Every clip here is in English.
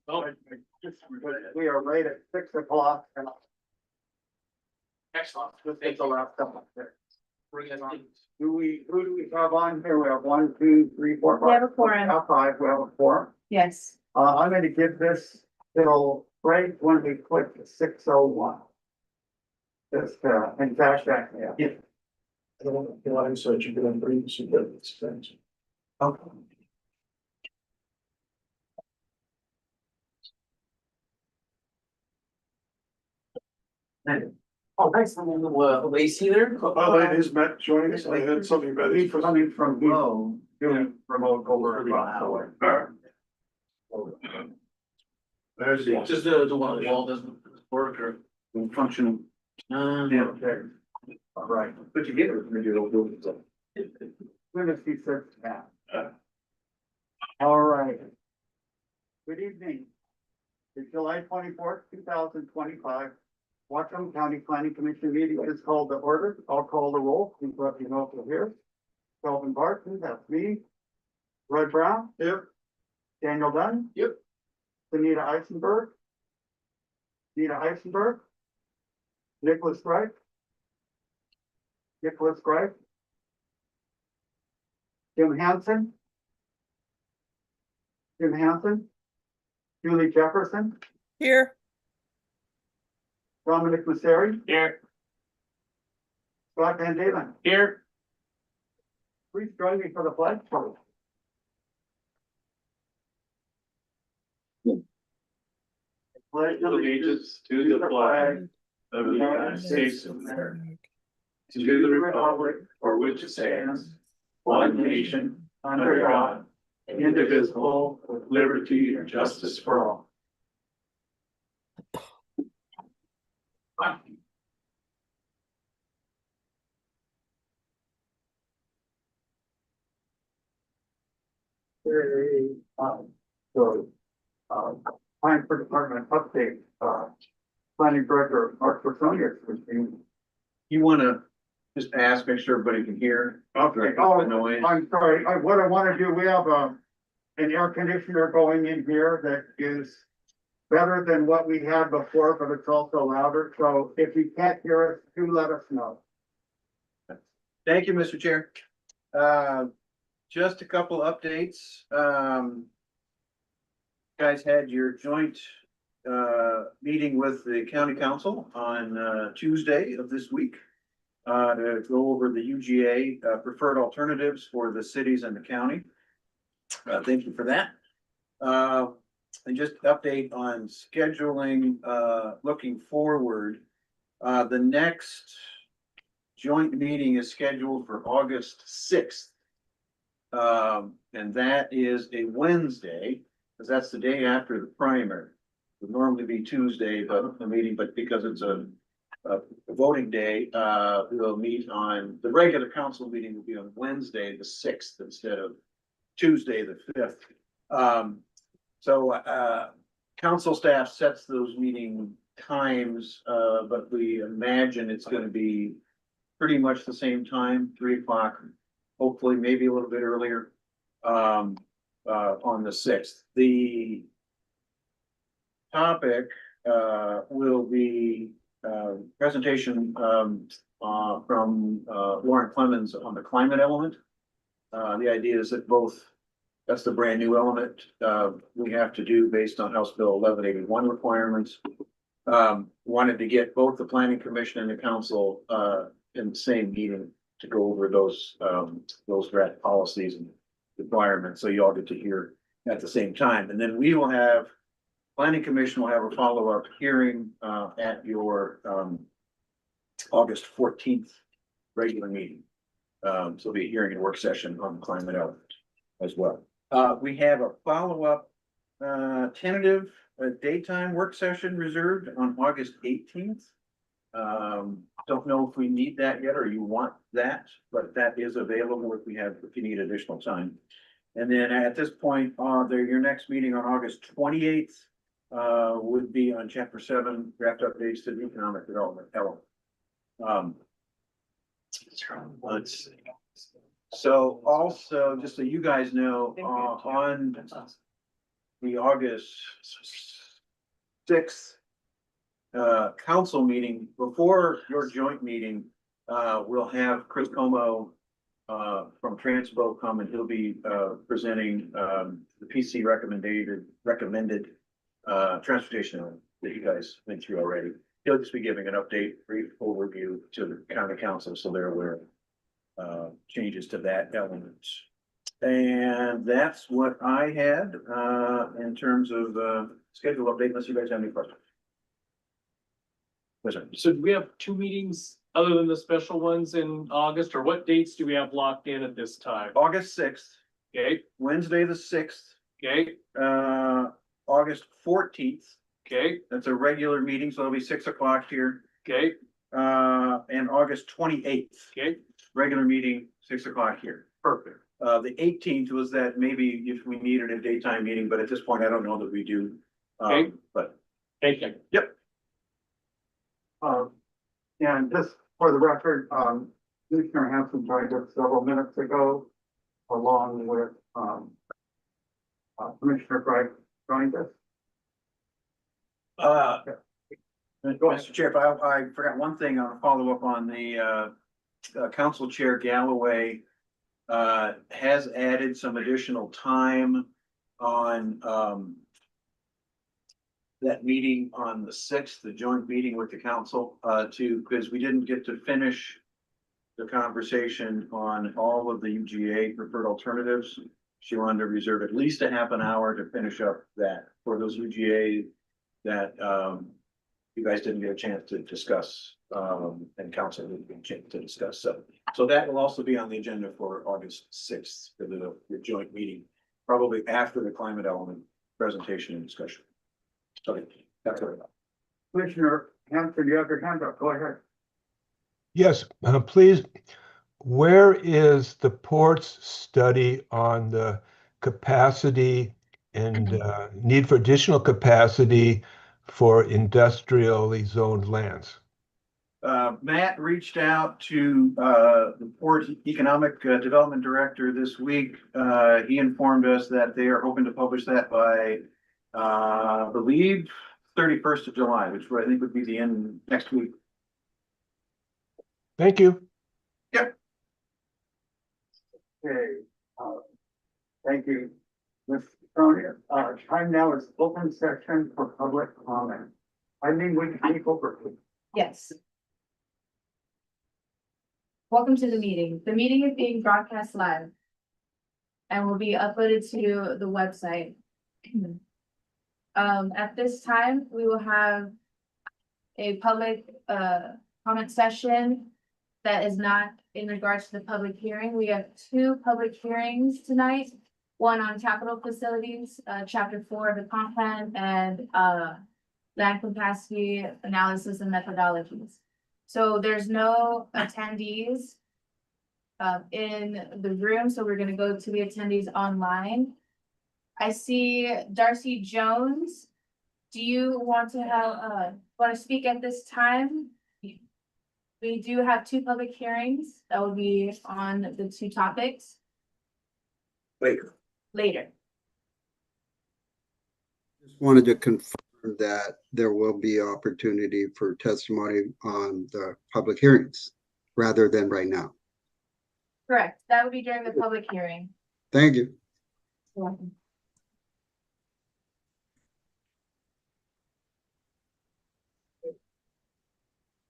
Oh, We are right at 6 o'clock and excellent. this is the last couple of there. Bring it on. Who do we have on here? We have 1, 2, 3, 4, 5. We have a quorum. Now 5, we have a quorum. Yes, I'm gonna give this till right when we click 6:01. Just, in fact, yeah. I don't know, I said you're gonna bring some good things. Okay. Oh, nice. Lacey there. Oh, that is Matt joining us. I had something about it. He's coming from below, doing remote over about hour. There's the. Just the one on the wall doesn't work or function. Yeah, okay. All right. But you get it when you do it. When does he search that? All right. Good evening. The July 24th, 2025, Whatcom County Planning Commission meeting is called to order. I'll call the roll. Please let me know if you're here. Kelvin Barton, that's me. Roy Brown. Yep. Daniel Dunn. Yep. Anita Eisenberg. Nita Eisenberg. Nicholas Greif. Nicholas Greif. Jim Hansen. Jim Hansen. Julie Jefferson. here, Dominic Masseri. Here, Scott Van Dalen. here. Please join me for the flag salute. Pledge Allegiance to the flag of the United States of America, to the republic for which it stands, one nation, under God, indivisible, with liberty and justice for all. So, time for department update, planning director, Mark Personius. You wanna just ask, make sure everybody can hear? Okay, The noise. I'm sorry, what I wanna do, we have, an air conditioner going in here that is better than what we had before, but it's also louder, so if you can't hear us, do let us know. Thank you, Mr. Chair. Just a couple updates. Guys had your joint meeting with the county council on Tuesday of this week to go over the UGA preferred alternatives for the cities and the county. Thank you for that. And just update on scheduling, looking forward. The next joint meeting is scheduled for August 6th. And that is a Wednesday, because that's the day after the primary. It would normally be Tuesday, but the meeting, but because it's a voting day, we'll meet on, the regular council meeting will be on Wednesday, the 6th, instead of Tuesday, the 5th. So council staff sets those meeting times, but we imagine it's gonna be pretty much the same time, 3 o'clock, hopefully maybe a little bit earlier, on the 6th. The topic will be presentation from Lauren Clemens on the climate element. The idea is that that's the brand new element we have to do based on House Bill 1181 requirements. Wanted to get both the planning commission and the council in the same meeting to go over those draft policies and requirements, so you all get to hear at the same time. And then we will have, planning commission will have a follow-up hearing at your August 14th regular meeting. So there'll be a hearing and work session on the climate element as well. We have a follow-up tentative daytime work session reserved on August 18th. Don't know if we need that yet or you want that, but that is available if you need additional time. And then at this point, your next meeting on August 28th would be on chapter 7, draft updates to the economic development element. Let's see. So also, just so you guys know, on the August sixth council meeting, before your joint meeting, we'll have Chris Como from Transpo come, and he'll be presenting the PC recommended transportation that you guys went through already. He'll just be giving an update, brief overview to the county council, so they're aware of changes to that element. And that's what I had in terms of schedule update, unless you guys have any questions. Yes, sir. So do we have two meetings other than the special ones in August, or what dates do we have locked in at this time? August sixth, Okay, Wednesday the sixth, okay, August 14th. okay, That's a regular meeting, so it'll be 6 o'clock here. okay, And August 28th, okay, regular meeting, 6 o'clock here. perfect. The 18th was that maybe if we needed a daytime meeting, but at this point, I don't know that we do. Okay. But Thank you. And just for the record, Commissioner Hanson joined us several minutes ago, along with, Commissioner Craig joined us. Mr. Chair, if I forgot one thing, I'll follow up on the Council Chair Galloway has added some additional time on that meeting on the sixth, the joint meeting with the council, because we didn't get to finish the conversation on all of the UGA preferred alternatives. She wanted to reserve at least a half an hour to finish up that for those UGA that you guys didn't get a chance to discuss, and council didn't get a chance to discuss. So that will also be on the agenda for August sixth for the joint meeting, probably after the climate element presentation and discussion. Okay, that's all. Commissioner Hanson, you have your hand up, go ahead. Yes, please. Where is the port's study on the capacity and need for additional capacity for industrially zoned lands? Matt reached out to the Port Economic Development Director this week. He informed us that they are hoping to publish that by, I believe, 31st of July, which I think would be the end next week. Thank you. Okay, thank you, Ms. Cronin. Time now is open session for public comment. I mean, we can take over. Yes. Welcome to the meeting. The meeting is being broadcast live and will be uploaded to the website. At this time, we will have a public comment session that is not in regards to the public hearing. We have two public hearings tonight. One on capital facilities, chapter 4 of the comp plan, and land capacity analysis and methodologies. So there's no attendees in the room, so we're gonna go to the attendees online. I see Darcy Jones. Do you want to speak at this time? We do have two public hearings that will be on the two topics later. Just wanted to confirm that there will be opportunity for testimony on the public hearings rather than right now. Correct. That would be during the public hearing. Thank you. You're welcome.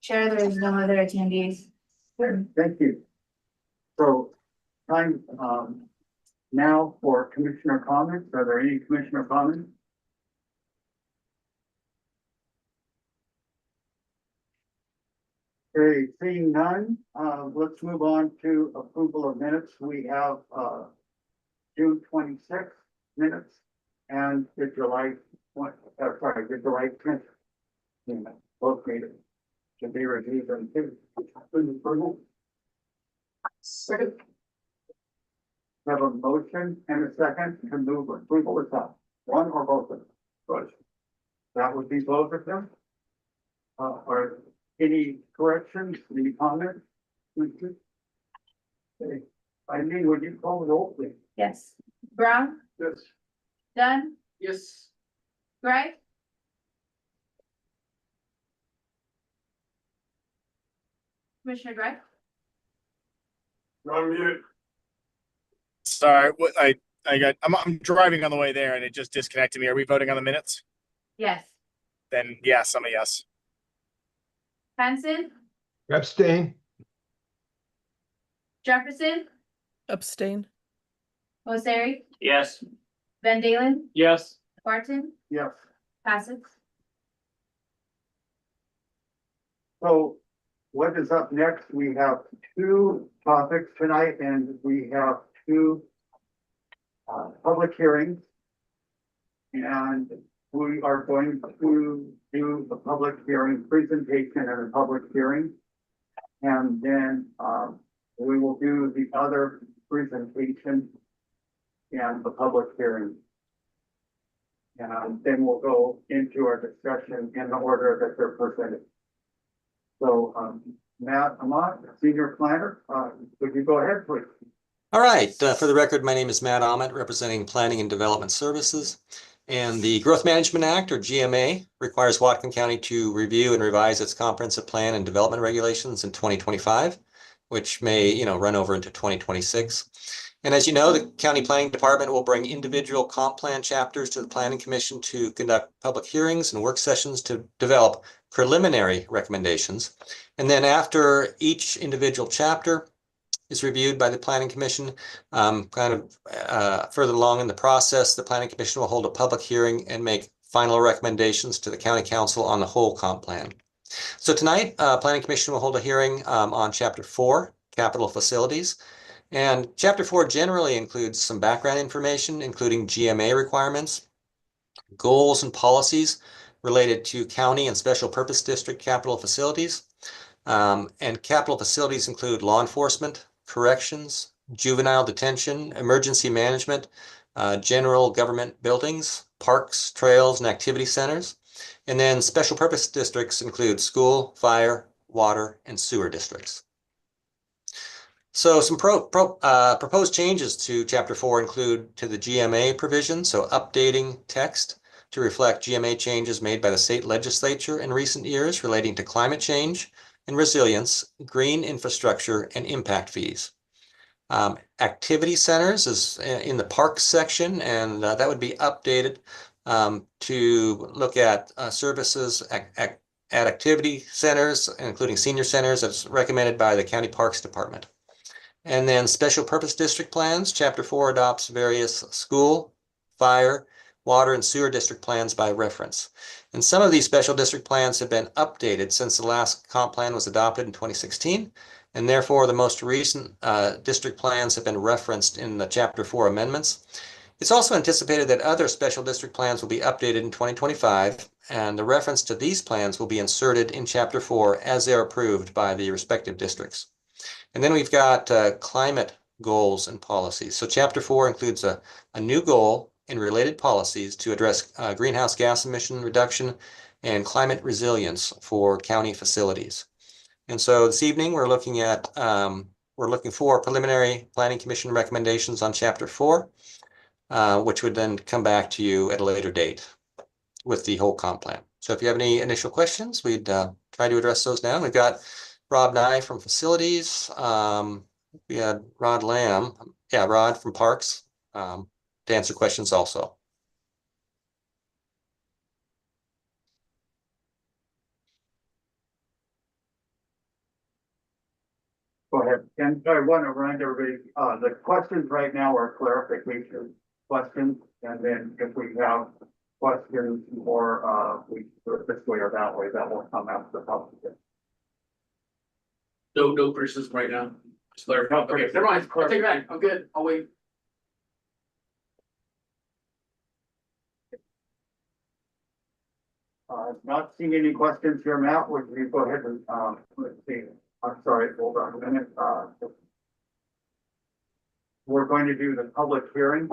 Chair, there is no other attendees. Thank you. So, time, now for commissioner comments. Are there any commissioner comments? Okay, seeing none, let's move on to approval of minutes. We have, June 26th minutes and the July 10th. Both meetings to be reviewed and approval. Second. Have a motion and a second to move approval of that, one or both of them. Good. That would be both of them. Are any corrections, any comments? Okay. Eileen, would you call the roll, please? Yes. Brown, Yes. Dunn, Yes. Greg? Commissioner Greg? You're on mute. Sorry, I'm driving on the way there and it just disconnected me. Are we voting on the minutes? Yes. Then yes, I'm a yes. Hanson? Abstain? Jefferson? Abstain. Osiri? Yes. Van Dalen? Yes. Barton? Yes. Passes. So what is up next? We have two topics tonight and we have two public hearings. And we are going to do the public hearing presentation and a public hearing. And then we will do the other presentation and the public hearing. And then we'll go into our discussion in the order that they're presented. So, Matt Amat, Senior Planner, would you go ahead, please? All right, for the record, my name is Matt Ament, representing Planning and Development Services. And the Growth Management Act, or GMA, requires Whatcom County to review and revise its comprehensive plan and development regulations in 2025, which may, run over into 2026. And as you know, the County Planning Department will bring individual comp plan chapters to the Planning Commission to conduct public hearings and work sessions to develop preliminary recommendations. And then after each individual chapter is reviewed by the Planning Commission, further along in the process, the Planning Commission will hold a public hearing and make final recommendations to the County Council on the whole comp plan. So tonight, Planning Commission will hold a hearing on Chapter 4, Capital Facilities. And Chapter 4 generally includes some background information, including GMA requirements, goals and policies related to county and special purpose district capital facilities. And capital facilities include law enforcement, corrections, juvenile detention, emergency management, general government buildings, parks, trails, and activity centers. And then special purpose districts include school, fire, water, and sewer districts. So some proposed changes to Chapter 4 include to the GMA provision, so updating text to reflect GMA changes made by the state legislature in recent years relating to climate change and resilience, green infrastructure, and impact fees. Activity centers is in the parks section, and that would be updated to look at services at activity centers, including senior centers, as recommended by the County Parks Department. And then special purpose district plans, Chapter 4 adopts various school, fire, water, and sewer district plans by reference. And some of these special district plans have been updated since the last comp plan was adopted in 2016. And therefore, the most recent district plans have been referenced in the Chapter 4 amendments. It's also anticipated that other special district plans will be updated in 2025, and the reference to these plans will be inserted in Chapter 4 as they're approved by the respective districts. And then we've got climate goals and policies. So Chapter 4 includes a new goal and related policies to address greenhouse gas emission reduction and climate resilience for county facilities. And so this evening we're looking for preliminary Planning Commission recommendations on Chapter 4, which would then come back to you at a later date with the whole comp plan. So if you have any initial questions, we'd try to address those now. We've got Rob Nye from Facilities. We had Rod Lamb, Rod from Parks, to answer questions also. Go ahead. And I want to remind everybody, the questions right now are clarification questions. And then if we have questions or we do it this way or that way, that will come after the public. No persons right now. Just clarify. Okay, never mind. I'll take it back. I'm good. I'll wait. Not seeing any questions here, Matt, would you go ahead and, let's see, I'm sorry, hold on a minute. We're going to do the public hearing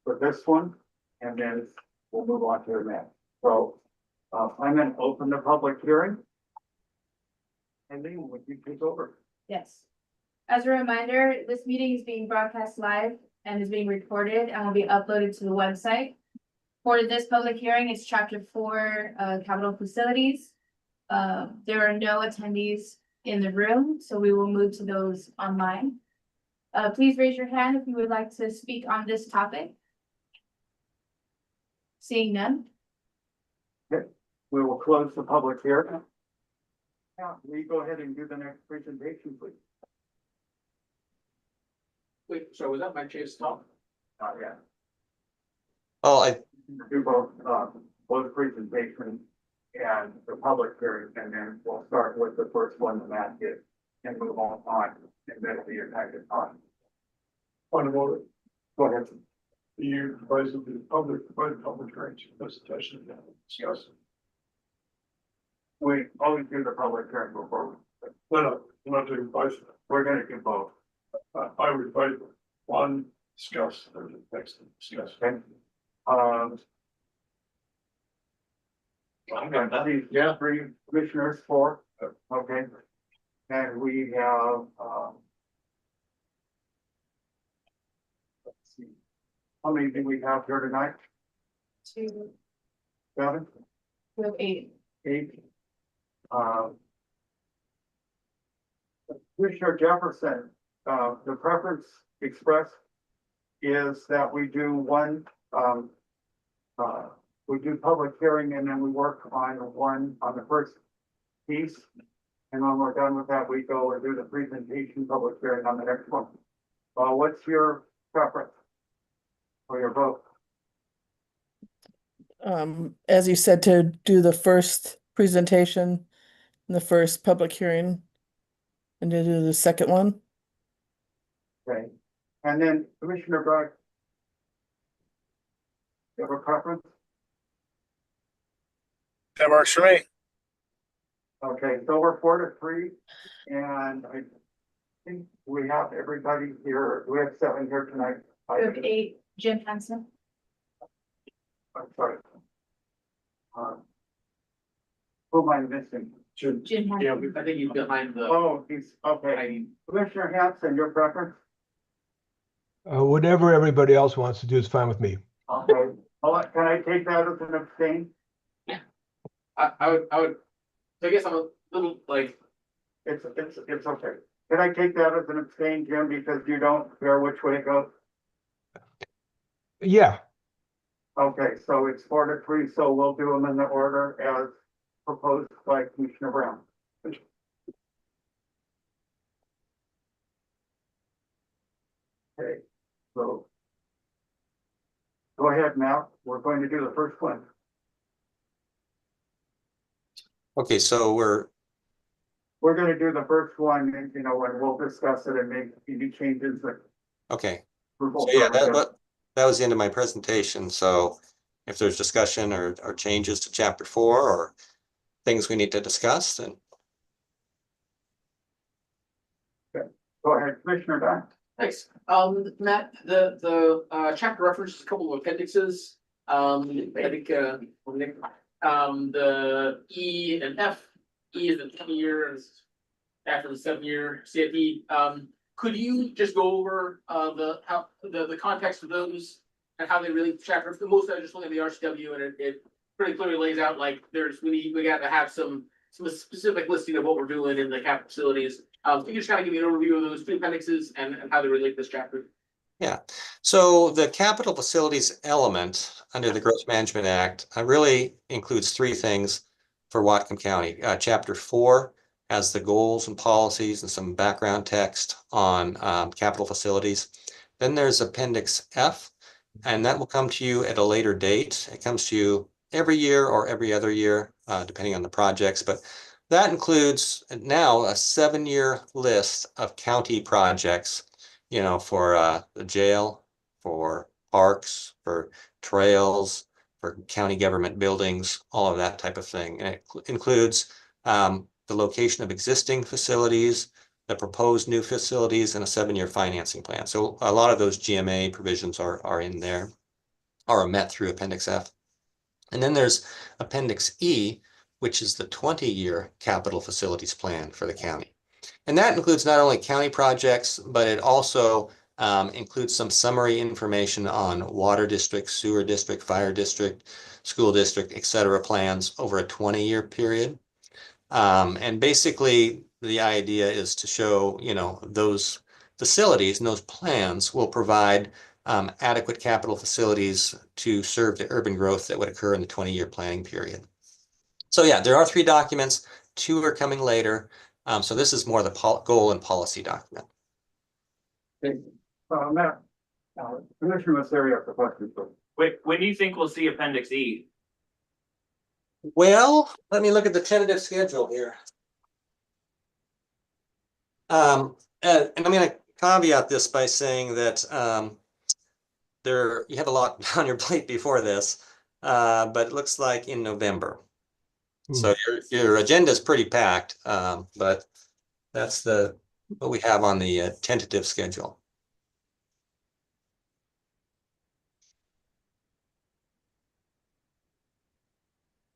for this one, and then we'll move on to the next. So, I'm going to open the public hearing. And then would you take over? Yes. As a reminder, this meeting is being broadcast live and is being recorded and will be uploaded to the website. For this public hearing, it's chapter 4, capital facilities. There are no attendees in the room, so we will move to those online. Please raise your hand if you would like to speak on this topic. Seeing none. We will close the public hearing. Now, we go ahead and do the next presentation, please. Wait, so was that my chance to talk? Not yet. Oh, I, Do both presentation and the public hearing, and then we'll start with the first one that Matt did and move on, and then it'll be your next on. Point of order, Go ahead. you advise of the public, provide public hearings, presentation, and discuss. We always do the public hearing before, No, I'm not doing both. we're gonna do both. I would vote one, discuss, and the next discuss. Okay. These three commissioners, 4, okay. And we have, let's see, how many do we have here tonight? 2, 7, 8. 8? Commissioner Jefferson, the preference expressed is that we do one, we do public hearing and then we work on the first piece. And when we're done with that, we go and do the presentation, public hearing on the next one. What's your preference? Or your vote? As you said, to do the first presentation and the first public hearing and to do the second one. Okay, and then Commissioner Bragg. You have a preference? That works for me. Okay, so we're 4-3, and I think we have everybody here. We have 7 here tonight. We have 8. Jim Henson. I'm sorry. Who am I missing? Jim Yeah, Henson. I think he's behind the. Oh, he's, okay. Commissioner Hanson, your preference? Whatever everybody else wants to do is fine with me. Okay, can I take that as an abstain? I would, I guess I'm a little like, It's okay. Can I take that as an abstain, Jim, because you don't care which way it goes? Yeah, Okay, so it's 4-3, so we'll do them in the order as proposed by Commissioner Brown. Okay, so go ahead, Matt. We're going to do the first one. okay, so We're gonna do the first one, and and we'll discuss it and make any changes that. okay. we're both So yeah, fine with. that was the end of my presentation. So if there's discussion or changes to chapter 4 or things we need to discuss, then Go ahead, Commissioner Dunn. thanks. Matt, the chapter references a couple of appendixes. I think, the E and F, E is the 10-year, after the 7-year CIP. Could you just go over the context of those and how they relate to chapter? For most, I just look at the RCW and it pretty clearly lays out like we got to have some specific listing of what we're doing in the capital facilities. Can you just kind of give me an overview of those 2 appendixes and how they relate to this chapter? yeah. So the capital facilities element under the Growth Management Act really includes 3 things for Whatcom County. Chapter 4 has the goals and policies and some background text on capital facilities. Then there's Appendix F, and that will come to you at a later date. It comes to you every year or every other year, depending on the projects. But that includes now a 7-year list of county projects, for the jail, for parks, for trails, for county government buildings, all of that type of thing. And it includes the location of existing facilities, the proposed new facilities, and a 7-year financing plan. So a lot of those GMA provisions are in there, or are met through Appendix F. And then there's Appendix E, which is the 20-year capital facilities plan for the county. And that includes not only county projects, but it also includes some summary information on water district, sewer district, fire district, school district, et cetera, plans over a 20-year period. And basically, the idea is to show, those facilities and those plans will provide adequate capital facilities to serve the urban growth that would occur in the 20-year planning period. So yeah, there are 3 documents. 2 are coming later. So this is more the goal and policy document. Matt, Commissioner Masseri has the question. When do you think we'll see Appendix E? Well, let me look at the tentative schedule here. And I'm going to caveat this by saying that you have a lot on your plate before this, but it looks like in November. So your agenda is pretty packed, but that's what we have on the tentative schedule.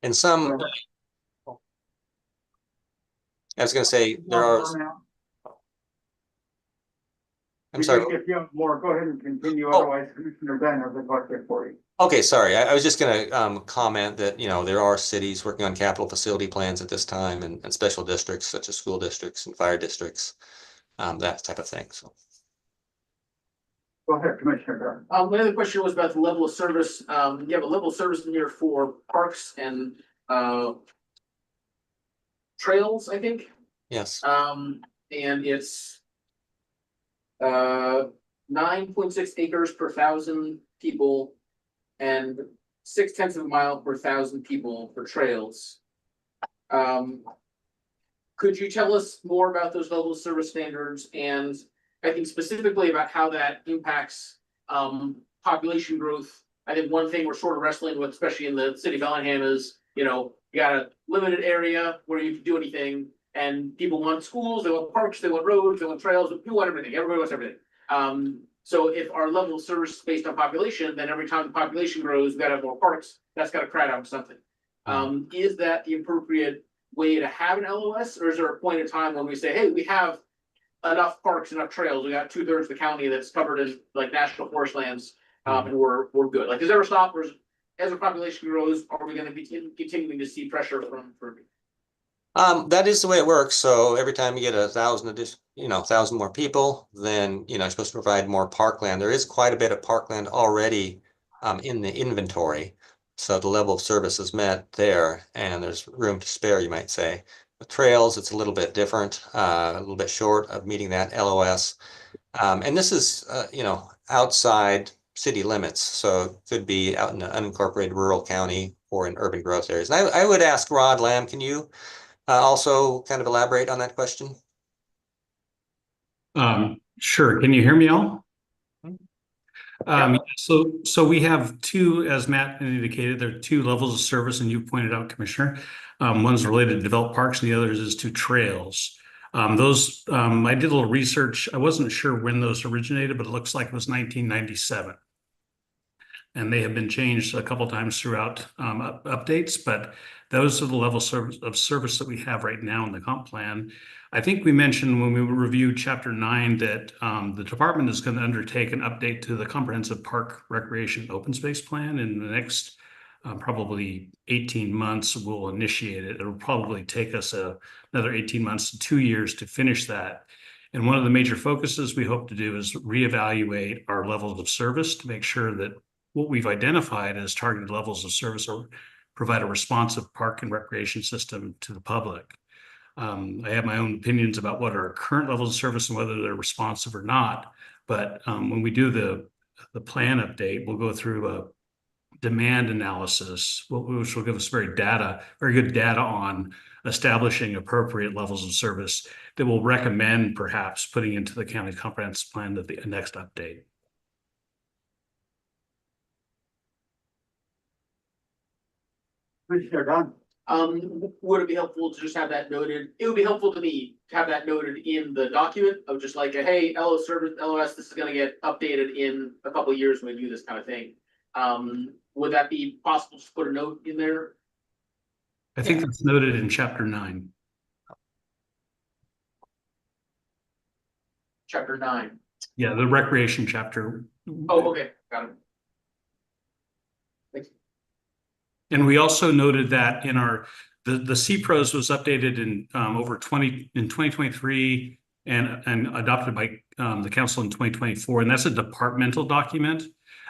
And some, I was going to say, there are. I'm sorry. If you have more, go ahead and continue. Otherwise, Commissioner Ben has a question for you. Okay, sorry. I was just going to comment that, there are cities working on capital facility plans at this time and special districts such as school districts and fire districts, that type of thing. So. Go ahead, Commissioner. My other question was about the level of service. You have a level of service in here for parks and trails, I think. Yes. And it's 9.6 acres per 1,000 people and 0.6 of a mile per 1,000 people for trails. Could you tell us more about those level of service standards, and I think specifically about how that impacts population growth? I think one thing we're sort of wrestling with, especially in the city of Bellingham, is you got a limited area where you can do anything, and people want schools, they want parks, they want roads, they want trails, people want everything. Everybody wants everything. So if our level of service is based on population, then every time the population grows, we gotta have more parks. That's gotta crowd out something. Is that the appropriate way to have an LOS, or is there a point in time when we say, hey, we have enough parks, enough trails, we got 2/3 of the county that's covered in like national forest lands, and we're good? Like, does it ever stop, or as our population grows, are we going to be continuing to see pressure from? That is the way it works. So every time you get 1,000 more people, then you're supposed to provide more parkland. There is quite a bit of parkland already in the inventory, so the level of service is met there, and there's room to spare, you might say. With trails, it's a little bit different, a little bit short of meeting that LOS, and this is outside city limits, so it could be out in an unincorporated rural county or in urban growth areas. And I would ask Rod Lamb, can you also kind of elaborate on that question? Sure. Can you hear me all? So we have 2, as Matt indicated, there are 2 levels of service, and you pointed out, Commissioner. One's related to developed parks, and the other is to trails. I did a little research. I wasn't sure when those originated, but it looks like it was 1997. And they have been changed a couple of times throughout updates, but those are the levels of service that we have right now in the comp plan. I think we mentioned when we reviewed Chapter 9 that the department is going to undertake an update to the Comprehensive Park Recreation Open Space Plan in the next probably 18 months. We'll initiate it. It'll probably take us another 18 months to 2 years to finish that. And one of the major focuses we hope to do is reevaluate our levels of service to make sure that what we've identified as targeted levels of service or provide a responsive park and recreation system to the public. I have my own opinions about what are current levels of service and whether they're responsive or not. But when we do the plan update, we'll go through a demand analysis, which will give us very good data on establishing appropriate levels of service that will recommend perhaps putting into the county comprehensive plan at the next update. Commissioner Dunn. Would it be helpful to just have that noted? It would be helpful to me to have that noted in the document of just like, hey, LOS, this is gonna get updated in a couple of years when we do this kind of thing. Would that be possible to put a note in there? I think it's noted in Chapter 9. Chapter 9. Yeah, the recreation chapter. Oh, okay, got it. Thanks. And we also noted that in our, the CPROS was updated in in 2023 and adopted by the council in 2024, and that's a departmental document.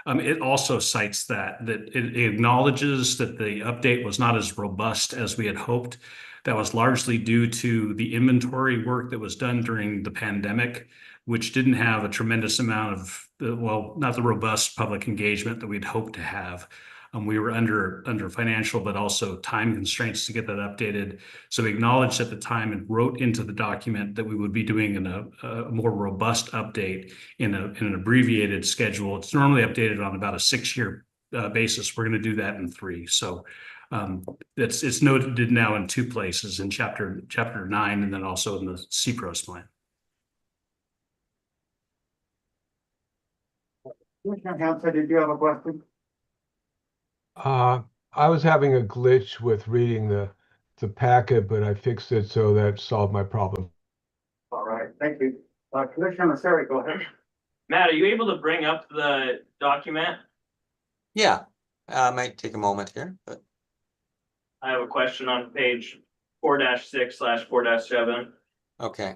It also cites that it acknowledges that the update was not as robust as we had hoped. That was largely due to the inventory work that was done during the pandemic, which didn't have a tremendous amount of, well, not the robust public engagement that we'd hoped to have. We were under financial, but also time constraints to get that updated. So we acknowledged at the time and wrote into the document that we would be doing a more robust update in an abbreviated schedule. It's normally updated on about a 6-year basis. We're going to do that in 3. So it's noted now in 2 places, in chapter 9, and then also in the CPROS plan. Commissioner Hanson, did you have a question? I was having a glitch with reading the packet, but I fixed it, so that solved my problem. All right, thank you. Commissioner Masseri, go ahead. Matt, are you able to bring up the document? Yeah, might take a moment here, but I have a question on page 4-6/4-7. okay.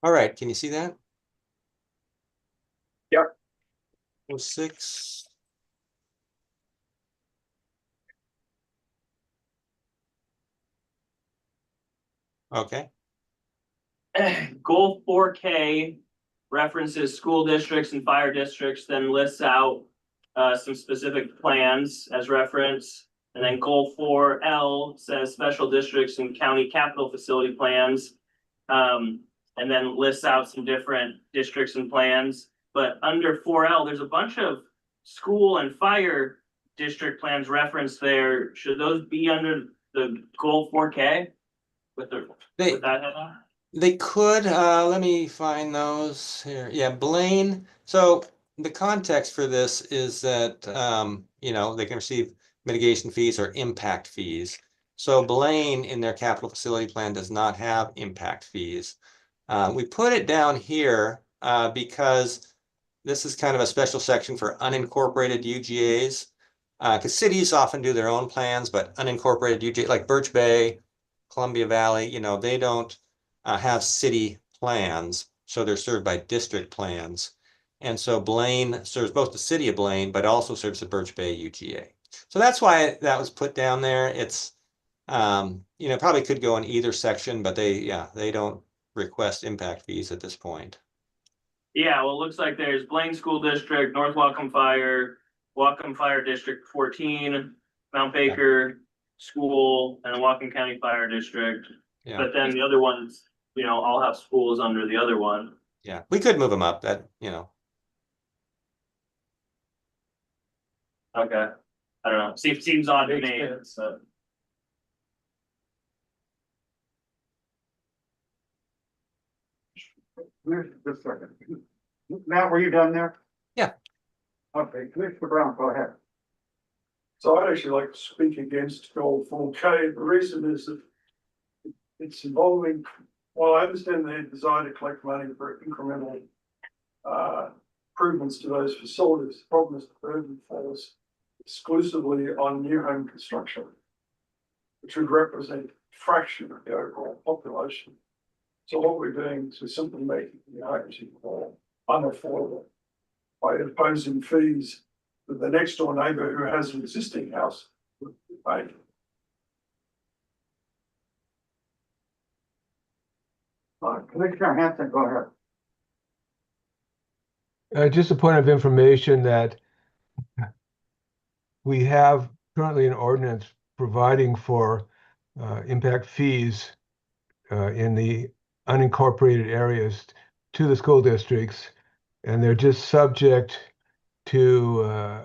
All right, can you see that? Yep. 6. Okay. Goal 4K references school districts and fire districts, then lists out some specific plans as reference. And then goal 4L says special districts and county capital facility plans. And then lists out some different districts and plans. But under 4L, there's a bunch of school and fire district plans referenced there. Should those be under the goal 4K? With that head on? They could, let me find those here. Yeah, Blaine. So the context for this is that, they can receive mitigation fees or impact fees. So Blaine in their capital facility plan does not have impact fees. We put it down here because this is kind of a special section for unincorporated UGAs. Because cities often do their own plans, but unincorporated UGA, like Birch Bay, Columbia Valley, they don't have city plans, so they're served by district plans. And so Blaine serves both the city of Blaine, but also serves the Birch Bay UGA. So that's why that was put down there. It's, probably could go in either section, but they don't request impact fees at this point. Yeah, well, it looks like there's Blaine School District, North Whatcom Fire District 14, Mount Baker School, and Whatcom County Fire District. Yeah. But then the other ones, all have schools under the other one. Yeah, we could move them up. That. Okay. I don't know. Seems odd to me. So. Just a second. Matt, were you done there? Yeah. Okay, Commissioner Brown, go ahead. So I'd actually like to speak against goal 4K. The reason is that it's involving, well, I understand they desire to collect money for incremental improvements to those facilities. The problem is the burden falls exclusively on new home construction, which would represent a fraction of the overall population. So what we're doing is we're simply making the homes more unaffordable by imposing fees that the next door neighbour who has an existing house would pay. Commissioner Hanson, go ahead. Just a point of information that we have currently an ordinance providing for impact fees in the unincorporated areas to the school districts, and they're just subject to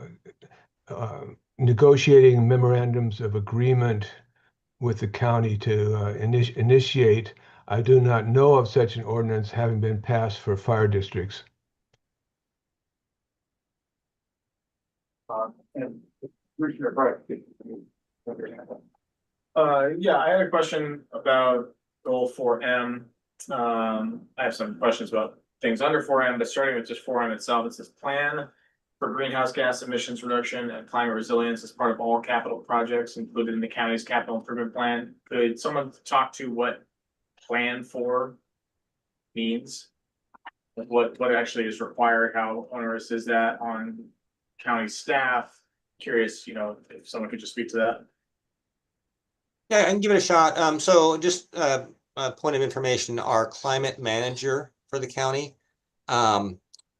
negotiating memorandums of agreement with the county to initiate. I do not know of such an ordinance having been passed for fire districts. And Commissioner Bright. Yeah, I had a question about goal 4M. I have some questions about things under 4M, but starting with just 4M itself, it says plan for greenhouse gas emissions reduction and climate resilience as part of all capital projects included in the county's capital improvement plan. Could someone talk to what plan for means? Like what actually is required? How onerous is that on county staff? Curious, if someone could just speak to that. Yeah, I can give it a shot. So just a point of information, our climate manager for the county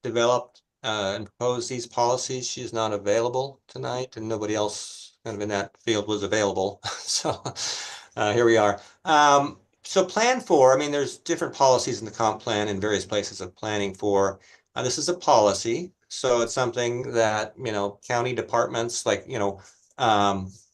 developed and proposed these policies. She's not available tonight, and nobody else kind of in that field was available. So here we are. So plan for, I mean, there's different policies in the comp plan in various places of planning for. This is a policy, so it's something that, county departments like,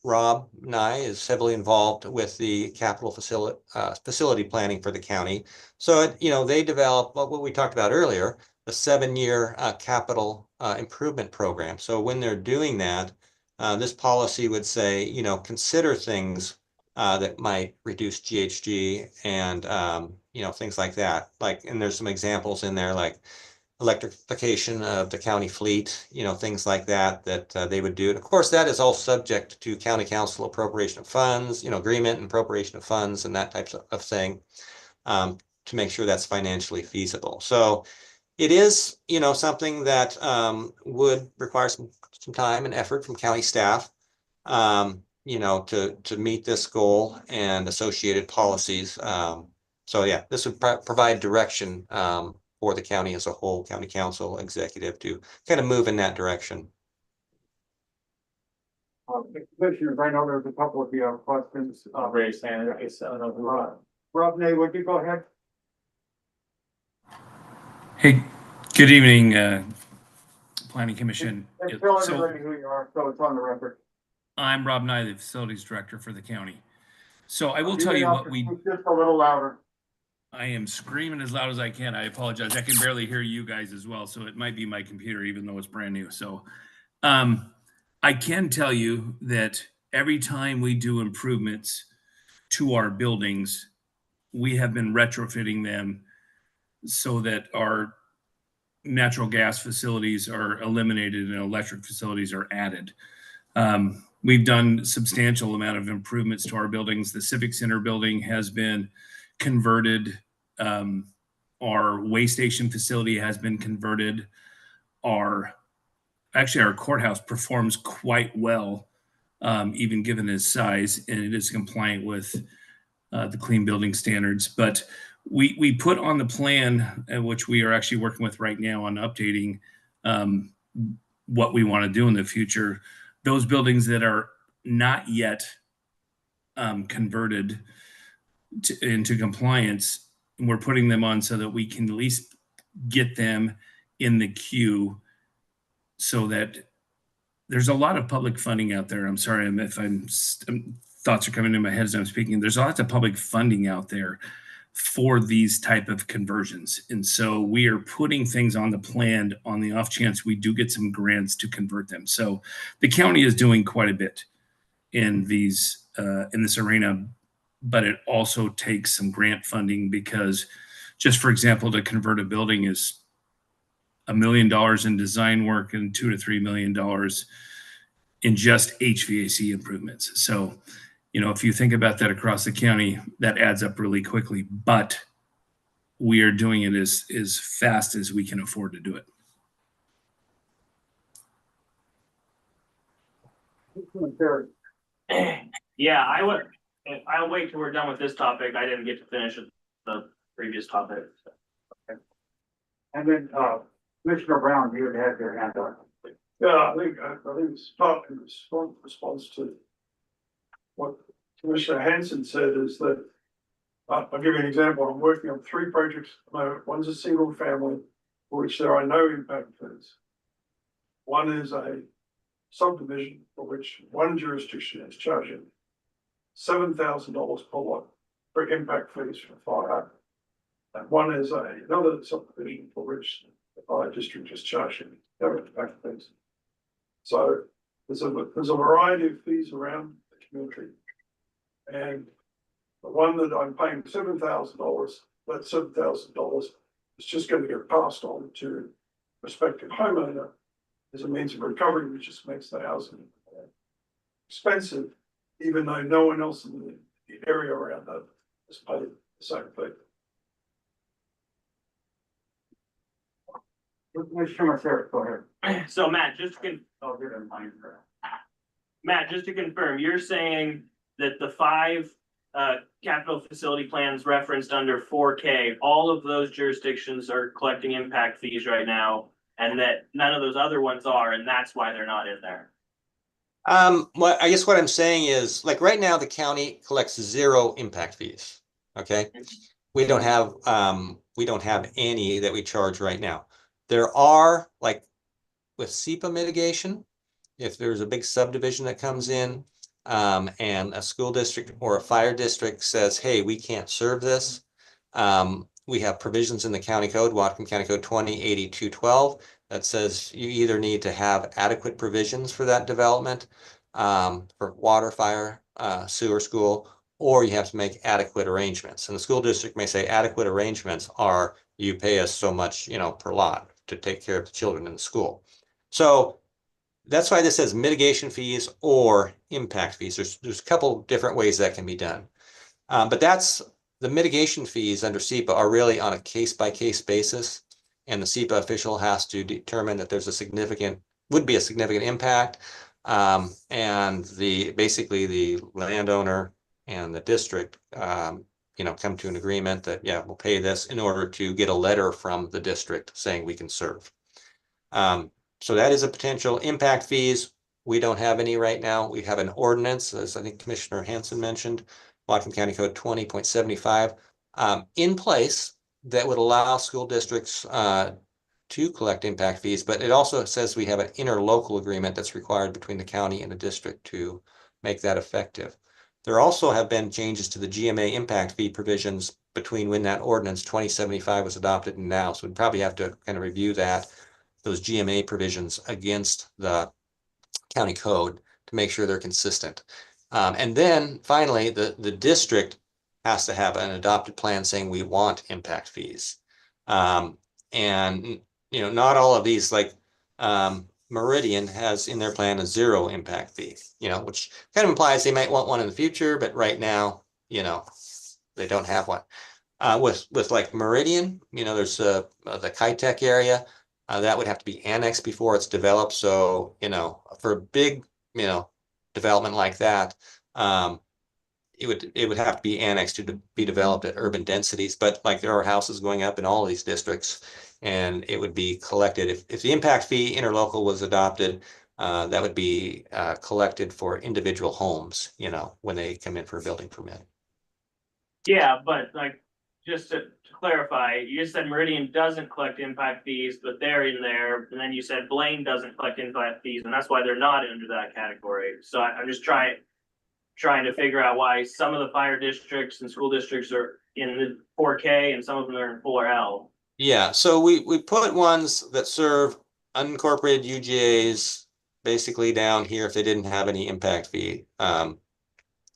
Rob Nye is heavily involved with the capital facility planning for the county. So, they develop what we talked about earlier, the 7-year capital improvement program. So when they're doing that, this policy would say, consider things that might reduce GHG and, things like that. And there's some examples in there, like electrification of the county fleet, things like that, they would do. And of course, that is all subject to county council appropriation of funds, agreement and appropriation of funds and that type of thing, to make sure that's financially feasible. So it is, something that would require some time and effort from county staff, to meet this goal and associated policies. So yeah, this would provide direction for the county as a whole, county council, executive, to kind of move in that direction. Commissioners, I know there's a couple of you questions. Raised hand. I don't know who. Rob Nay, would you go ahead? Hey, good evening, Planning Commission. And tell everybody who you are, so it's on the record. I'm Rob Nye, the Facilities Director for the county. So I will tell you what we. Just a little louder. I am screaming as loud as I can. I apologize. I can barely hear you guys as well, so it might be my computer, even though it's brand new. So I can tell you that every time we do improvements to our buildings, we have been retrofitting them so that our natural gas facilities are eliminated and electric facilities are added. We've done substantial amount of improvements to our buildings. The Civic Center building has been converted. Our way station facility has been converted. Our courthouse performs quite well, even given its size, and it is compliant with the clean building standards. But we put on the plan, which we are actually working with right now on updating what we want to do in the future. Those buildings that are not yet converted into compliance, and we're putting them on so that we can at least get them in the queue, so that there's a lot of public funding out there. I'm sorry if thoughts are coming in my head as I'm speaking. There's lots of public funding out there for these type of conversions. And so we are putting things on the plan on the off chance we do get some grants to convert them. So the county is doing quite a bit in these in this arena, but it also takes some grant funding, because just for example, to convert a building is $1 million in design work and $2 to $3 million in just HVAC improvements. So, if you think about that across the county, that adds up really quickly, but we are doing it as fast as we can afford to do it. Yeah, I'll wait till we're done with this topic. I didn't get to finish the previous topic. And then, Commissioner Brown, you had your hand up. Yeah, I think it's partly response to what Commissioner Hanson said, is that I'll give you an example. I'm working on 3 projects at the moment. One's a single family for which there are no impact fees. One is a subdivision for which one jurisdiction is charging $7,000 per lot for impact fees for fire. And one is another subdivision for which the fire district is charging no impact fees. So there's a variety of fees around the community. And the one that I'm paying $7,000, that $7,000 is just going to get passed on to respective homeowner as a means of recovery, which just makes the housing expensive, even though no one else in the area around that has paid the same fee. Commissioner Sarah, go ahead. So Matt, just to Oh, good, I'm fine. Matt, just to confirm, you're saying that the 5 capital facility plans referenced under 4K, all of those jurisdictions are collecting impact fees right now, and that none of those other ones are, and that's why they're not in there. What I guess what I'm saying is, like right now, the county collects 0 impact fees. Okay. We don't have any that we charge right now. There are, like with SEPA mitigation, if there's a big subdivision that comes in, and a school district or a fire district says, hey, we can't serve this. We have provisions in the county code, Whatcom County Code 208212, that says you either need to have adequate provisions for that development, for water, fire, sewer, school, or you have to make adequate arrangements. And the school district may say adequate arrangements are you pay us so much, per lot to take care of the children in the school. So that's why this says mitigation fees or impact fees. There's a couple different ways that can be done. But that's the mitigation fees under SEPA are really on a case-by-case basis. And the SEPA official has to determine that there's would be a significant impact. And basically the landowner and the district, come to an agreement that, yeah, we'll pay this in order to get a letter from the district saying we can serve. So that is a potential. Impact fees. We don't have any right now. We have an ordinance, as I think Commissioner Hanson mentioned, Whatcom County Code 20.75, in place that would allow school districts to collect impact fees, but it also says we have an interlocal agreement that's required between the county and the district to make that effective. There also have been changes to the GMA impact fee provisions between when that ordinance 2075 was adopted and now. So we'd probably have to kind of review those GMA provisions against the county code to make sure they're consistent. And then finally, the district has to have an adopted plan saying we want impact fees. And not all of these, like Meridian has in their plan a 0 impact fee, which kind of implies they might want one in the future, but right now, they don't have one. With like Meridian, there's the Kitech area. That would have to be annexed before it's developed. So, for a big, development like that, it would have to be annexed to be developed at urban densities. But like there are houses going up in all of these districts, and it would be collected. If the impact fee interlocal was adopted, that would be collected for individual homes, when they come in for a building permit. Yeah, but like, just to clarify, you just said Meridian doesn't collect impact fees, but they're in there, and then you said Blaine doesn't collect impact fees, and that's why they're not under that category. So I'm just trying to figure out why some of the fire districts and school districts are in the 4K and some of them are in 4L. Yeah, so we put ones that serve unincorporated UGAs basically down here if they didn't have any impact fee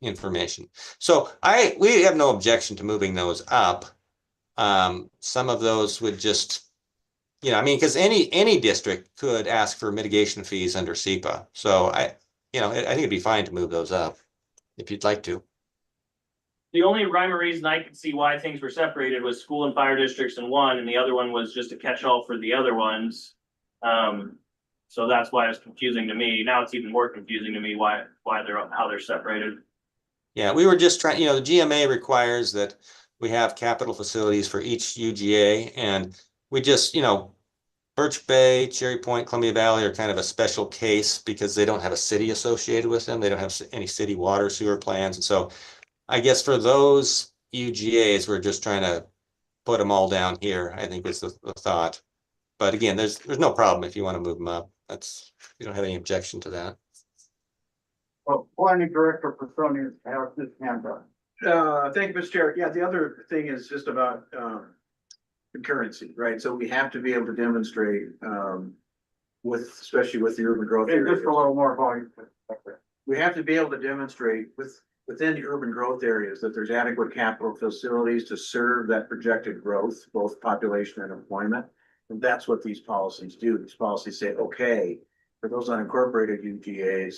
information. So we have no objection to moving those up. Some of those would just, because any district could ask for mitigation fees under SEPA. So I think it'd be fine to move those up if you'd like to. The only rhyme or reason I could see why things were separated was school and fire districts in one, and the other one was just a catch-all for the other ones. So that's why it's confusing to me. Now it's even more confusing to me how they're separated. Yeah, we were just trying, the GMA requires that we have capital facilities for each UGA, and we just, Birch Bay, Cherry Point, Columbia Valley are kind of a special case because they don't have a city associated with them. They don't have any city water sewer plans. And so I guess for those, UGAs, we're just trying to put them all down here, I think is the thought. But again, there's no problem if you want to move them up. You don't have any objection to that. Well, planning director Personius has his hand up. Thank you, Mr. Chair. Yeah, the other thing is just about, concurrency, right? So we have to be able to demonstrate, especially with the urban growth Hey, areas. just a little more volume. We have to be able to demonstrate within the urban growth areas that there's adequate capital facilities to serve that projected growth, both population and employment. And that's what these policies do. These policies say, okay, for those unincorporated UGAs,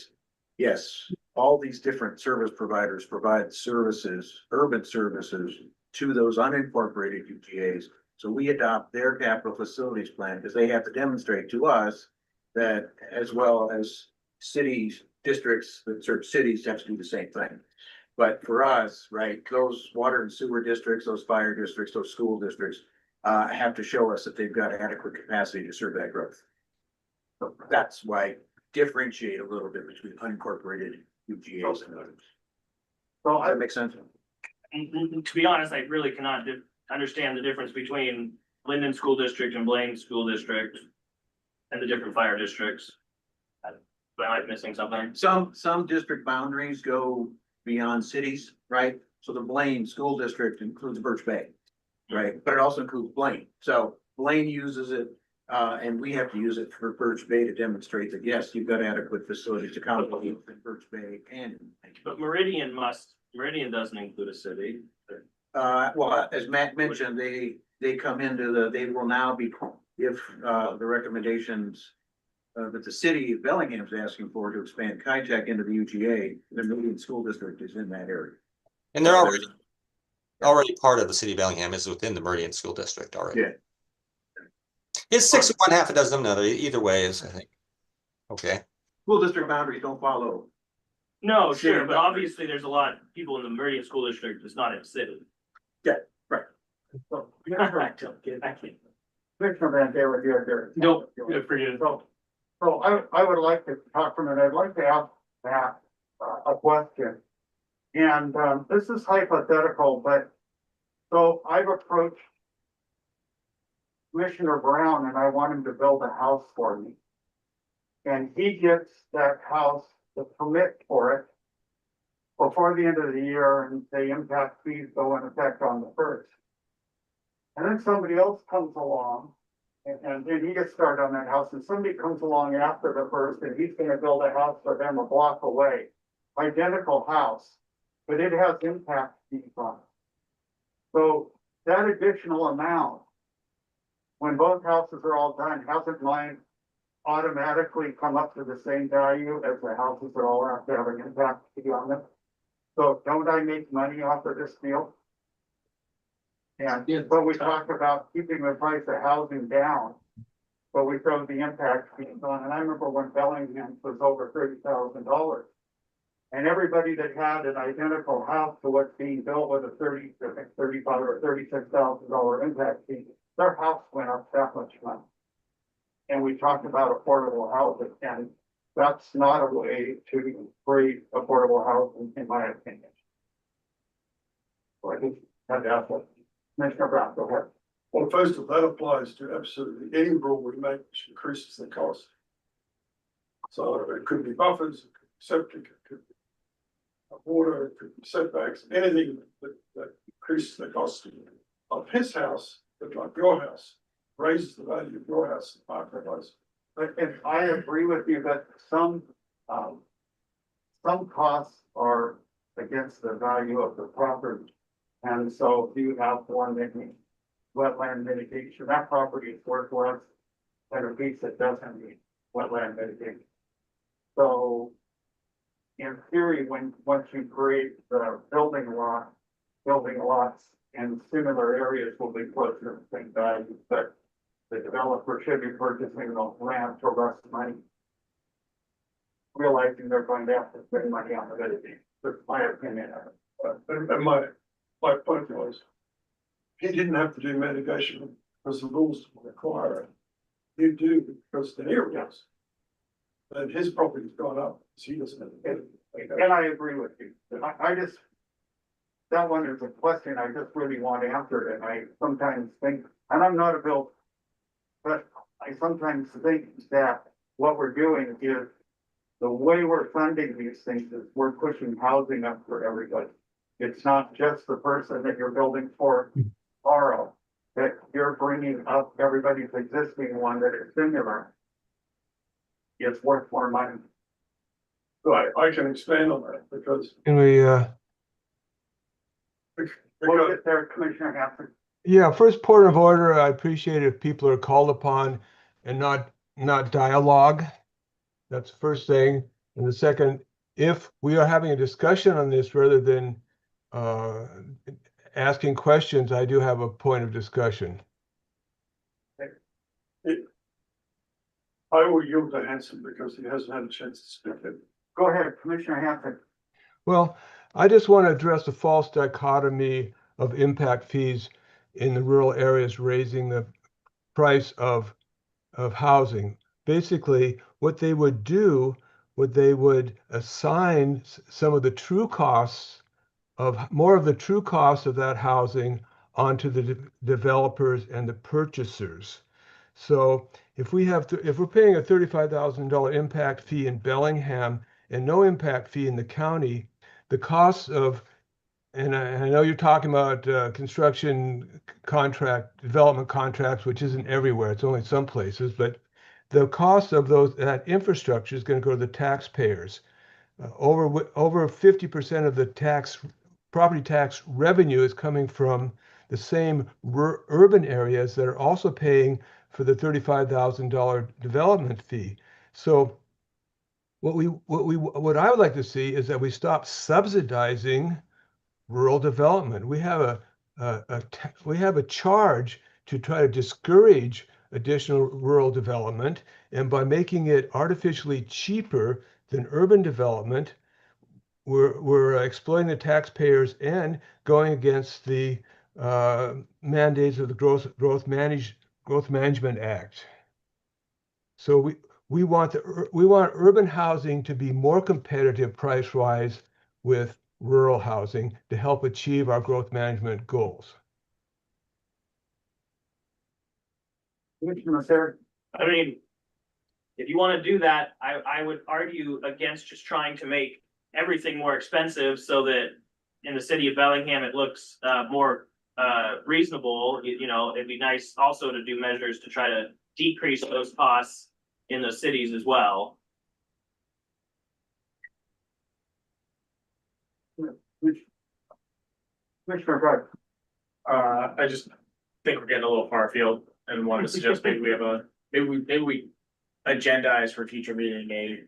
yes, all these different service providers provide services, urban services to those unincorporated UGAs. So we adopt their capital facilities plan because they have to demonstrate to us that, as well as cities, districts that serve cities have to do the same thing. But for us, right, those water and sewer districts, those fire districts, those school districts, have to show us that they've got adequate capacity to serve that growth. So that's why differentiate a little bit between unincorporated UGAs and others. So That makes sense. To be honest, I really cannot understand the difference between Linden School District and Blaine School District and the different fire districts. Am I missing something? Some district boundaries go beyond cities, right? So the Blaine School District includes Birch Bay, right? But it also includes Blaine. So Blaine uses it, and we have to use it for Birch Bay to demonstrate that, yes, you've got adequate facilities to accommodate in Birch Bay and. But Meridian doesn't include a city. Well, as Matt mentioned, they come into they will now be, if, the recommendations that the city of Bellingham is asking for to expand Kitech into the UGA, the Meridian School District is in that area. And they're already part of the city of Bellingham is within the Meridian School District already. Yeah. It's 6 of one, half a dozen of another. Either way is, I think. Okay. School district boundaries don't follow. No, City sure, but boundary. obviously there's a lot of people in the Meridian School District that's not in the city. So, I can't. Commissioner Van David, here. Nope, good for you. So I would like to talk from it. I'd like to ask Matt a question. And this is hypothetical, but so I've approached Commissioner Brown and I want him to build a house for me. And he gets that house, the permit for it before the end of the year, and the impact fees go in effect on the 1st. And then somebody else comes along and then he gets started on that house, and somebody comes along after the 1st and he's gonna build a house for them a block away. Identical house, but it has impact fees on it. So that additional amount, when both houses are all done, hasn't mine automatically come up to the same value as the houses that all have to have an impact fee on them? So don't I make money off of this deal? And, but we talked about keeping the price of housing down, but we throw the impact fees on, and I remember when Bellingham was over $30,000. And everybody that had an identical house to what's being built with a $35,000 or $36,000 impact fee, their house went up that much money. And we talked about affordable housing, and that's not a way to create affordable housing, in my opinion. So I just had to ask that. Commissioner Brown, go ahead. Well, first of all, that applies to absolutely any rule we make which increases the cost. So it could be buffers, it could be septic, it could be water, it could be setbacks, anything that increases the cost of his house, but like your house, raises the value of your house in the marketplace. And I agree with you that some costs are against the value of the property. And so if you have one that needs wetland mitigation, that property is worth less than a piece that doesn't need wetland mitigation. So in theory, once you create the building lots in similar areas will be closer to the same value, but the developer should be purchasing the land for less money, realizing they're going to have to spend money on the mitigation. That's my opinion. And my point was, he didn't have to do mitigation because the rules require it. You do because the areas. And his property's gone up, so he doesn't have to get it. And I agree with you. I just, that one is a question I just really want answered, and I sometimes think, and I'm not a builder, but I sometimes think that what we're doing is the way we're funding these things is we're pushing housing up for everybody. It's not just the person that you're building for tomorrow, that you're bringing up everybody's existing one that is similar. It's worth more money. Right, I can expand on that because, Can we, We'll get there, Commissioner Hampton. yeah, first point of order, I appreciate if people are called upon and not dialogue. That's the first thing. And the second, if we are having a discussion on this rather than asking questions, I do have a point of discussion. I will yield to Hanson because he hasn't had a chance to speak yet. Go ahead, Commissioner Hampton. Well, I just want to address the false dichotomy of impact fees in the rural areas, raising the price of housing. Basically, what they would do, they would assign some of the true costs more of the true costs of that housing onto the developers and the purchasers. So if we're paying a $35,000 impact fee in Bellingham and no impact fee in the county, the costs of, and I know you're talking about construction contract, development contracts, which isn't everywhere, it's only some places, but the cost of that infrastructure is going to go to the taxpayers. Over 50% of the property tax revenue is coming from the same urban areas that are also paying for the $35,000 development fee. So what I would like to see is that we stop subsidizing rural development. We have a charge to try to discourage additional rural development, and by making it artificially cheaper than urban development, we're exploiting the taxpayers and going against the mandates of the Growth Management Act. So we want urban housing to be more competitive price-wise with rural housing to help achieve our growth management goals. Commissioner Sarah. I mean, if you want to do that, I would argue against just trying to make everything more expensive so that in the city of Bellingham, it looks more reasonable. You know, it'd be nice also to do measures to try to decrease those costs in those cities as well. Commissioner Bright. I just think we're getting a little far afield and wanted to suggest maybe we agendize for future meeting a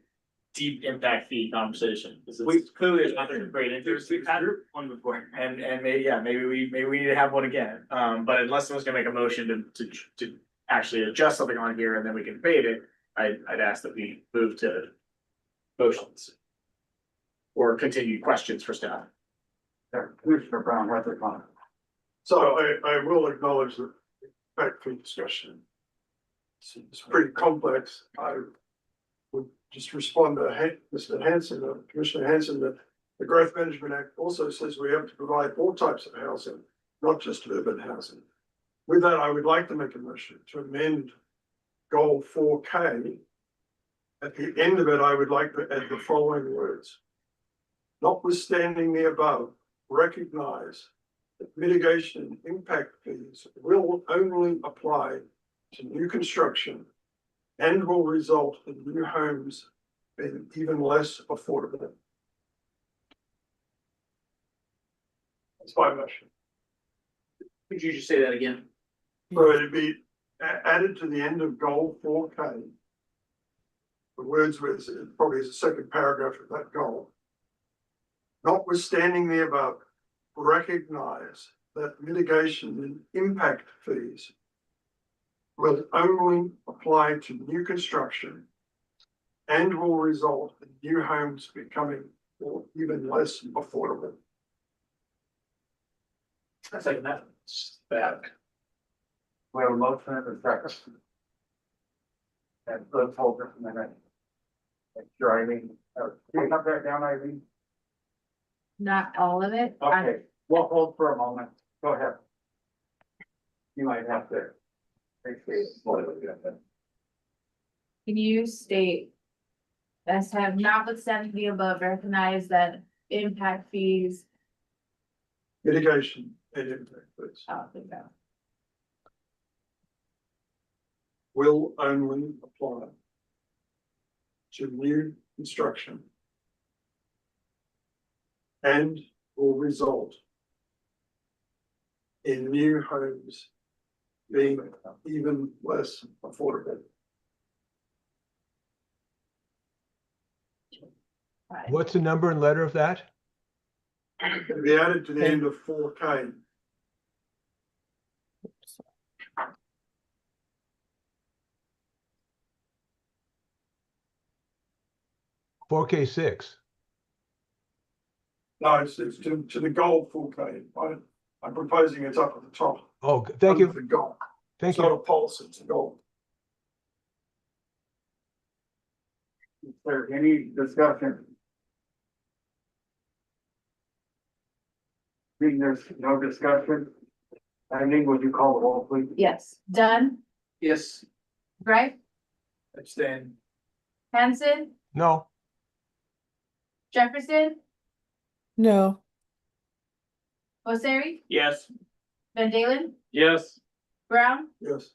deep impact fee conversation. We clearly there's not a great interest. We've had one before. And maybe we need to have one again. But unless someone's gonna make a motion to actually adjust something on here and then we can debate it, I'd ask that we move to motions. Or continued questions for staff. Commissioner Brown has a comment. So I will acknowledge the impact fee discussion. It's pretty complex. I would just respond to Mr. Hanson, Commissioner Hanson, that the Growth Management Act also says we have to provide all types of housing, not just urban housing. With that, I would like to make a motion to amend goal 4K. At the end of it, I would like to add the following words. Notwithstanding the above, recognize that mitigation impact fees will only apply to new construction and will result in new homes being even less affordable. That's my motion. Could you just say that again? So it'd be added to the end of goal 4K. The words with probably is the second paragraph of that goal. Notwithstanding the above, recognize that mitigation and impact fees will only apply to new construction and will result in new homes becoming even less affordable. That's like that. It's bad. We have a motion and a second. And let's hold this a minute. Make sure Eileen, can you have that down, Eileen? Not all of it. Okay, We'll hold for a moment. Go ahead. You might have to. Can you state, as have notwithstanding the above, recognize that impact fees, Mitigation and impact fees will only apply to new construction and will result in new homes being even less affordable. What's the number and letter of that? It'll be added to the end of 4K. Four K six. No, it's to the goal 4K. I'm proposing it's up at the top. Oh, thank Under you. the goal. Thank It's not you. a pulse, it's a goal. Is there any discussion? Being there's no discussion. Eileen, would you call the roll, please? yes, Dunn, Yes. Gregg, Abstain. Hanson, No, Jefferson, No, Osiri, Yes. Van Dalen, Yes. Brown, Yes.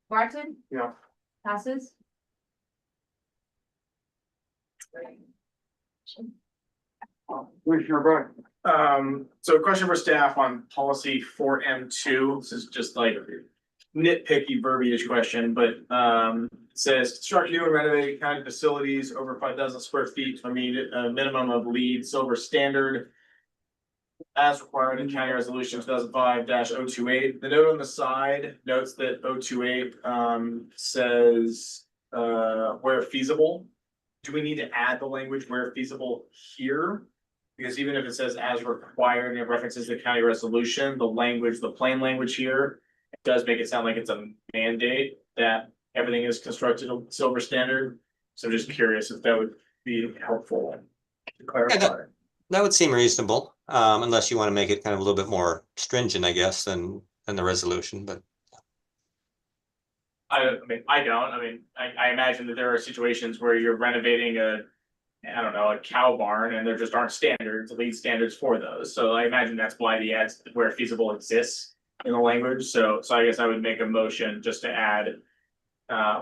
Barton, Yeah. passes. Commissioner Brooke. So a question for staff on policy 4M2. This is just like nitpicky verbiage question, but it says construct new and renovate county facilities over 5,000 square feet. I mean, a minimum of LEED silver standard as required in county resolution 2005-028. The note on the side notes that 028 says where feasible. Do we need to add the language where feasible here? Because even if it says as required and it references the county resolution, the language, the plain language here, it does make it sound like it's a mandate that everything is constructed to silver standard. So I'm just curious if that would be helpful to clarify. That would seem reasonable, unless you want to make it kind of a little bit more stringent, I guess, than the resolution, but. I mean, I don't, I imagine that there are situations where you're renovating I don't know, a cow barn and there just aren't standards, LEED standards for those. So I imagine that's why the ads where feasible exists in the language. So I guess I would make a motion just to add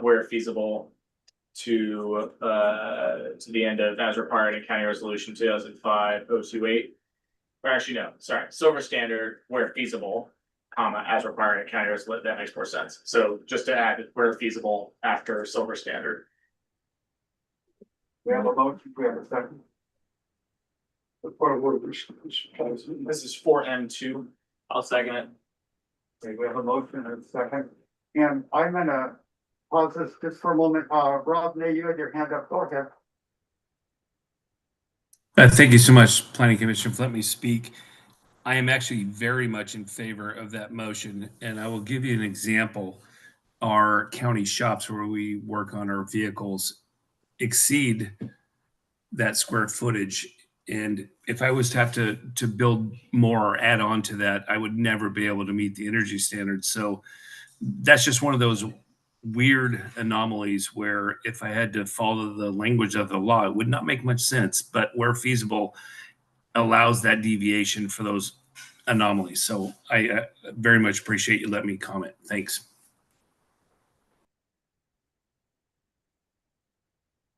where feasible to the end of as required in county resolution 2005-028. Or actually, no, sorry, silver standard where feasible, comma, as required in county resolution. That makes more sense. So just to add where feasible after silver standard. We have a motion, we have a second. The point of order is This is 4M2. I'll second it. Okay, we have a motion and a second. And I'm gonna pause this just for a moment. Rob, May, you had your hand up. Go ahead. Thank you so much, Planning Commission, for letting me speak. I am actually very much in favor of that motion, and I will give you an example. Our county shops where we work on our vehicles exceed that square footage. And if I was to have to build more or add on to that, I would never be able to meet the energy standards. So that's just one of those weird anomalies where if I had to follow the language of the law, it would not make much sense, but where feasible allows that deviation for those anomalies. So I very much appreciate you letting me comment. Thanks.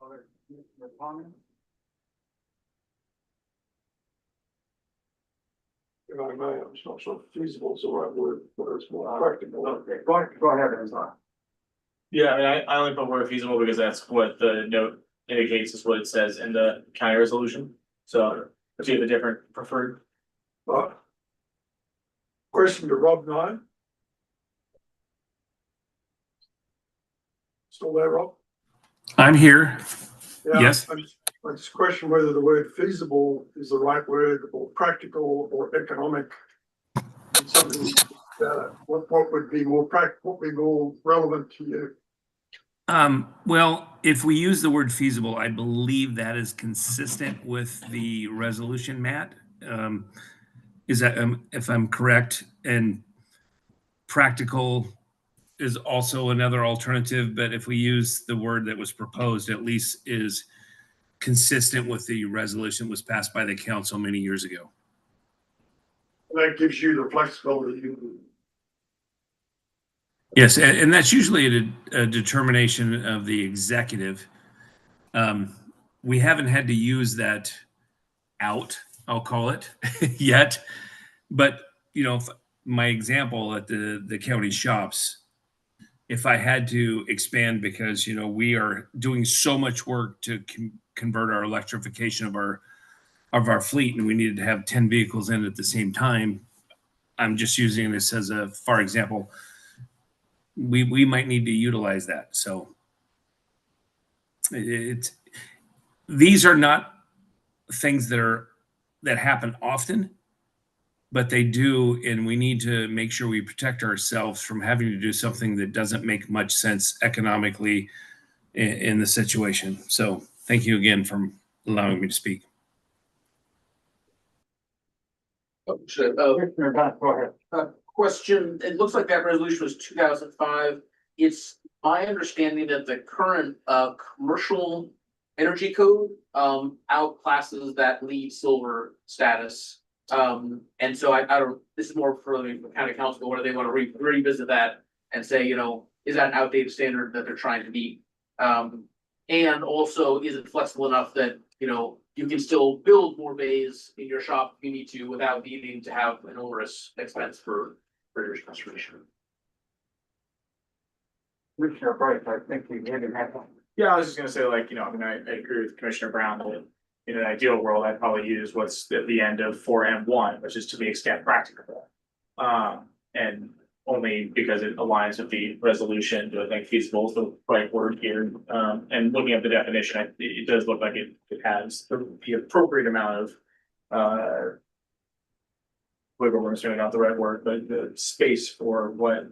Other comments? If I may, I'm just not sure feasible is the right word, but it's more practical. Okay, go ahead, Amazon. Yeah, I only put where feasible because that's what the note indicates is what it says in the county resolution. So do you have a different preferred? Question to Rob Nye. Still there, Rob? I'm here. Yeah, Yes. I just question whether the word feasible is the right word, or practical, or economic. Something, what would be more what would be more relevant to you? Well, if we use the word feasible, I believe that is consistent with the resolution, Matt. Is that, if I'm correct, and practical is also another alternative, but if we use the word that was proposed, at least is consistent with the resolution that was passed by the council many years ago. That gives you the flexibility. Yes, and that's usually a determination of the executive. We haven't had to use that out, I'll call it, yet. But, you know, my example at the county shops, if I had to expand because, you know, we are doing so much work to convert our electrification of our fleet and we needed to have 10 vehicles in at the same time, I'm just using this as a for example. We might need to utilize that. So these are not things that happen often, but they do, and we need to make sure we protect ourselves from having to do something that doesn't make much sense economically in the situation. So thank you again for allowing me to speak. Commissioner Dunn, go ahead. Question, it looks like that resolution was 2005. It's my understanding that the current commercial energy code outclasses that LEED silver status. And so I don't, this is more for the county council, whether they want to revisit that and say, you know, is that an outdated standard that they're trying to meet? And also, is it flexible enough that, you know, you can still build more bays in your shop if you need to without needing to have an onerous expense for your restoration? Commissioner Bright, I think you hit him head on. Yeah, I was just gonna say, like, you know, I mean, I agree with Commissioner Brown that in an ideal world, I'd probably use what's at the end of 4M1, which is to the extent practicable. And only because it aligns with the resolution, do I think feasible is the right word here. And looking at the definition, it does look like it has the appropriate amount of wiggle room is certainly not the right word, but the space for what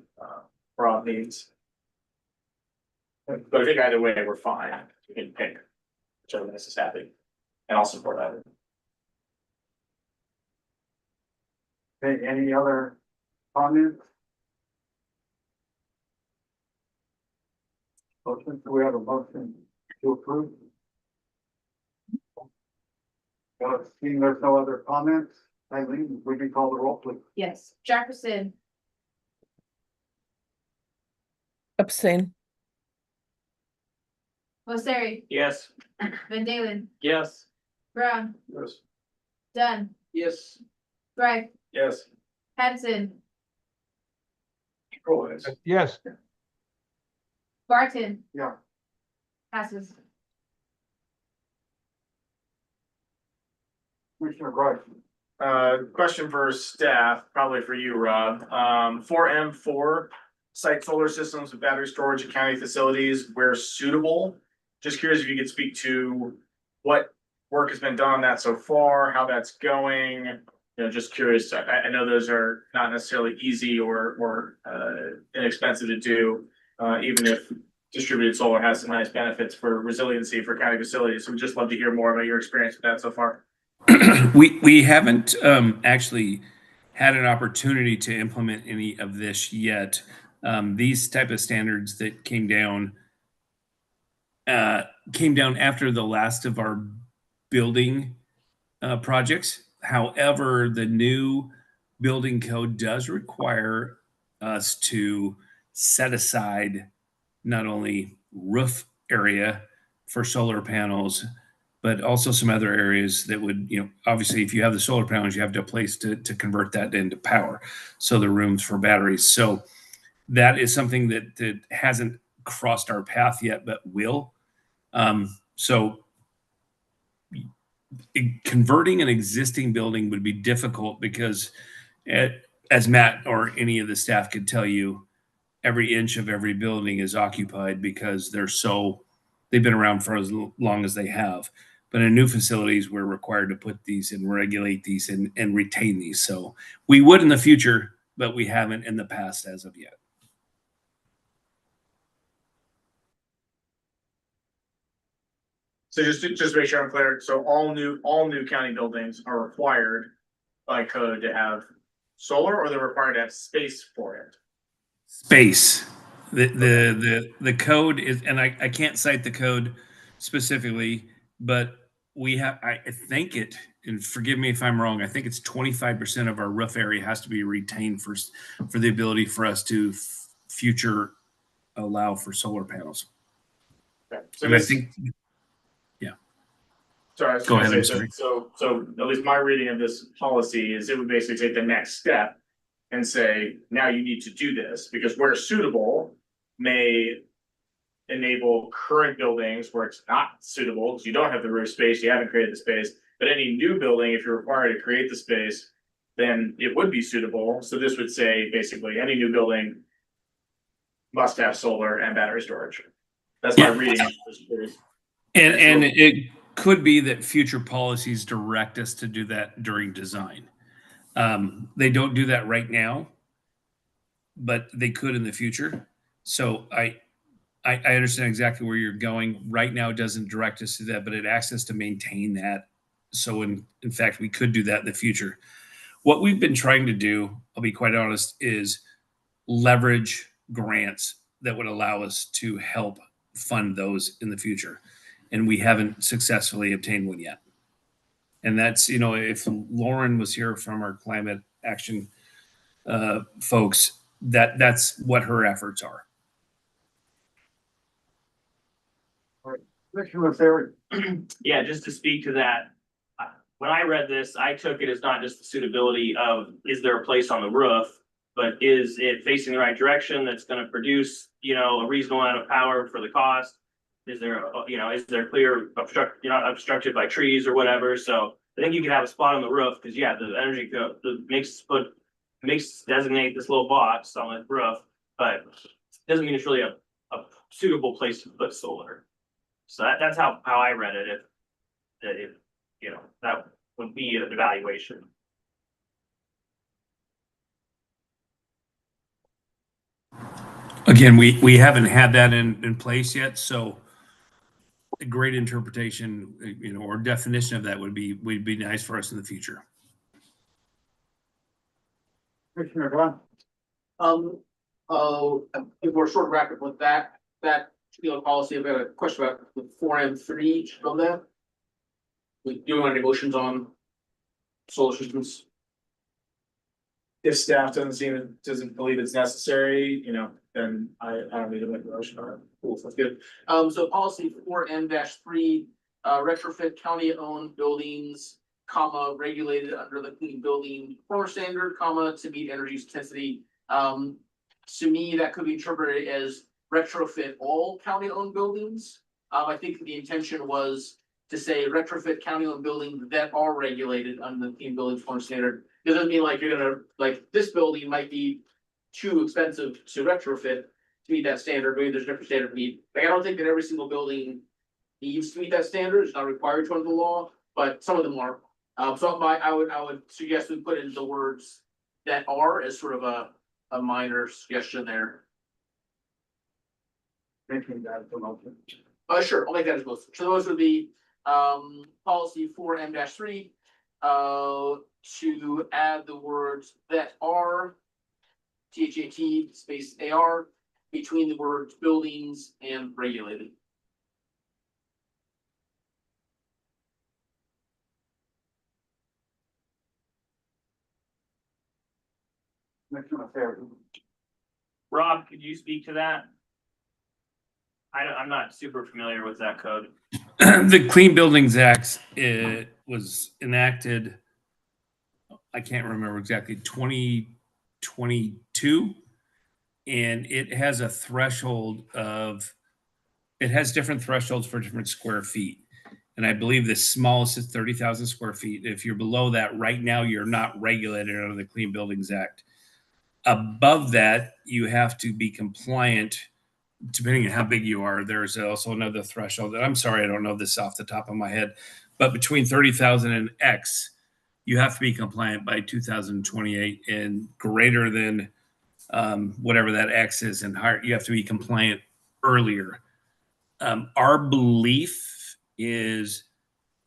Rob needs. But I think either way, we're fine. We can pick whichever this is happy. And I'll support that. Okay, any other comments? Motion, do we have a motion to approve? Seeing there's no other comments, Eileen, we can call the roll, please. Yes, Jefferson, Abstain. Mosseri, Yes. Van Dalen, Yes. Brown, Yes. Dunn, Yes. Bright, Yes. Henson, Yes, Barton. Yeah. Passes. Commissioner Bright. Question for staff, probably for you, Rob. 4M4, site solar systems with battery storage at county facilities where suitable. Just curious if you could speak to what work has been done on that so far, how that's going. You know, just curious. I know those are not necessarily easy or inexpensive to do, even if distributed solar has some nice benefits for resiliency for county facilities. So we'd just love to hear more about your experience with that so far. We haven't actually had an opportunity to implement any of this yet. These type of standards that came down after the last of our building projects. However, the new building code does require us to set aside not only roof area for solar panels, but also some other areas that would, you know, obviously if you have the solar panels, you have to have a place to convert that into power. So the rooms for batteries. So that is something that hasn't crossed our path yet, but will. So converting an existing building would be difficult because as Matt or any of the staff could tell you, every inch of every building is occupied because they've been around for as long as they have. But in new facilities, we're required to put these and regulate these and retain these. So we would in the future, but we haven't in the past as of yet. So just to make sure I'm clear, so all new county buildings are required by code to have solar, or they're required to have space for it? Space. The code is, and I can't cite the code specifically, but we have, I think it, and forgive me if I'm wrong, I think it's 25% of our roof area has to be retained for the ability for us to future allow for solar panels. Okay. So And I this, think, yeah. sorry, I was Go gonna ahead, say, I'm sorry. so at least my reading of this policy is it would basically take the next step and say, now you need to do this, because where suitable may enable current buildings where it's not suitable, because you don't have the roof space, you haven't created the space, but any new building, if you're required to create the space, then it would be suitable. So this would say, basically, any new building must have solar and battery storage. That's my reading. And it could be that future policies direct us to do that during design. They don't do that right now, but they could in the future. So I understand exactly where you're going. Right now, it doesn't direct us to that, but it asks us to maintain that. So in fact, we could do that in the future. What we've been trying to do, I'll be quite honest, is leverage grants that would allow us to help fund those in the future. And we haven't successfully obtained one yet. And that's, if Lauren was here from our climate action folks, that's what her efforts are. Commissioner Terry. Yeah, just to speak to that, when I read this, I took it as not just the suitability of, is there a place on the roof, but is it facing the right direction that's gonna produce, a reasonable amount of power for the cost? Is there, is there clear you're not obstructed by trees or whatever? So I think you could have a spot on the roof, because yeah, the energy code makes designate this little box on the roof, but doesn't mean it's really a suitable place to put solar. So that's how I read it, if that would be an evaluation. Again, we haven't had that in place yet, so a great interpretation, or definition of that would be nice for us in the future. Commissioner Glenn. If we're short record with that particular policy, I've got a question about the 4M3 of that. We do want any motions on solar systems? If staff doesn't believe it's necessary, then I don't need to make a motion on it. Cool, that's good. So policy 4M-3, retrofit county-owned buildings, regulated under the clean building performance standard, to meet energy intensity. To me, that could be interpreted as retrofit all county-owned buildings. I think the intention was to say retrofit county-owned buildings that are regulated under the clean building performance standard. It doesn't mean like you're gonna, this building might be too expensive to retrofit to meet that standard. Maybe there's a different standard need. I don't think that every single building needs to meet that standard. It's not required to under the law, but some of them are. So I would suggest we put in the words that are as sort of a minor suggestion there. Making that as a motion. Sure, I'll make that as motion. So those would be policy 4M-3 to add the words that are THAT space AR between the words buildings and regulated. Commissioner Terry. Rob, could you speak to that? I'm not super familiar with that code. The Clean Buildings Act was enacted, I can't remember exactly, 2022. And it has a threshold it has different thresholds for different square feet. And I believe the smallest is 30,000 square feet. If you're below that right now, you're not regulated under the Clean Buildings Act. Above that, you have to be compliant. Depending on how big you are, there's also another threshold. I'm sorry, I don't know this off the top of my head, but between 30,000 and X, you have to be compliant by 2028, and greater than whatever that X is, and higher, you have to be compliant earlier. Our belief is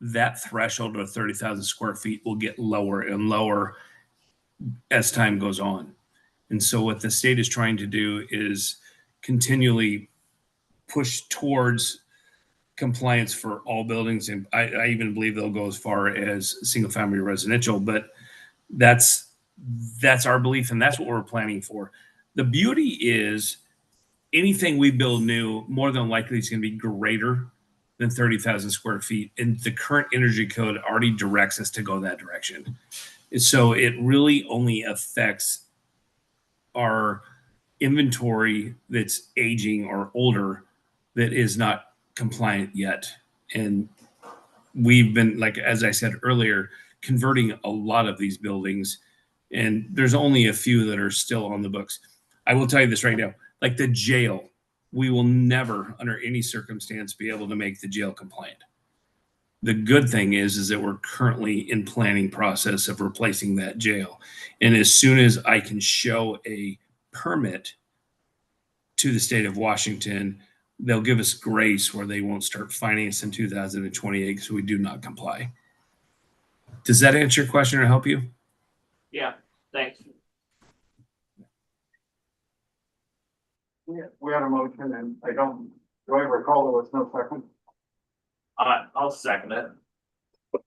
that threshold of 30,000 square feet will get lower and lower as time goes on. And so what the state is trying to do is continually push towards compliance for all buildings. And I even believe they'll go as far as single family residential, but that's our belief. And that's what we're planning for. The beauty is anything we build new, more than likely is going to be greater than 30,000 square feet. And the current energy code already directs us to go that direction. And so it really only affects our inventory that's aging or older that is not compliant yet. And we've been, like, as I said earlier, converting a lot of these buildings, and there's only a few that are still on the books. I will tell you this right now, like the jail, we will never, under any circumstance, be able to make the jail compliant. The good thing is that we're currently in planning process of replacing that jail. And as soon as I can show a permit to the state of Washington, they'll give us grace where they won't start fining us in 2028 because we do not comply. Does that answer your question or help you? Yeah, thanks. We had a motion and do I recall there was no second? I'll second it. Do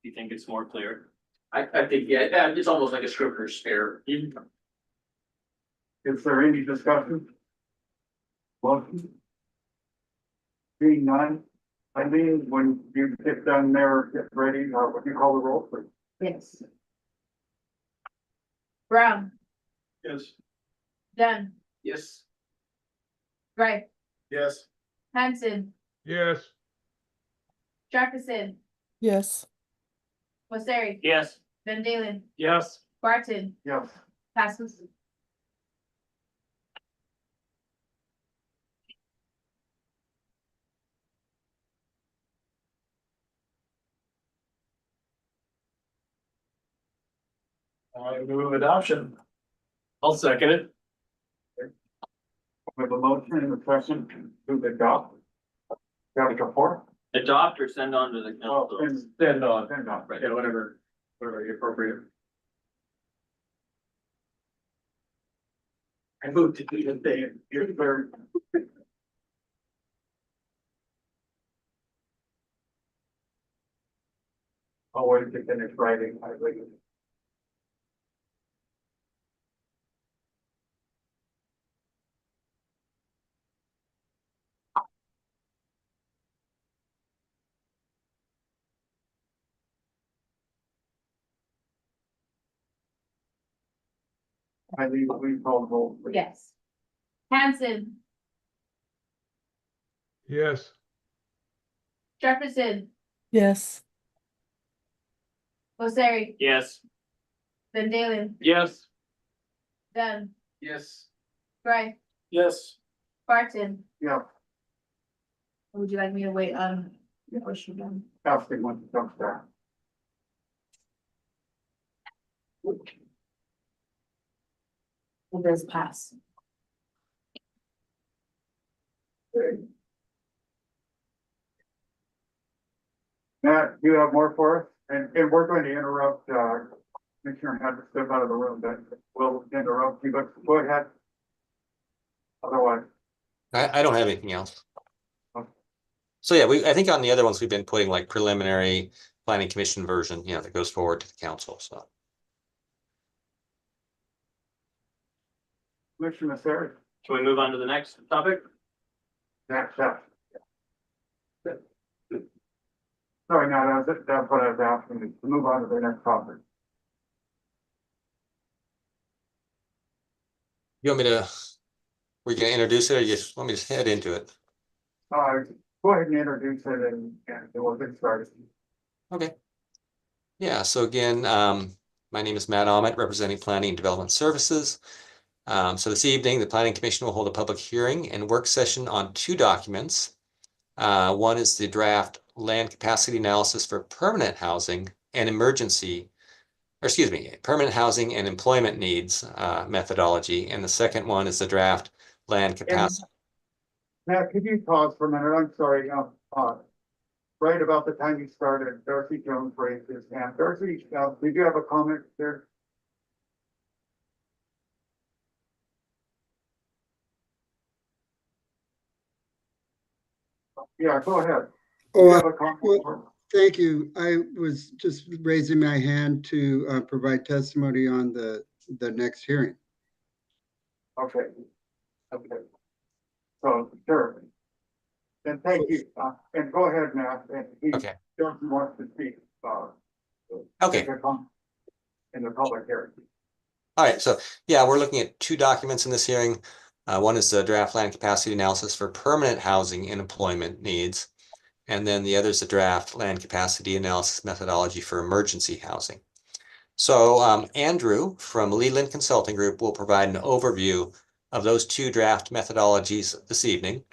you think it's more clear? I think, yeah, it's almost like a scrivener's error. Is there any discussion? Motion? Being none, Eileen, when you get done there, get ready, would you call the roll, please? Yes. Brown, Yes. Dunn, Yes. Gray, Yes. Hanson, Yes. Jefferson, Yes. Wasseri, Yes. Van Dalen, Yes. Barton, Yes. passes. I move adoption. I'll second it. We have a motion and a second to adopt. Chapter 4. Adopt or send on to the Oh, council. and Send on. then not, right. Yeah, whatever appropriate. I moved to do the thing. You're third. I'll wait to finish writing. I think. I leave, we call the roll. please. Yes. Hanson, Yes. Jefferson, Yes. Wasseri, Yes. Van Dalen, Yes. Dunn, Yes. Gray, Yes. Barton. Yeah, Would you like me to wait on your question done? asking when it comes back. It does pass. Matt, you have more for us? And we're going to interrupt, Commissioner had to step out of the room, but we'll interrupt you, but go ahead. Otherwise, I don't have anything else. Okay. So yeah, I think on the other ones, we've been putting like preliminary planning commission version, that goes forward to the council, so. Commissioner Masseri, Can we move on to the next topic? next step. Sorry, no, that's what I was asking, to move on to the next topic. You want me to, were you gonna introduce it or you just want me to head into it? Go ahead and introduce it and we'll get started. Okay. Yeah, so again, my name is Matt Ahmet, representing Planning and Development Services. So this evening, the Planning Commission will hold a public hearing and work session on two documents. One is the draft land capacity analysis for permanent housing and permanent housing and employment needs methodology. And the second one is the draft land capacity. Matt, could you pause for a minute? I'm sorry, right about the time you started, Darcy Jones raised his hand. Darcy, did you have a comment there? Yeah, go ahead. Did you Oh, have a comment? well, thank you. I was just raising my hand to provide testimony on the next hearing. Okay. Okay. So, sure. Then thank you. And go ahead now. And he Okay. doesn't want to speak. Okay. Take a comment in the public hearing. All right, so yeah, we're looking at two documents in this hearing. One is the draft land capacity analysis for permanent housing and employment needs. And then the other is the draft land capacity analysis methodology for emergency housing. So Andrew from Leland Consulting Group will provide an overview of those two draft methodologies this evening.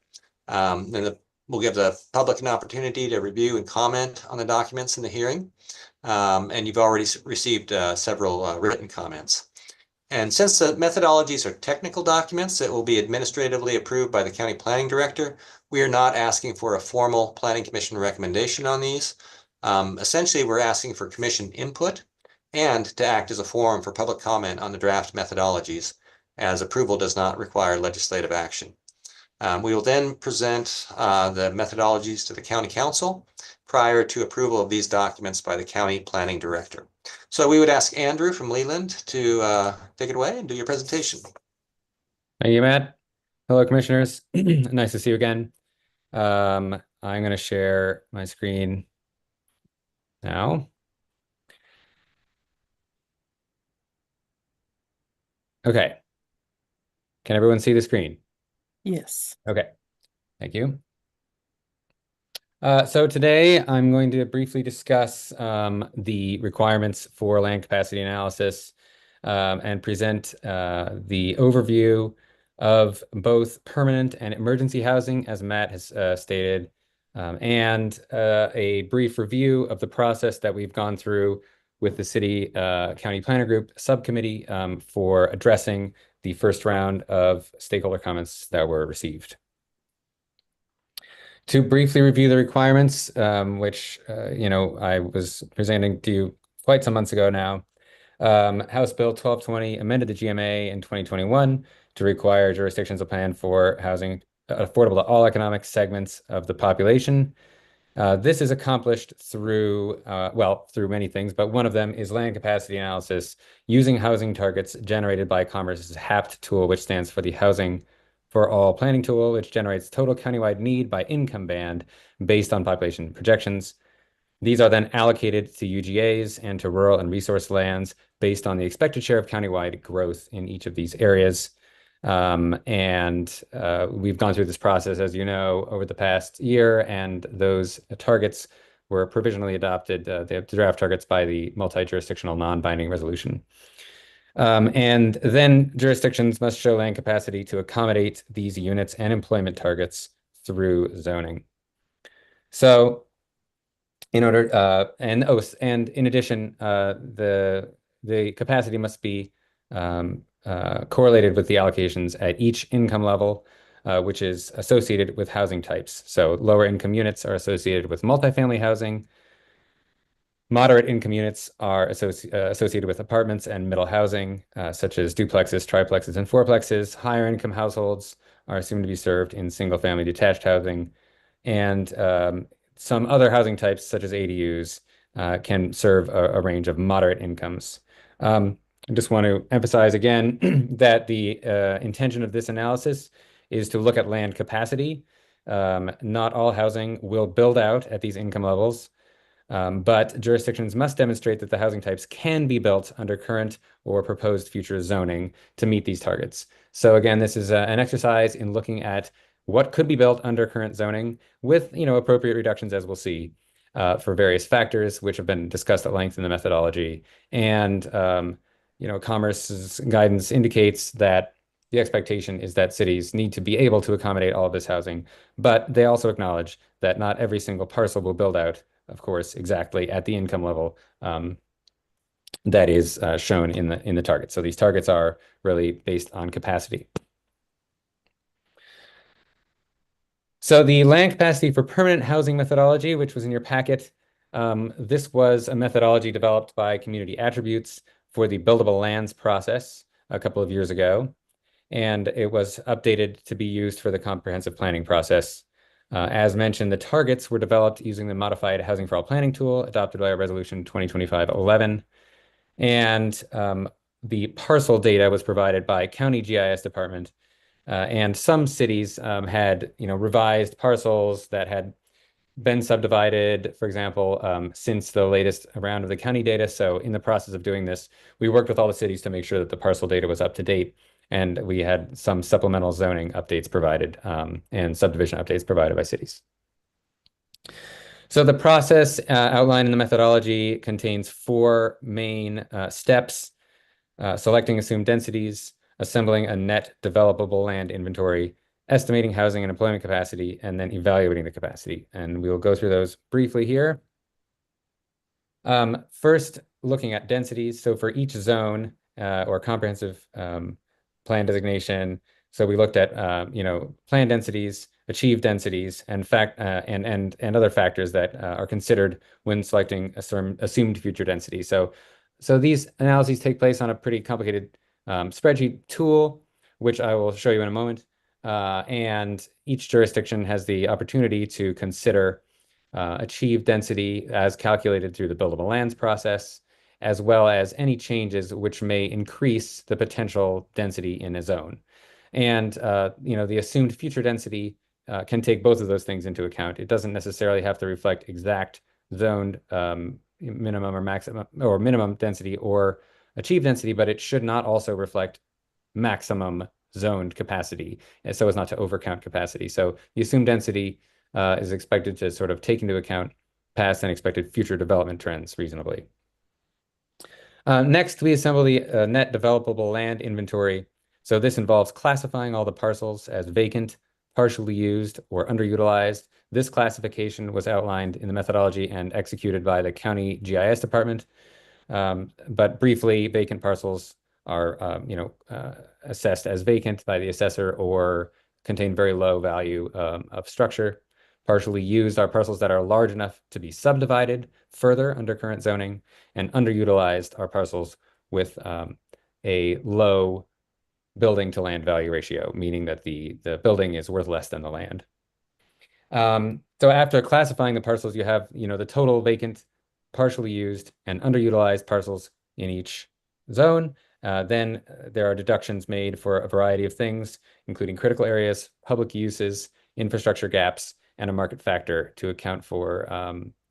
Then we'll give the public an opportunity to review and comment on the documents in the hearing. And you've already received several written comments. And since the methodologies are technical documents that will be administratively approved by the county planning director, we are not asking for a formal planning commission recommendation on these. Essentially, we're asking for commission input and to act as a forum for public comment on the draft methodologies, as approval does not require legislative action. We will then present the methodologies to the county council prior to approval of these documents by the county planning director. So we would ask Andrew from Leland to take it away and do your presentation. Thank you, Matt. Hello, commissioners. Nice to see you again. I'm going to share my screen now. Okay. Can everyone see the screen? Yes. Okay. Thank you. So today I'm going to briefly discuss the requirements for land capacity analysis and present the overview of both permanent and emergency housing, as Matt has stated, and a brief review of the process that we've gone through with the City County Planner Group subcommittee for addressing the first round of stakeholder comments that were received. To briefly review the requirements, which I was presenting to you quite some months ago now, House Bill 1220 amended the GMA in 2021 to require jurisdictions to plan for housing affordable to all economic segments of the population. This is accomplished through, through many things, but one of them is land capacity analysis using housing targets generated by Commerce's HAPT tool, which stands for the Housing for All Planning tool, which generates total countywide need by income band based on population projections. These are then allocated to UGAs and to rural and resource lands based on the expected share of countywide growth in each of these areas. We've gone through this process, as you know, over the past year, and those targets were provisionally adopted, the draft targets, by the multi-jurisdictional non-binding resolution. And then jurisdictions must show land capacity to accommodate these units and employment targets through zoning. So in order, and in addition, the capacity must be correlated with the allocations at each income level, which is associated with housing types. So lower income units are associated with multifamily housing. Moderate income units are associated with apartments and middle housing, such as duplexes, triplexes, and fourplexes. Higher income households are assumed to be served in single family detached housing. And some other housing types, such as ADUs, can serve a range of moderate incomes. I just want to emphasize again that the intention of this analysis is to look at land capacity. Not all housing will build out at these income levels. But jurisdictions must demonstrate that the housing types can be built under current or proposed future zoning to meet these targets. So again, this is an exercise in looking at what could be built under current zoning with appropriate reductions, as we'll see, for various factors which have been discussed at length in the methodology. And Commerce's guidance indicates that the expectation is that cities need to be able to accommodate all of this housing, but they also acknowledge that not every single parcel will build out, of course, exactly at the income level that is shown in the target. So these targets are really based on capacity. So the land capacity for permanent housing methodology, which was in your packet, this was a methodology developed by Community Attributes for the buildable lands process a couple of years ago. And it was updated to be used for the comprehensive planning process. As mentioned, the targets were developed using the modified Housing for All planning tool adopted by Resolution 2025-11. And the parcel data was provided by County GIS Department. And some cities had, revised parcels that had been subdivided, for example, since the latest round of the county data. So in the process of doing this, we worked with all the cities to make sure that the parcel data was up to date. And we had some supplemental zoning updates provided and subdivision updates provided by cities. So the process outlined in the methodology contains 4 main steps: selecting assumed densities, assembling a net developable land inventory, estimating housing and employment capacity, and then evaluating the capacity. And we will go through those briefly here. First, looking at densities. So for each zone or comprehensive plan designation, so we looked at plan densities, achieved densities, and and other factors that are considered when selecting assumed future density. So these analyses take place on a pretty complicated spreadsheet tool, which I will show you in a moment. And each jurisdiction has the opportunity to consider achieved density as calculated through the buildable lands process, as well as any changes which may increase the potential density in a zone. And the assumed future density can take both of those things into account. It doesn't necessarily have to reflect exact zoned minimum or maximum or minimum density or achieved density, but it should not also reflect maximum zoned capacity, so as not to overcount capacity. So the assumed density is expected to sort of take into account past and expected future development trends reasonably. Next, we assemble the net developable land inventory. So this involves classifying all the parcels as vacant, partially used, or underutilized. This classification was outlined in the methodology and executed by the County GIS Department. But briefly, vacant parcels are assessed as vacant by the assessor or contain very low value of structure. Partially used are parcels that are large enough to be subdivided further under current zoning, and underutilized are parcels with a low building to land value ratio, meaning that the building is worth less than the land. So after classifying the parcels, you have the total vacant, partially used, and underutilized parcels in each zone. Then there are deductions made for a variety of things, including critical areas, public uses, infrastructure gaps, and a market factor to account for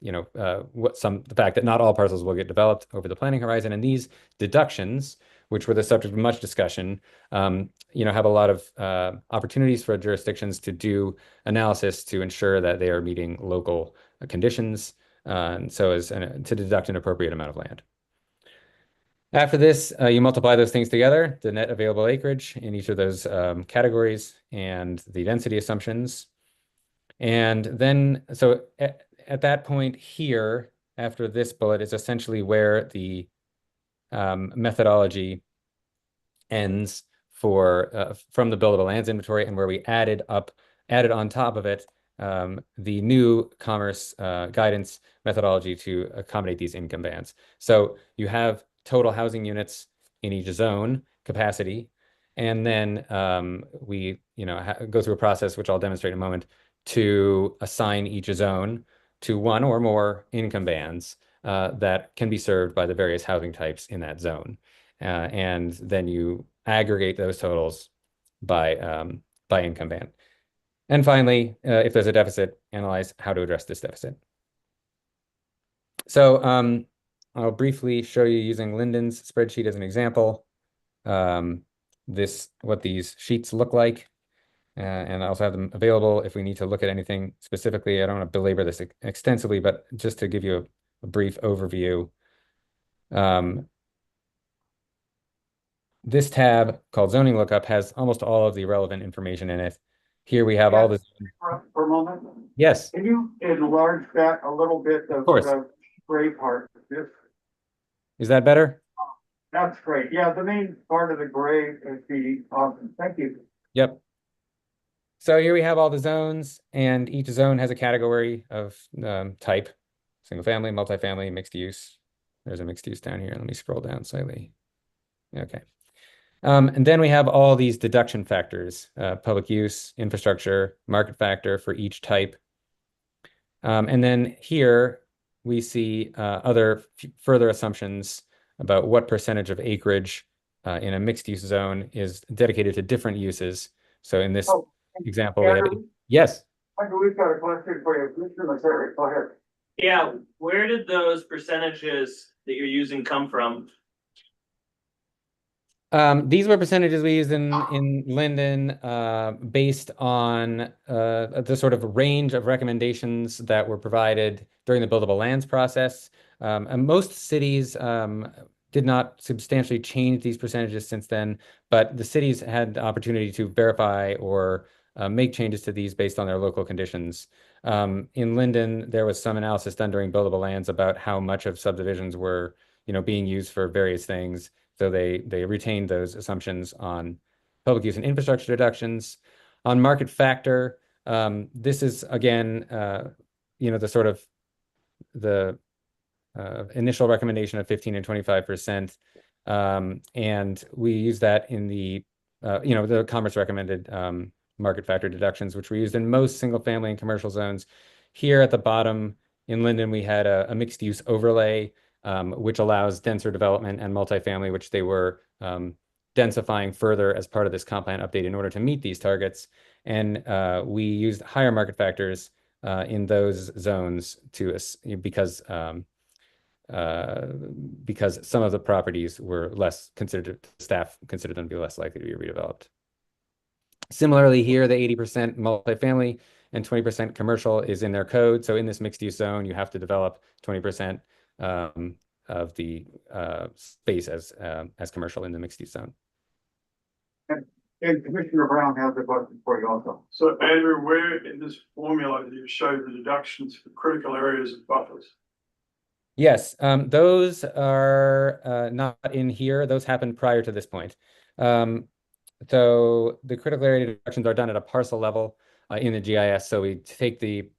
the fact that not all parcels will get developed over the planning horizon. And these deductions, which were the subject of much discussion, have a lot of opportunities for jurisdictions to do analysis to ensure that they are meeting local conditions, and so as to deduct an appropriate amount of land. After this, you multiply those things together, the net available acreage in each of those categories and the density assumptions. And then, so at that point here, after this bullet, is essentially where the methodology ends for from the buildable lands inventory, and where we added on top of it the new commerce guidance methodology to accommodate these income bands. So you have total housing units in each zone capacity, and then we go through a process which I'll demonstrate in a moment to assign each zone to one or more income bands that can be served by the various housing types in that zone. And then you aggregate those totals by income band. And finally, if there's a deficit, analyze how to address this deficit. So I'll briefly show you using Lyndon's spreadsheet as an example, what these sheets look like. And I also have them available if we need to look at anything specifically. I don't want to belabor this extensively, but just to give you a brief overview. This tab called zoning lookup has almost all of the relevant information in it. Here we have all this. For a moment, Yes, can you enlarge that a little bit, of course. the gray part? Is that better? That's great. Yeah, the main part of the gray is the, thank you. Yep. So here we have all the zones, and each zone has a category of type: single family, multifamily, mixed use. There's a mixed use down here. Let me scroll down slightly. Okay. And then we have all these deduction factors: public use, infrastructure, market factor for each type. And then here we see other further assumptions about what percentage of acreage in a mixed use zone is dedicated to different uses. So in this example, we have, yes. Michael, we've got a question for you. Mr. Missouri, go ahead. Yeah, where did those percentages that you're using come from? These were percentages we used in Linden based on the sort of range of recommendations that were provided during the buildable lands process. And most cities did not substantially change these percentages since then, but the cities had the opportunity to verify or make changes to these based on their local conditions. In Linden, there was some analysis done during buildable lands about how much of subdivisions were, being used for various things. So they retained those assumptions on public use and infrastructure deductions. On market factor, this is again, the sort of the initial recommendation of 15 and 25%. And we use that in the, the Commerce recommended market factor deductions, which we used in most single family and commercial zones. Here at the bottom in Linden, we had a mixed use overlay, which allows denser development and multifamily, which they were densifying further as part of this comp plan update in order to meet these targets. And we used higher market factors in those zones because some of the properties were staff considered them to be less likely to be redeveloped. Similarly here, the 80% multifamily and 20% commercial is in their code. So in this mixed use zone, you have to develop 20% of the space as commercial in the mixed use zone. And Commissioner Brown has a question for you also. So Andrew, where in this formula do you show the deductions for critical areas and buffers? Yes, those are not in here. Those happened prior to this point. So the critical area deductions are done at a parcel level in the GIS. So we take the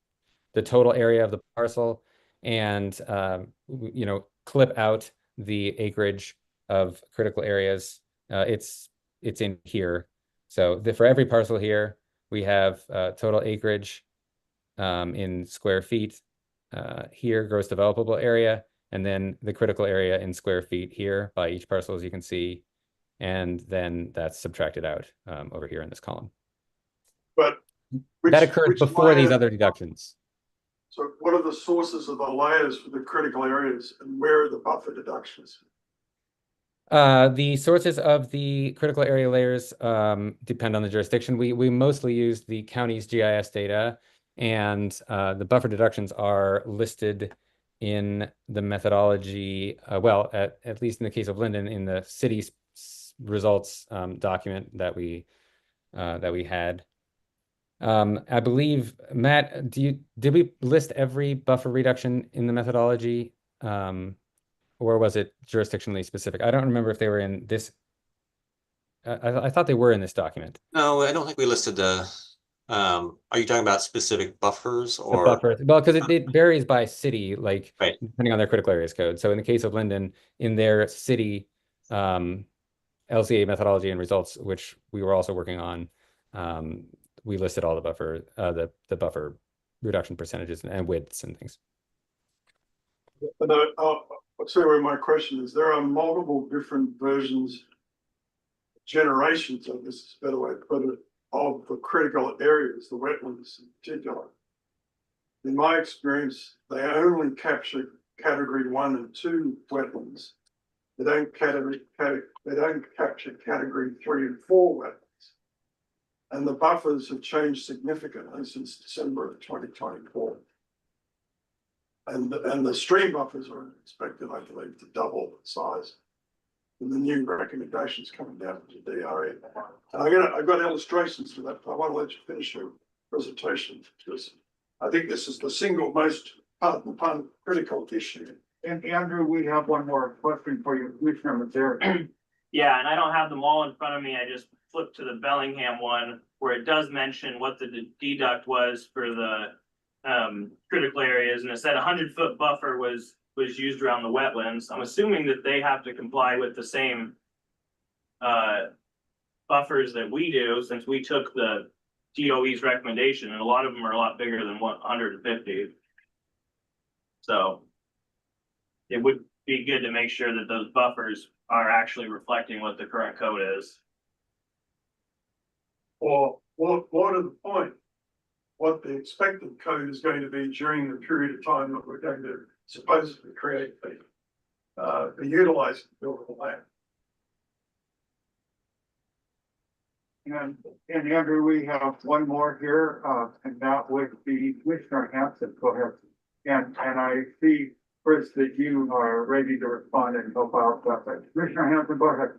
total area of the parcel and clip out the acreage of critical areas. It's in here. So for every parcel here, we have total acreage in square feet. Here, gross developable area, and then the critical area in square feet here by each parcel, as you can see, and then that's subtracted out over here in this column. But that occurs before these other deductions. So what are the sources of the layers for the critical areas, and where are the buffer deductions? The sources of the critical area layers depend on the jurisdiction. We mostly use the county's GIS data, and the buffer deductions are listed in the methodology, at least in the case of Linden, in the city's results document that we had. I believe, Matt, did we list every buffer reduction in the methodology, or was it jurisdictionally specific? I don't remember if they were in this. I thought they were in this document. No, I don't think we listed the. Are you talking about specific buffers or the buffers? Well, because it varies by city, like right, depending on their critical areas code. So in the case of Linden, in their city LCA methodology and results, which we were also working on, we listed all the buffer, the buffer reduction percentages and widths and things. I'll say where my question is. There are multiple different versions, generations of this is a better way to put it, of the critical areas, the wetlands in particular. In my experience, they only capture category 1 and 2 wetlands. They don't capture category 3 and 4 wetlands. And the buffers have changed significantly since December of 2024. And the stream buffers are expected, I believe, to double the size. And the new recommendations coming down to DRE. And I've got illustrations for that, but I want to let you finish your presentation because I think this is the single most critical issue. And Andrew, we have one more question for you, Commissioner Missouri. Yeah, and I don't have them all in front of me. I just flip to the Bellingham one, where it does mention what the deduct was for the critical areas, and it said 100-foot buffer was used around the wetlands. I'm assuming that they have to comply with the same buffers that we do, since we took the DOE's recommendation, and a lot of them are a lot bigger than 150. So it would be good to make sure that those buffers are actually reflecting what the current code is. Or what are the point? What the expected code is going to be during the period of time that we're going to supposedly create the utilizing buildable land. And Andrew, we have one more here, and that would be Commissioner Hampson. Go ahead. And I see, Chris, that you are ready to respond and help out. Commissioner Hampson, go ahead.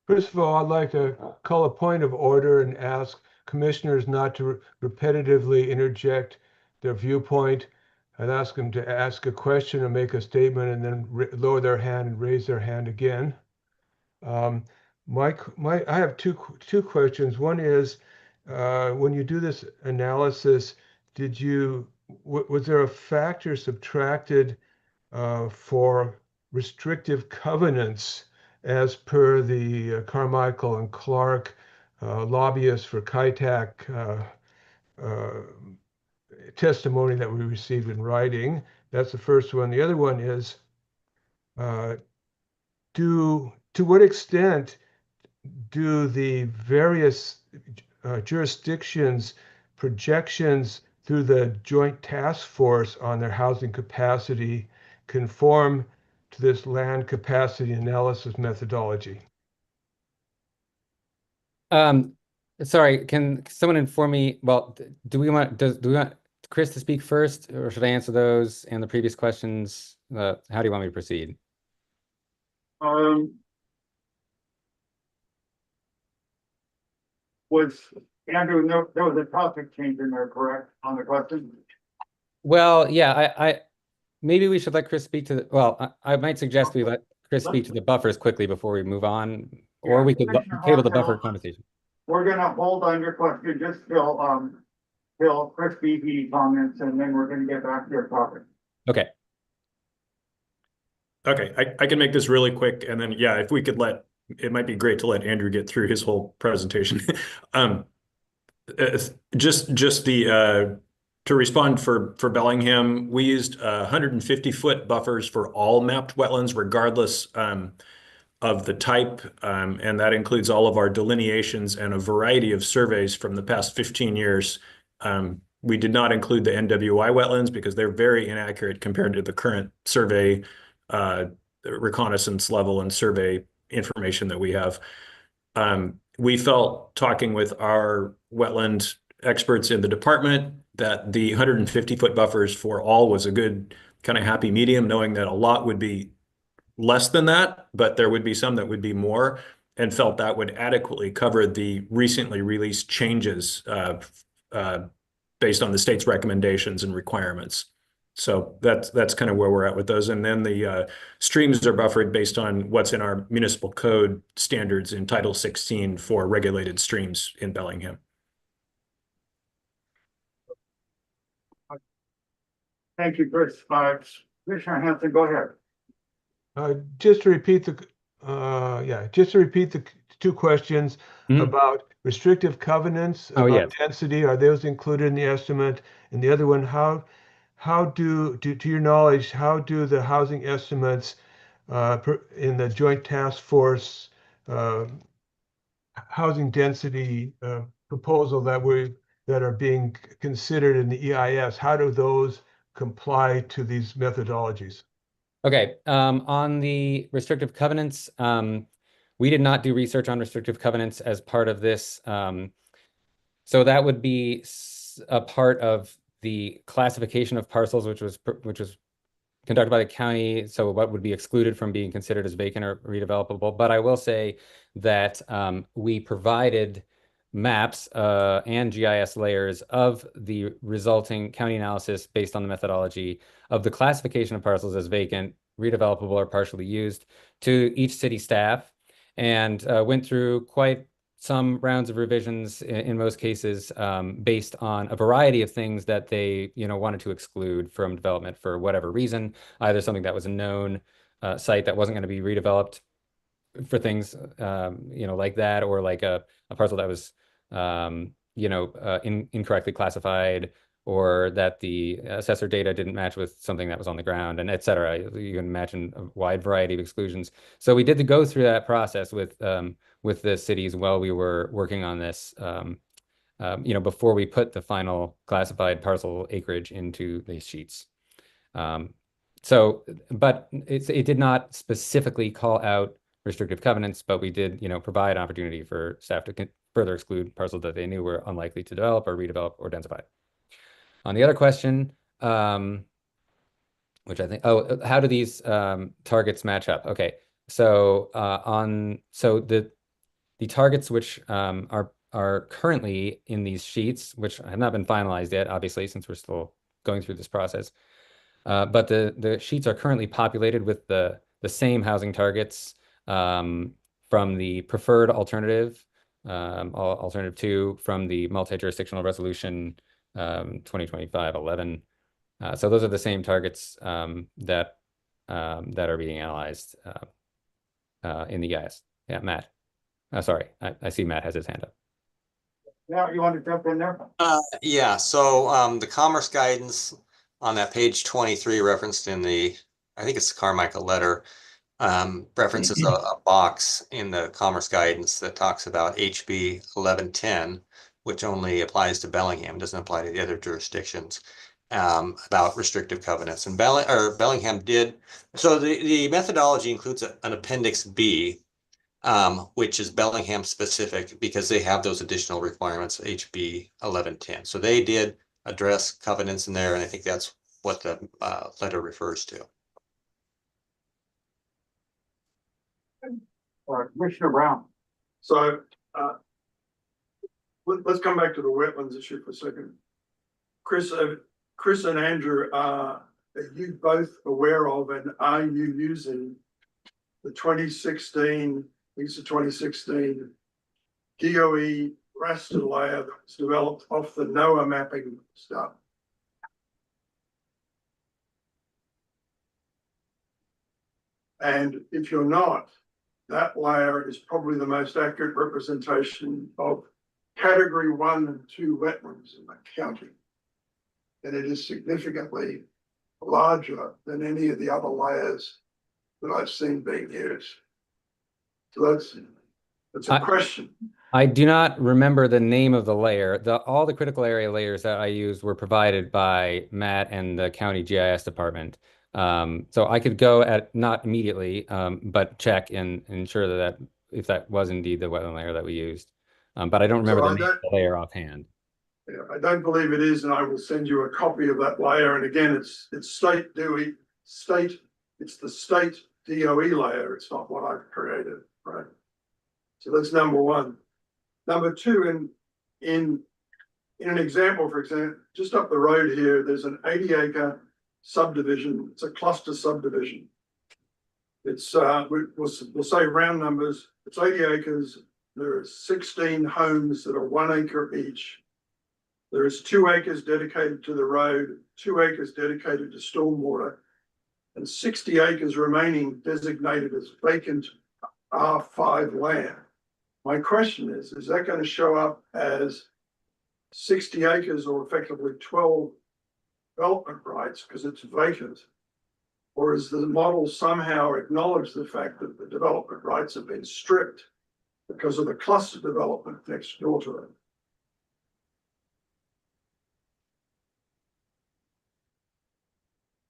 First of all, I'd like to call a point of order and ask commissioners not to repetitively interject their viewpoint. I'd ask them to ask a question or make a statement and then lower their hand and raise their hand again. I have two questions. One is, when you do this analysis, was there a factor subtracted for restrictive covenants as per the Carmichael and Clark lobbyists for KITAC testimony that we received in writing? That's the first one. The other one is, to what extent do the various jurisdictions' projections through the Joint Task Force on their housing capacity conform to this land capacity analysis methodology? Sorry, can someone inform me? Well, do we want Chris to speak first, or should I answer those and the previous questions? How do you want me to proceed? Was Andrew, there was a topic change in there, correct, on the question? Well, yeah, I maybe we should let Chris speak to the, well, I might suggest we let Chris speak to the buffers quickly before we move on, or we could table the buffer conversation. We're gonna hold on your question just till Chris Beebe comments, and then we're gonna get back to your topic. Okay. Okay, I can make this really quick, and then, yeah, if we could it might be great to let Andrew get through his whole presentation. To respond for Bellingham, we used 150-foot buffers for all mapped wetlands, regardless of the type, and that includes all of our delineations and a variety of surveys from the past 15 years. We did not include the NWI wetlands because they're very inaccurate compared to the current survey reconnaissance level and survey information that we have. We felt, talking with our wetland experts in the department, that the 150-foot buffers for all was a good kind of happy medium, knowing that a lot would be less than that, but there would be some that would be more, and felt that would adequately cover the recently released changes based on the state's recommendations and requirements. So that's kind of where we're at with those. And then the streams are buffered based on what's in our municipal code standards in Title 16 for regulated streams in Bellingham. Thank you, Chris. Commissioner Hampson, go ahead. Just to repeat the two questions about restrictive covenants, about density. Are those included in the estimate? And the other one, how do to your knowledge, how do the housing estimates in the Joint Task Force housing density proposal that are being considered in the EIS, how do those comply to these methodologies? Okay, on the restrictive covenants, we did not do research on restrictive covenants as part of this. So that would be a part of the classification of parcels, which was conducted by the county. So what would be excluded from being considered as vacant or redevelopable. But I will say that we provided maps and GIS layers of the resulting county analysis based on the methodology of the classification of parcels as vacant, redevelopable, or partially used to each city staff, and went through quite some rounds of revisions in most cases, based on a variety of things that they, wanted to exclude from development for whatever reason, either something that was a known site that wasn't going to be redeveloped for things, like that, or like a parcel that was, incorrectly classified, or that the assessor data didn't match with something that was on the ground, and et cetera. You can imagine a wide variety of exclusions. So we did go through that process with the cities while we were working on this, before we put the final classified parcel acreage into these sheets. But it did not specifically call out restrictive covenants, but we did, provide an opportunity for staff to further exclude parcels that they knew were unlikely to develop or redevelop or densify. On the other question, which I think, how do these targets match up? Okay, so the targets which are currently in these sheets, which have not been finalized yet, obviously, since we're still going through this process. But the sheets are currently populated with the same housing targets from the preferred alternative, alternative 2, from the multi-jurisdictional resolution 2025-11. So those are the same targets that are being analyzed in the EIS. Yeah, Matt. Sorry, I see Matt has his hand up. Now, you want to jump in there? Yeah, so the commerce guidance on that page 23 referenced in the, I think it's the Carmichael letter, references a box in the commerce guidance that talks about HB 1110, which only applies to Bellingham, doesn't apply to the other jurisdictions, about restrictive covenants. And Bellingham did, so the methodology includes an appendix B, which is Bellingham specific because they have those additional requirements, HB 1110. So they did address covenants in there, and I think that's what the letter refers to. All right, Commissioner Brown. So, let's come back to the wetlands issue for a second. Chris and Andrew, are you both aware of, and are you using the 2016, these are 2016 DOE raster layer that was developed off the NOAA mapping stuff? And if you're not, that layer is probably the most accurate representation of category 1 and 2 wetlands in the county. And it is significantly larger than any of the other layers that I've seen being used. So that's a question. I do not remember the name of the layer. All the critical area layers that I used were provided by Matt and the county GIS department. So I could go at, not immediately, but check and ensure that if that was indeed the wetland layer that we used. But I don't remember the name of the layer offhand. Yeah, I don't believe it is, and I will send you a copy of that layer. And again, it's state DOE, it's the state DOE layer. It's not what I've created, right? So that's number one. Number two, in an example, for example, just up the road here, there's an 80-acre subdivision. It's a cluster subdivision. It's we'll say round numbers. It's 80 acres. There are 16 homes that are 1 acre each. There is 2 acres dedicated to the road, 2 acres dedicated to stormwater, and 60 acres remaining designated as vacant R5 land. My question is that going to show up as 60 acres or effectively 12 development rights because it's vacant? Or is the model somehow acknowledge the fact that the development rights have been stripped because of the cluster development next door to it?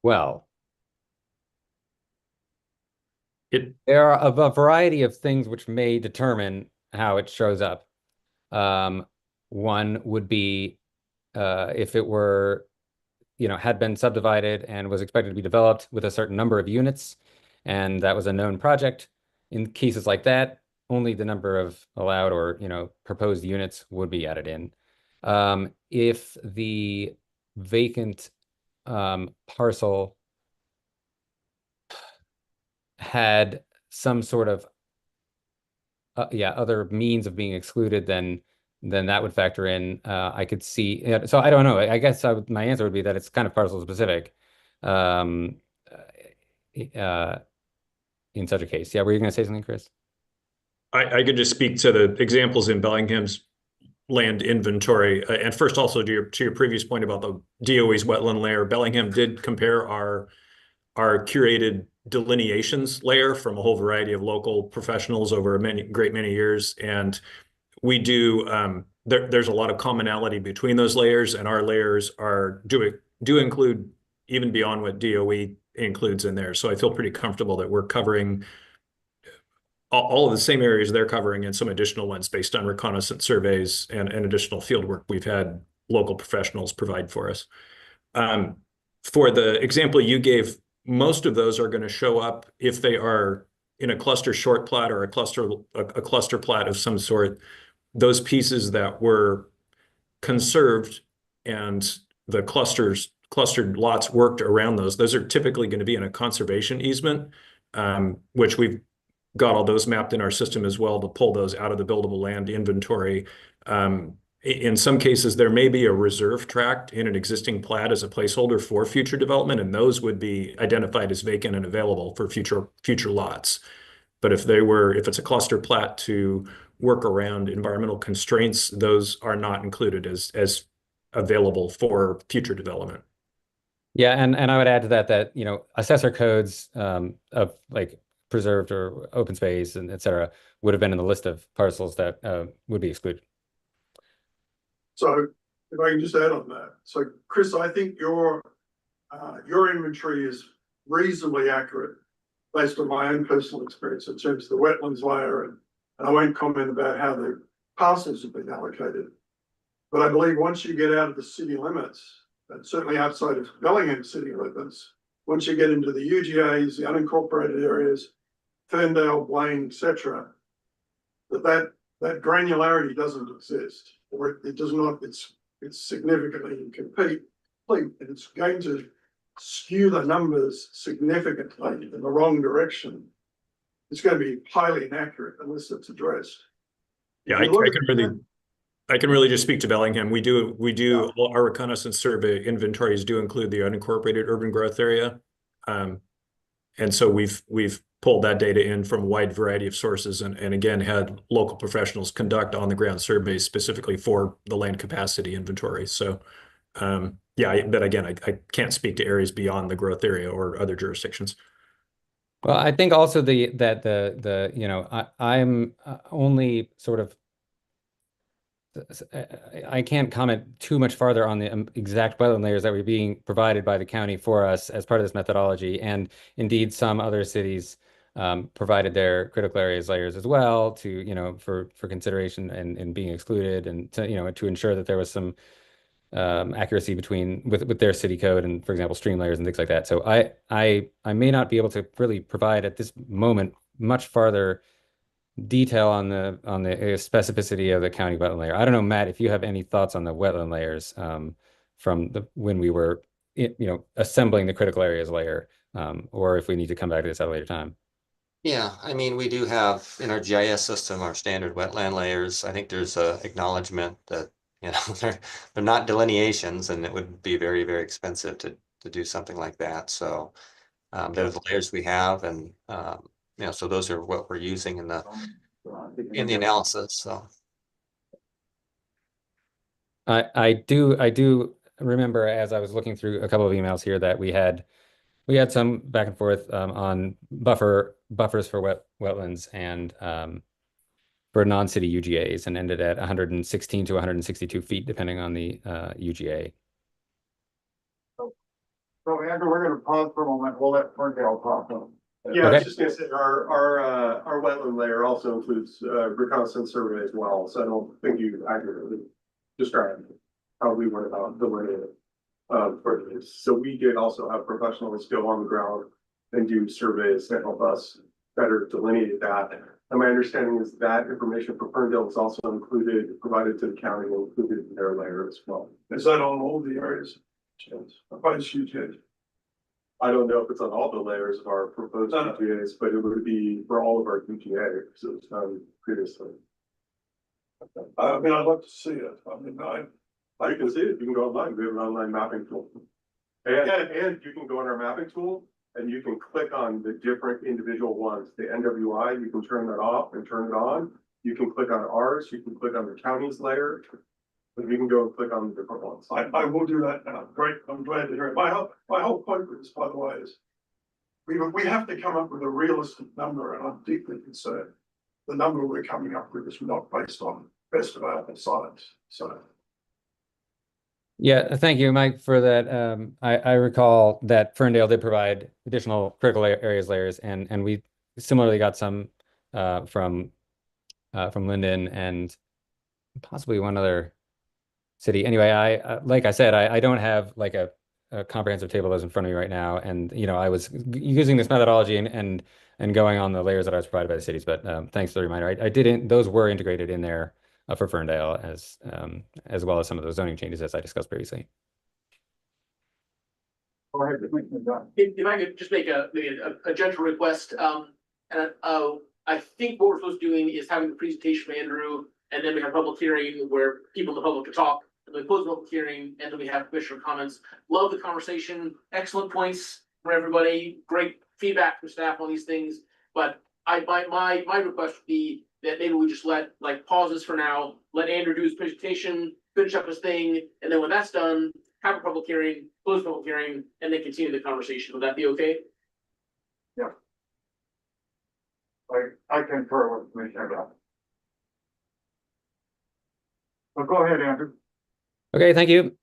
Well, there are a variety of things which may determine how it shows up. One would be if it were, had been subdivided and was expected to be developed with a certain number of units, and that was a known project. In cases like that, only the number of allowed or, proposed units would be added in. If the vacant parcel had some sort of other means of being excluded, then that would factor in. I could see, yeah, so I don't know. I guess my answer would be that it's kind of parcel specific. In such a case. Yeah, were you going to say something, Chris? I could just speak to the examples in Bellingham's land inventory. And first, also to your previous point about the DOE's wetland layer, Bellingham did compare our curated delineations layer from a whole variety of local professionals over a great many years. And we do, there's a lot of commonality between those layers, and our layers do include even beyond what DOE includes in there. So I feel pretty comfortable that we're covering all of the same areas they're covering and some additional ones based on reconnaissance surveys and additional field work we've had local professionals provide for us. For the example you gave, most of those are going to show up if they are in a cluster short plat or a cluster plat of some sort. Those pieces that were conserved and the clustered lots worked around those are typically going to be in a conservation easement, which we've got all those mapped in our system as well to pull those out of the buildable land inventory. In some cases, there may be a reserve tract in an existing plat as a placeholder for future development, and those would be identified as vacant and available for future lots. But if it's a cluster plat to work around environmental constraints, those are not included as available for future development. Yeah, and I would add to that assessor codes of like preserved or open space and et cetera would have been in the list of parcels that would be excluded. So if I can just add on that. So Chris, I think your inventory is reasonably accurate based on my own personal experience in terms of the wetlands layer, and I won't comment about how the parcels have been allocated. But I believe once you get out of the city limits, and certainly outside of Bellingham city limits, once you get into the UGAs, the unincorporated areas, Ferndale, Blaine, etc., that granularity doesn't exist, or it does not. It's significantly incomplete, and it's going to skew the numbers significantly in the wrong direction. It's going to be highly inaccurate unless it's addressed. Yeah, I can really just speak to Bellingham. We do our reconnaissance survey inventories do include the unincorporated urban growth area. And so we've pulled that data in from a wide variety of sources and again had local professionals conduct on the ground surveys specifically for the land capacity inventory. So yeah, but again, I can't speak to areas beyond the growth area or other jurisdictions. Well, I think also I'm only sort of, I can't comment too much farther on the exact wetland layers that were being provided by the county for us as part of this methodology. And indeed, some other cities provided their critical areas layers as well to, for consideration and being excluded, and to ensure that there was some accuracy with their city code and, for example, stream layers and things like that. So I may not be able to really provide at this moment much farther detail on the specificity of the county wetland layer. I don't know, Matt, if you have any thoughts on the wetland layers from when we were assembling the critical areas layer, or if we need to come back to this at a later time. Yeah, I mean, we do have in our GIS system our standard wetland layers. I think there's a acknowledgement that they're not delineations, and it would be very, very expensive to do something like that. So they're the layers we have, and so those are what we're using in the analysis. So I do remember, as I was looking through a couple of emails here, that we had some back and forth on buffers for wetlands and for non-city UGAs, and ended at 116 to 162 feet, depending on the UGA. So Andrew, we're going to pause for a moment. We'll let Ferndale talk. Yeah, Okay. I was just gonna say our wetland layer also includes reconnaissance survey as well, so I don't think you accurately described how we went about delineating for this. So we did also have professionals go on the ground and do surveys to help us better delineate that. And my understanding is that information for Ferndale is also provided to the county and included in their layer as well. Is that on all the areas? Yes. I don't know if it's on all the layers of our proposed GTAs, but it would be for all of our GTA, because it was done previously. I mean, I'd love to see it. I mean, You can see it, you can go online, we have an online mapping tool. And you can go in our mapping tool and you can click on the different individual ones. The NWI, you can turn that off and turn it on. You can click on ours, you can click on the county's layer. But you can go and click on the different ones. I will do that now. Great, I'm glad to hear it. My whole point with this, by the way, is we have to come up with a realistic number, and I'm deeply concerned. The number we're coming up with is not based on best available science, so. Yeah, thank you, Mike, for that. I recall that Ferndale did provide additional critical areas layers, and we similarly got some from Linden and possibly one other city. Anyway, like I said, I don't have like a comprehensive table that's in front of me right now, and I was using this methodology and going on the layers that I was provided by the cities. But thanks for the reminder. I didn't; those were integrated in there for Ferndale as well as some of those zoning changes as I discussed previously. Go ahead. If I could just make a gentle request, I think what we're supposed to be doing is having the presentation from Andrew, and then we have a public hearing where people in the public can talk, and then we close the public hearing, and then we have commissioner comments. Love the conversation, excellent points from everybody, great feedback from staff on these things, but my request would be that maybe we just pause this for now, let Andrew do his presentation, finish up his thing, and then when that's done, have a public hearing, close the public hearing, and then continue the conversation. Would that be okay? Yeah. I concur with Commissioner Dodd. Well, go ahead, Andrew. Okay, thank you.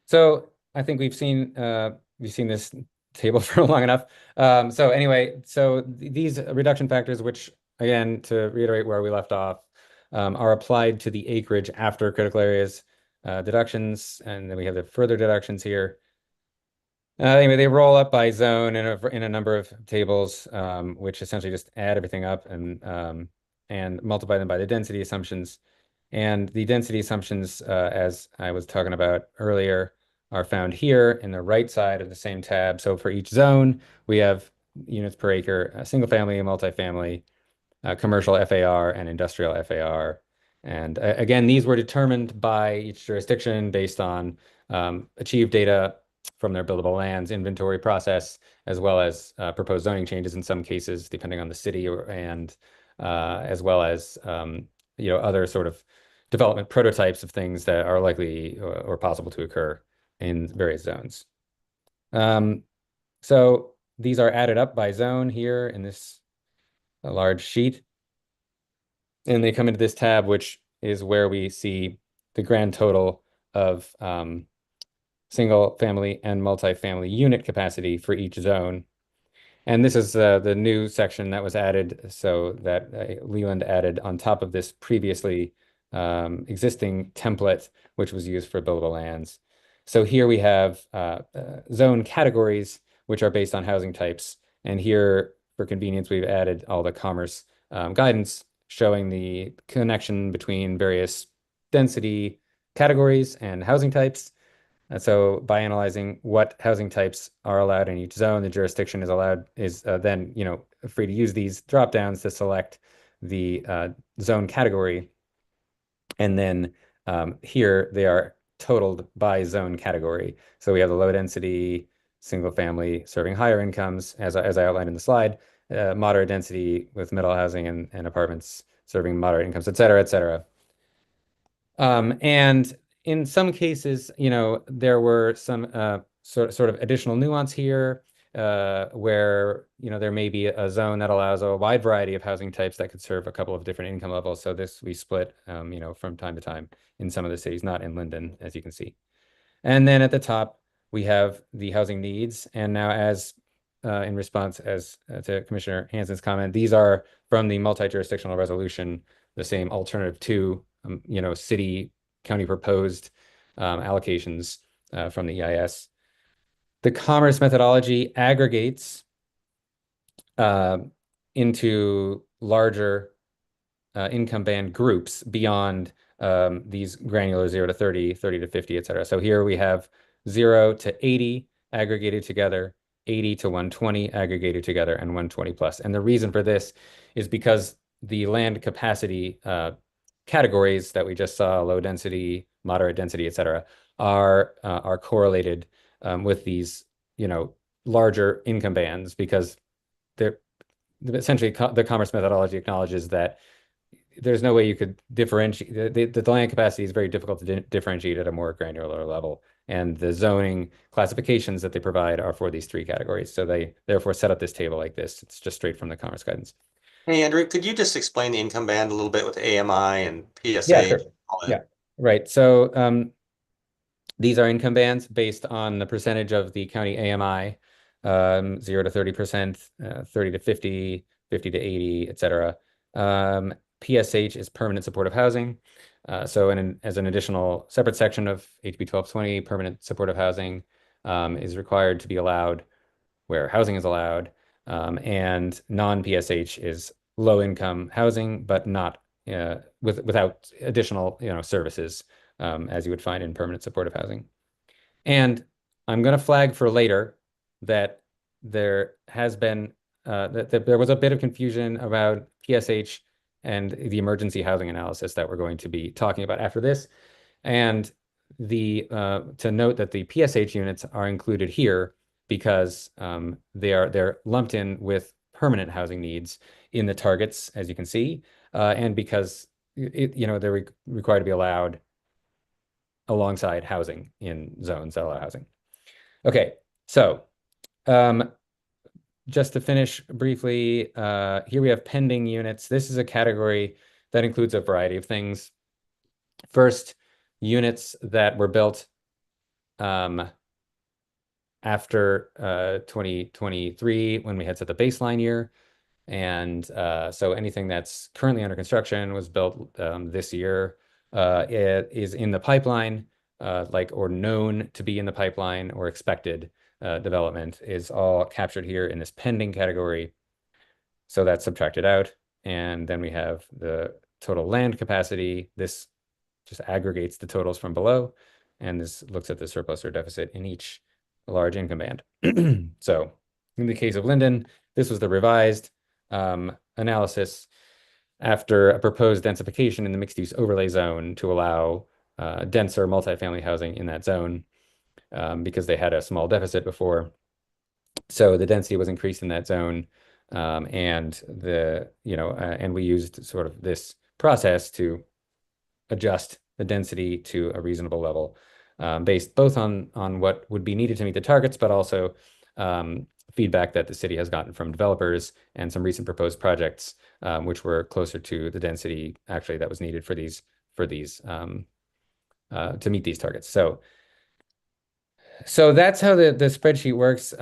So I think we've seen this table for long enough. So anyway, these reduction factors, which again, to reiterate where we left off, are applied to the acreage after critical areas deductions, and then we have the further deductions here. Anyway, they roll up by zone in a number of tables, which essentially just add everything up and multiply them by the density assumptions. And the density assumptions, as I was talking about earlier, are found here in the right side of the same tab. So for each zone, we have units per acre, single family, multifamily, commercial FAR, and industrial FAR. And again, these were determined by each jurisdiction based on achieved data from their buildable lands inventory process, as well as proposed zoning changes in some cases, depending on the city, as well as other sort of development prototypes of things that are likely or possible to occur in various zones. So these are added up by zone here in this large sheet. And they come into this tab, which is where we see the grand total of single family and multifamily unit capacity for each zone. And this is the new section that was added, so that Leland added on top of this previously existing template, which was used for buildable lands. So here we have zone categories, which are based on housing types. And here, for convenience, we've added all the commerce guidance showing the connection between various density categories and housing types. And so by analyzing what housing types are allowed in each zone, the jurisdiction is then free to use these drop downs to select the zone category. And then here they are totaled by zone category. So we have the low density, single family serving higher incomes, as I outlined in the slide, moderate density with middle housing and apartments serving moderate incomes, et cetera, et cetera. And in some cases, there were some sort of additional nuance here, where there may be a zone that allows a wide variety of housing types that could serve a couple of different income levels. So this we split, from time to time in some of the cities, not in Linden, as you can see. And then at the top, we have the housing needs. And now, as in response to Commissioner Hansen's comment, these are from the multi-jurisdictional resolution, the same alternative to city county proposed allocations from the EIS. The commerce methodology aggregates into larger income band groups beyond these granular 0 to 30, 30 to 50, et cetera. So here we have 0 to 80 aggregated together, 80 to 120 aggregated together, and 120 plus. And the reason for this is because the land capacity categories that we just saw, low density, moderate density, et cetera, are correlated with these, larger income bands, because they're essentially the commerce methodology acknowledges that there's no way you could differentiate. The land capacity is very difficult to differentiate at a more granular level. And the zoning classifications that they provide are for these three categories. So they therefore set up this table like this. It's just straight from the commerce guidance. Hey, Andrew, could you just explain the income band a little bit with AMI and PSA? Yeah, sure. Yeah, right. So these are income bands based on the percentage of the county AMI, 0 to 30%, 30 to 50, 50 to 80, et cetera. PSH is permanent supportive housing. So as an additional separate section of HB 1220, permanent supportive housing is required to be allowed where housing is allowed. And non-PSH is low income housing, but not without additional services as you would find in permanent supportive housing. And I'm going to flag for later that there has been that there was a bit of confusion about PSH and the emergency housing analysis that we're going to be talking about after this. And to note that the PSH units are included here because they're lumped in with permanent housing needs in the targets, as you can see, and because they're required to be allowed alongside housing in zones that allow housing. Okay, so just to finish briefly, here we have pending units. This is a category that includes a variety of things. First, units that were built after 2023 when we had set the baseline year. And so anything that's currently under construction was built this year. It is in the pipeline, or known to be in the pipeline or expected development is all captured here in this pending category. So that's subtracted out. And then we have the total land capacity. This just aggregates the totals from below. And this looks at the surplus or deficit in each large income band. So in the case of Linden, this was the revised analysis after a proposed densification in the mixed use overlay zone to allow denser multifamily housing in that zone because they had a small deficit before. So the density was increased in that zone, and and we used sort of this process to adjust the density to a reasonable level, based both on what would be needed to meet the targets, but also feedback that the city has gotten from developers and some recent proposed projects, which were closer to the density actually that was needed for these to meet these targets. So that's how the spreadsheet works.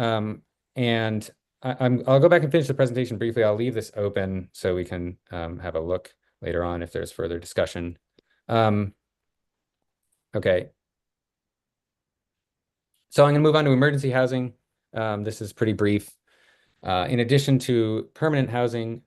And I'll go back and finish the presentation briefly. I'll leave this open so we can have a look later on if there's further discussion. Okay. So I'm going to move on to emergency housing. This is pretty brief. In addition to permanent housing,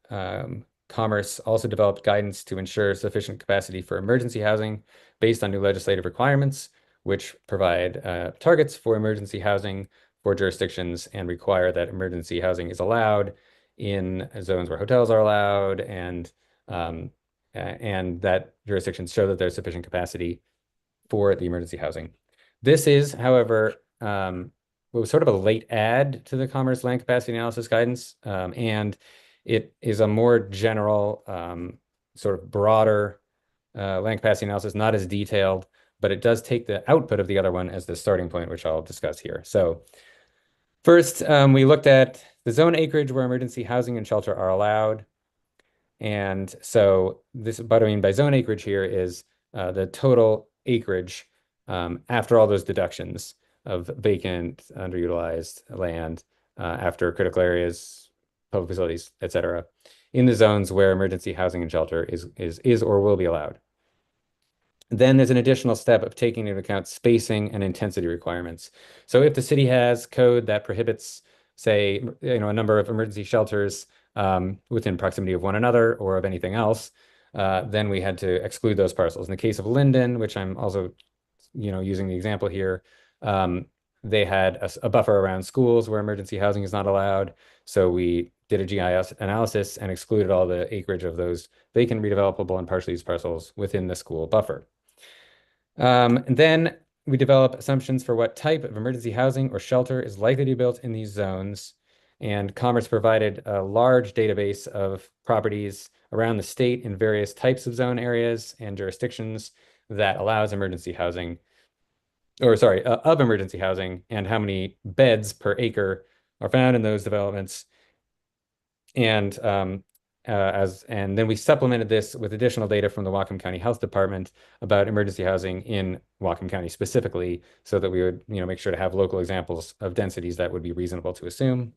Commerce also developed guidance to ensure sufficient capacity for emergency housing based on new legislative requirements, which provide targets for emergency housing for jurisdictions and require that emergency housing is allowed in zones where hotels are allowed, and that jurisdictions show that there's sufficient capacity for the emergency housing. This is, however, was sort of a late add to the Commerce land capacity analysis guidance, and it is a more general, sort of broader land capacity analysis, not as detailed, but it does take the output of the other one as the starting point, which I'll discuss here. So first, we looked at the zone acreage where emergency housing and shelter are allowed. And so this, what I mean by zone acreage here is the total acreage after all those deductions of vacant, underutilized land, after critical areas, public facilities, et cetera, in the zones where emergency housing and shelter is or will be allowed. Then there's an additional step of taking into account spacing and intensity requirements. So if the city has code that prohibits, say, a number of emergency shelters within proximity of one another or of anything else, then we had to exclude those parcels. In the case of Linden, which I'm also, using the example here, they had a buffer around schools where emergency housing is not allowed. So we did a GIS analysis and excluded all the acreage of those vacant, redevelopable, and partially used parcels within the school buffer. And then we develop assumptions for what type of emergency housing or shelter is likely to be built in these zones. And Commerce provided a large database of properties around the state in various types of zone areas and jurisdictions that allows emergency housing, or sorry, of emergency housing, and how many beds per acre are found in those developments. And and then we supplemented this with additional data from the Whatcom County Health Department about emergency housing in Whatcom County specifically, so that we would, make sure to have local examples of densities that would be reasonable to assume.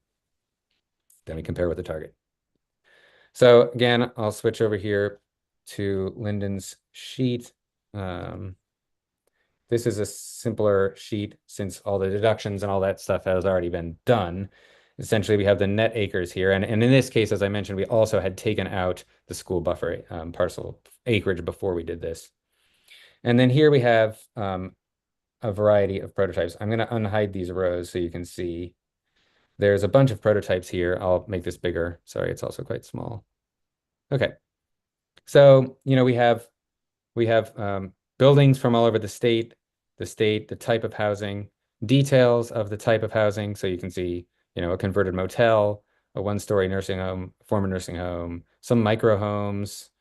Then we compare with the target. So again, I'll switch over here to Lyndon's sheet. This is a simpler sheet since all the deductions and all that stuff has already been done. Essentially, we have the net acres here. And in this case, as I mentioned, we also had taken out the school buffer parcel acreage before we did this. And then here we have a variety of prototypes. I'm going to unhide these rows so you can see. There's a bunch of prototypes here. I'll make this bigger. Sorry, it's also quite small. Okay. So, we have buildings from all over the state, the type of housing, details of the type of housing. So you can see, a converted motel, a one-story nursing home, former nursing home, some micro homes,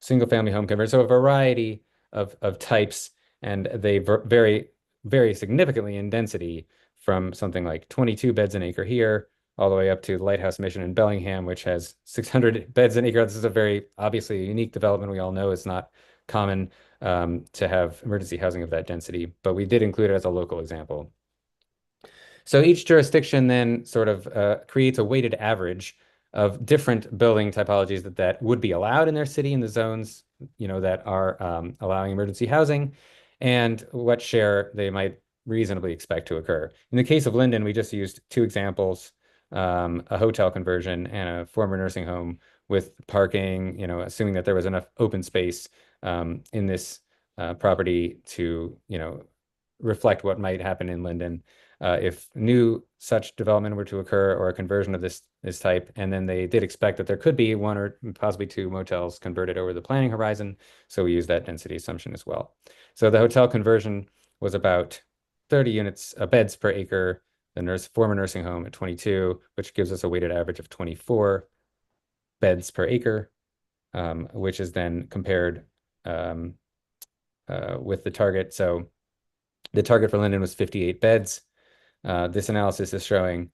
single-family home conversion. So a variety of types, and they vary very significantly in density from something like 22 beds an acre here, all the way up to Lighthouse Mission in Bellingham, which has 600 beds an acre. This is a very obviously unique development. We all know it's not common to have emergency housing of that density, but we did include it as a local example. So each jurisdiction then sort of creates a weighted average of different building typologies that would be allowed in their city in the zones, that are allowing emergency housing, and what share they might reasonably expect to occur. In the case of Linden, we just used two examples, a hotel conversion and a former nursing home with parking, assuming that there was enough open space in this property to, reflect what might happen in Linden if new such development were to occur, or a conversion of this type. And then they did expect that there could be one or possibly two motels converted over the planning horizon. So we use that density assumption as well. So the hotel conversion was about 30 units, beds per acre, the former nursing home at 22, which gives us a weighted average of 24 beds per acre, which is then compared with the target. So the target for Linden was 58 beds. This analysis is showing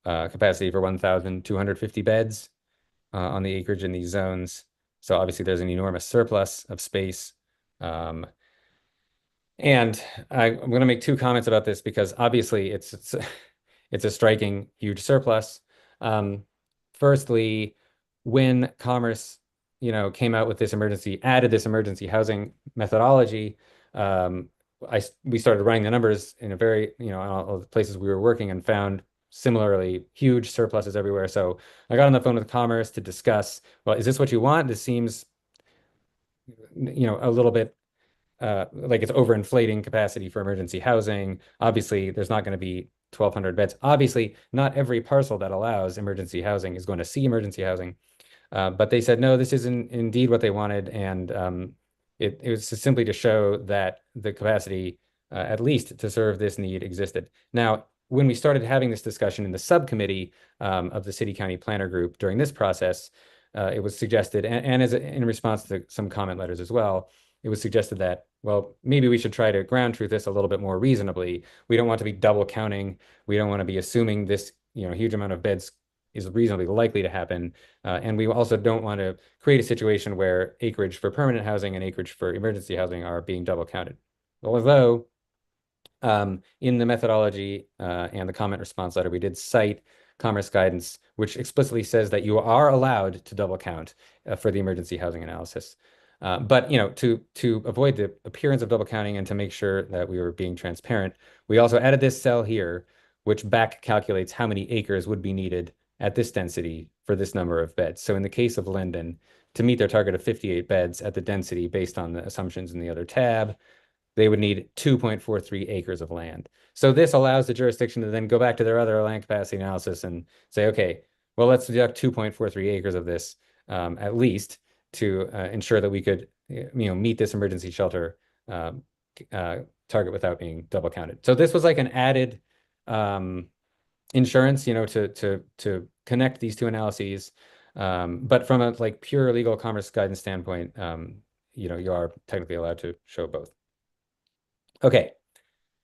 capacity for 1,250 beds on the acreage in these zones. So obviously there's an enormous surplus of space. And I'm going to make two comments about this because obviously it's a striking huge surplus. Firstly, when Commerce, came out with added this emergency housing methodology, we started running the numbers in a very, all the places we were working, and found similarly huge surpluses everywhere. So I got on the phone with Commerce to discuss, well, is this what you want? This seems, a little bit like it's overinflating capacity for emergency housing. Obviously, there's not going to be 1,200 beds. Obviously, not every parcel that allows emergency housing is going to see emergency housing. But they said, no, this isn't indeed what they wanted. And it was simply to show that the capacity, at least to serve this need, existed. Now, when we started having this discussion in the subcommittee of the City County Planner Group during this process, it was suggested, and in response to some comment letters as well, it was suggested that, well, maybe we should try to ground truth this a little bit more reasonably. We don't want to be double counting. We don't want to be assuming this, huge amount of beds is reasonably likely to happen. And we also don't want to create a situation where acreage for permanent housing and acreage for emergency housing are being double counted. Although in the methodology and the comment response letter, we did cite Commerce guidance, which explicitly says that you are allowed to double count for the emergency housing analysis. But to avoid the appearance of double counting and to make sure that we were being transparent, we also added this cell here, which back calculates how many acres would be needed at this density for this number of beds. So in the case of Linden, to meet their target of 58 beds at the density based on the assumptions in the other tab, they would need 2.43 acres of land. So this allows the jurisdiction to then go back to their other land capacity analysis and say, okay, well, let's deduct 2.43 acres of this at least to ensure that we could, meet this emergency shelter target without being double counted. So this was like an added insurance, to connect these two analyses. But from a like pure legal commerce guidance standpoint, you are technically allowed to show both. Okay,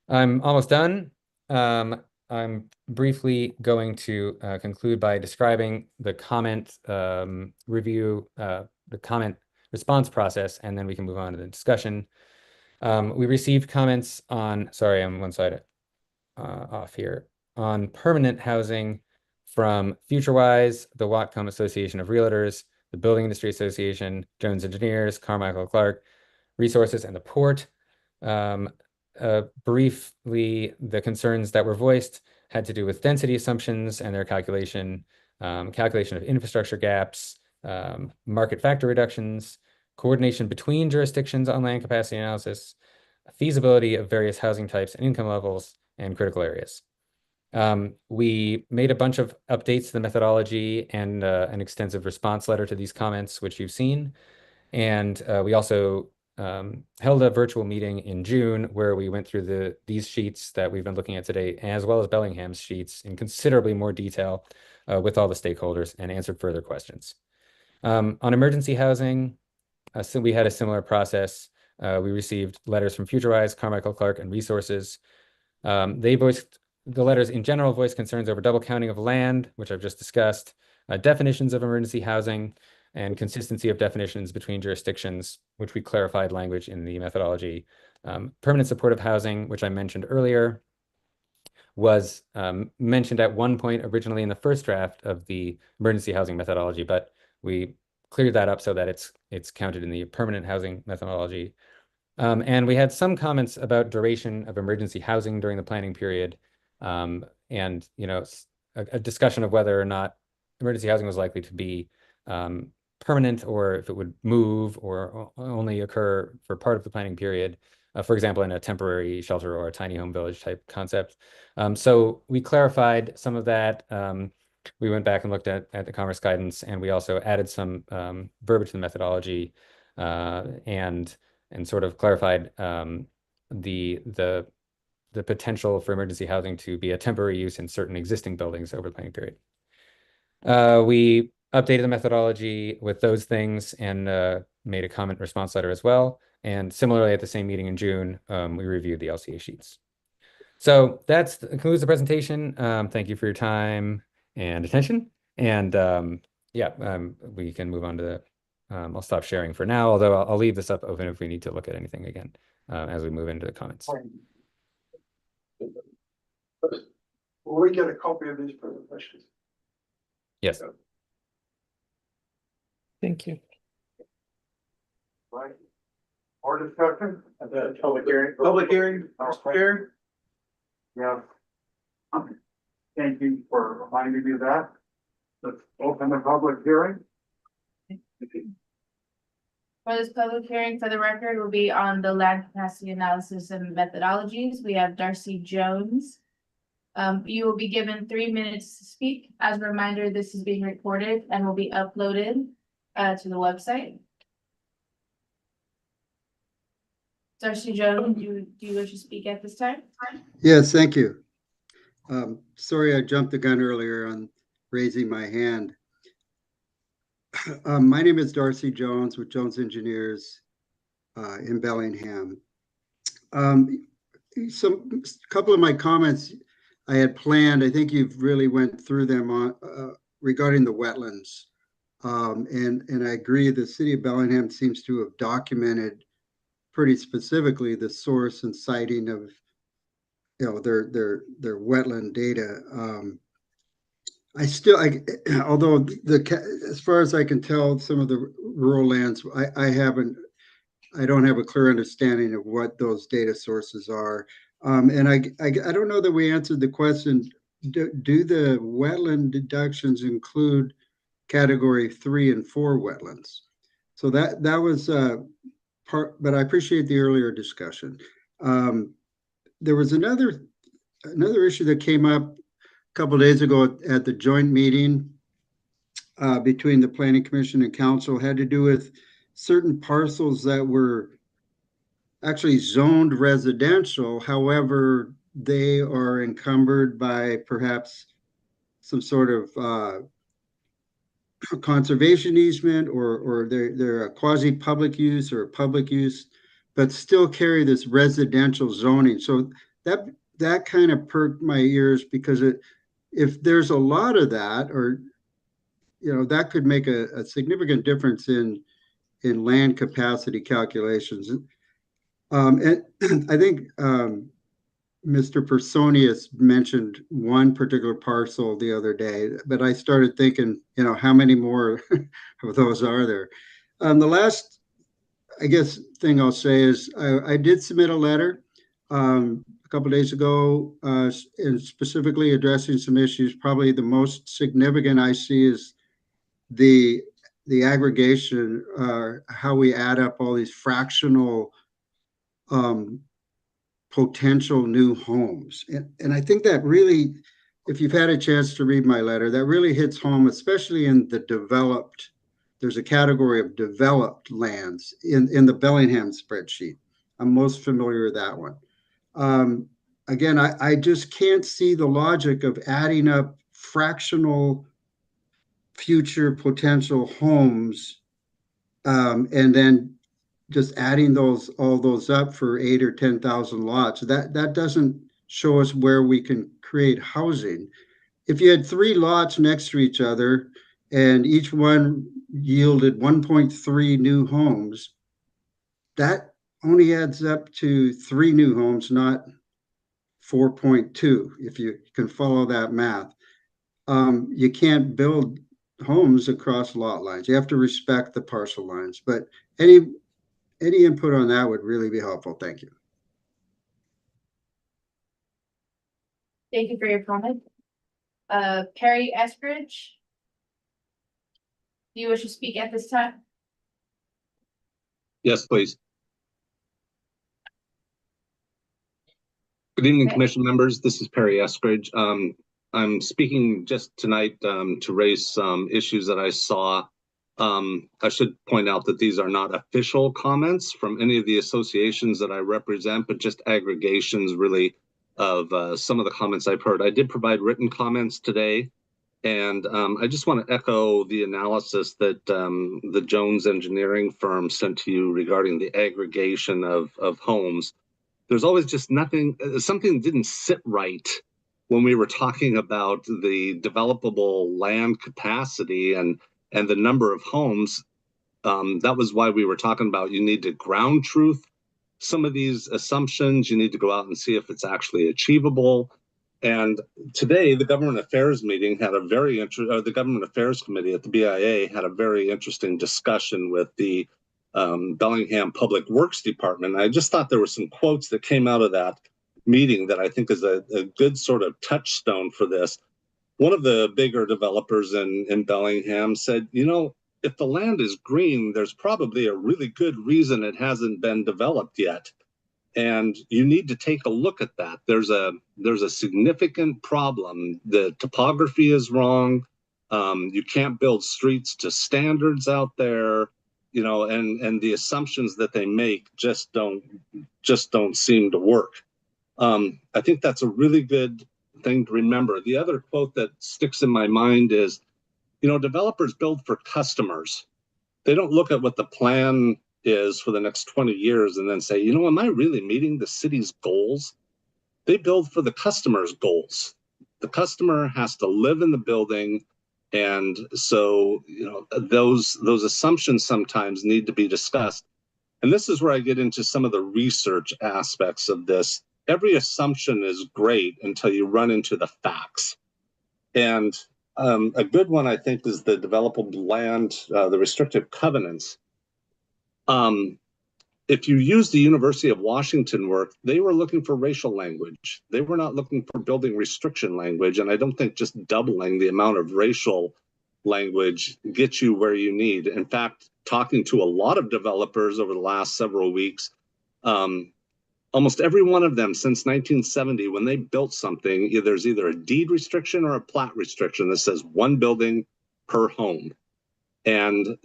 I'm almost done. I'm briefly going to conclude by describing the comment review, the comment response process, and then we can move on to the discussion. We received comments on, sorry, I'm one side off here, on permanent housing from FutureWise, the Whatcom Association of Realtors, the Building Industry Association, Jones Engineers, Carmichael Clark, Resources, and the Port. Briefly, the concerns that were voiced had to do with density assumptions and their calculation of infrastructure gaps, market factor reductions, coordination between jurisdictions on land capacity analysis, feasibility of various housing types and income levels, and critical areas. We made a bunch of updates to the methodology and an extensive response letter to these comments, which you've seen. And we also held a virtual meeting in June where we went through these sheets that we've been looking at today, as well as Bellingham's sheets in considerably more detail with all the stakeholders and answered further questions. On emergency housing, so we had a similar process. We received letters from FutureWise, Carmichael Clark, and Resources. The letters in general voiced concerns over double counting of land, which I've just discussed, definitions of emergency housing, and consistency of definitions between jurisdictions, which we clarified language in the methodology. Permanent supportive housing, which I mentioned earlier, was mentioned at one point originally in the first draft of the emergency housing methodology, but we cleared that up so that it's counted in the permanent housing methodology. And we had some comments about duration of emergency housing during the planning period, and a discussion of whether or not emergency housing was likely to be permanent, or if it would move or only occur for part of the planning period, for example, in a temporary shelter or a tiny home village type concept. So we clarified some of that. We went back and looked at the commerce guidance, and we also added some verbiage to the methodology and sort of clarified the potential for emergency housing to be a temporary use in certain existing buildings over the planning period. We updated the methodology with those things and made a comment response letter as well. And similarly, at the same meeting in June, we reviewed the LCA sheets. So that concludes the presentation. Thank you for your time and attention. And we can move on to I'll stop sharing for now, although I'll leave this up open if we need to look at anything again as we move into the comments. Will we get a copy of these presentations? Yes. Thank you. Right. Or discussion? The public hearing. Yeah. Thank you for reminding me of that. Let's open the public hearing. For this public hearing, for the record, will be on the land capacity analysis and methodologies. We have Darcy Jones. You will be given 3 minutes to speak. As a reminder, this is being recorded and will be uploaded to the website. Darcy Jones, do you wish to speak at this time? Yes, thank you. Sorry, I jumped the gun earlier on raising my hand. My name is Darcy Jones with Jones Engineers in Bellingham. Couple of my comments I had planned, I think you've really went through them on regarding the wetlands. And I agree, the city of Bellingham seems to have documented pretty specifically the source and citing of their wetland data. Although as far as I can tell, some of the rural lands, I don't have a clear understanding of what those data sources are. And I don't know that we answered the question, do the wetland deductions include category 3 and 4 wetlands? So that was part, but I appreciate the earlier discussion. There was another issue that came up a couple of days ago at the joint meeting between the Planning Commission and Council, had to do with certain parcels that were actually zoned residential. However, they are encumbered by perhaps some sort of conservation easement, or they're a quasi-public use or a public use, but still carry this residential zoning. So that kind of perked my ears, because if there's a lot of that, or that could make a significant difference in land capacity calculations. And I think Mr. Personius mentioned one particular parcel the other day, but I started thinking, how many more of those are there? The last, I guess, thing I'll say is I did submit a letter a couple of days ago, and specifically addressing some issues. Probably the most significant I see is the aggregation, how we add up all these fractional potential new homes. And I think that really, if you've had a chance to read my letter, that really hits home, especially in the developed. There's a category of developed lands in the Bellingham spreadsheet. I'm most familiar with that one. Again, I just can't see the logic of adding up fractional future potential homes, and then just adding all those up for 8 or 10,000 lots. That doesn't show us where we can create housing. If you had 3 lots next to each other and each one yielded 1.3 new homes, that only adds up to 3 new homes, not 4.2, if you can follow that math. You can't build homes across lot lines. You have to respect the parcel lines. But any input on that would really be helpful. Thank you. Thank you for your comment. Perry Eskridge. Do you wish to speak at this time? Yes, please. Good evening, Okay. Commission members. This is Perry Eskridge. I'm speaking just tonight to raise some issues that I saw. I should point out that these are not official comments from any of the associations that I represent, but just aggregations really of some of the comments I've heard. I did provide written comments today, and I just want to echo the analysis that the Jones engineering firm sent to you regarding the aggregation of homes. There's always just something didn't sit right when we were talking about the developable land capacity and the number of homes. That was why we were talking about you need to ground truth some of these assumptions. You need to go out and see if it's actually achievable. And today, the Government Affairs meeting had the Government Affairs Committee at the BIA had a very interesting discussion with the Bellingham Public Works Department. I just thought there were some quotes that came out of that meeting that I think is a good sort of touchstone for this. One of the bigger developers in Bellingham said, if the land is green, there's probably a really good reason it hasn't been developed yet. And you need to take a look at that. There's a significant problem. The topography is wrong. You can't build streets to standards out there, and the assumptions that they make just don't seem to work. I think that's a really good thing to remember. The other quote that sticks in my mind is, developers build for customers. They don't look at what the plan is for the next 20 years and then say, am I really meeting the city's goals? They build for the customer's goals. The customer has to live in the building. And so, those assumptions sometimes need to be discussed. And this is where I get into some of the research aspects of this. Every assumption is great until you run into the facts. And a good one, I think, is the developable land, the restrictive covenants. If you use the University of Washington work, they were looking for racial language. They were not looking for building restriction language. And I don't think just doubling the amount of racial language gets you where you need. In fact, talking to a lot of developers over the last several weeks, almost every one of them since 1970, when they built something, there's either a deed restriction or a plat restriction that says one building per home. And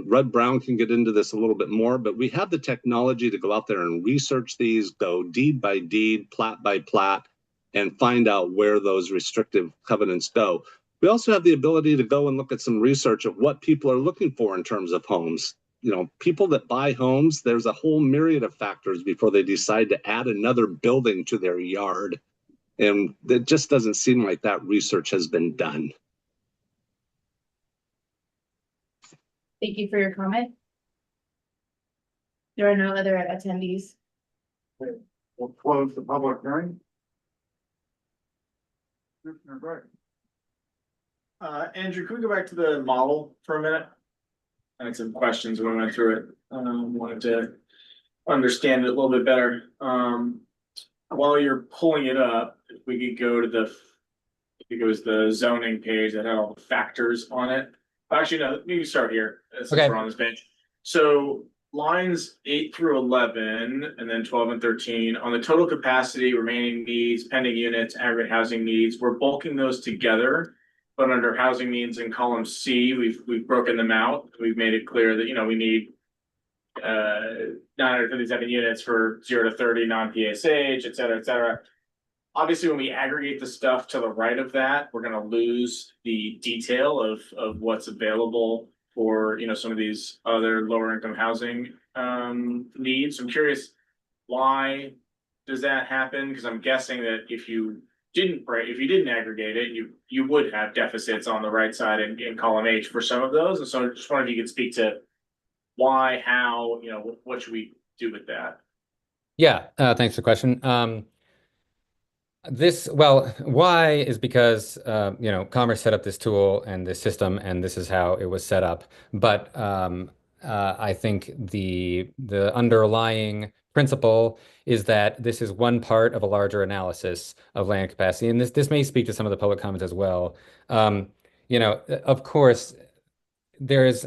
Rudd Brown can get into this a little bit more, but we have the technology to go out there and research these, go deed by deed, plat by plat, and find out where those restrictive covenants go. We also have the ability to go and look at some research of what people are looking for in terms of homes. People that buy homes, there's a whole myriad of factors before they decide to add another building to their yard. And it just doesn't seem like that research has been done. Thank you for your comment. There are no other attendees. We'll close the public hearing. Commissioner Gray. Andrew, can we go back to the model for a minute? I had some questions when we went through it. Wanted to understand it a little bit better. While you're pulling it up, if we could go to I think it was the zoning page that had all the factors on it. Actually, no, maybe start here, since Okay. we're on this page. So lines 8 through 11, and then 12 and 13, on the total capacity, remaining needs, pending units, aggregate housing needs, we're bulking those together. But under housing needs in column C, we've broken them out. We've made it clear that, we need 957 units for 0 to 30 non-PSH, et cetera, et cetera. Obviously, when we aggregate the stuff to the right of that, we're going to lose the detail of what's available for, some of these other lower income housing needs. I'm curious, why does that happen? Because I'm guessing that if you didn't aggregate it, you would have deficits on the right side in column H for some of those. And so I just wondered if you could speak to why, how, what should we do with that? Yeah, thanks for the question. Why is because, Commerce set up this tool and this system, and this is how it was set up. But I think the underlying principle is that this is one part of a larger analysis of land capacity. And this may speak to some of the public comments as well. Of course, there is,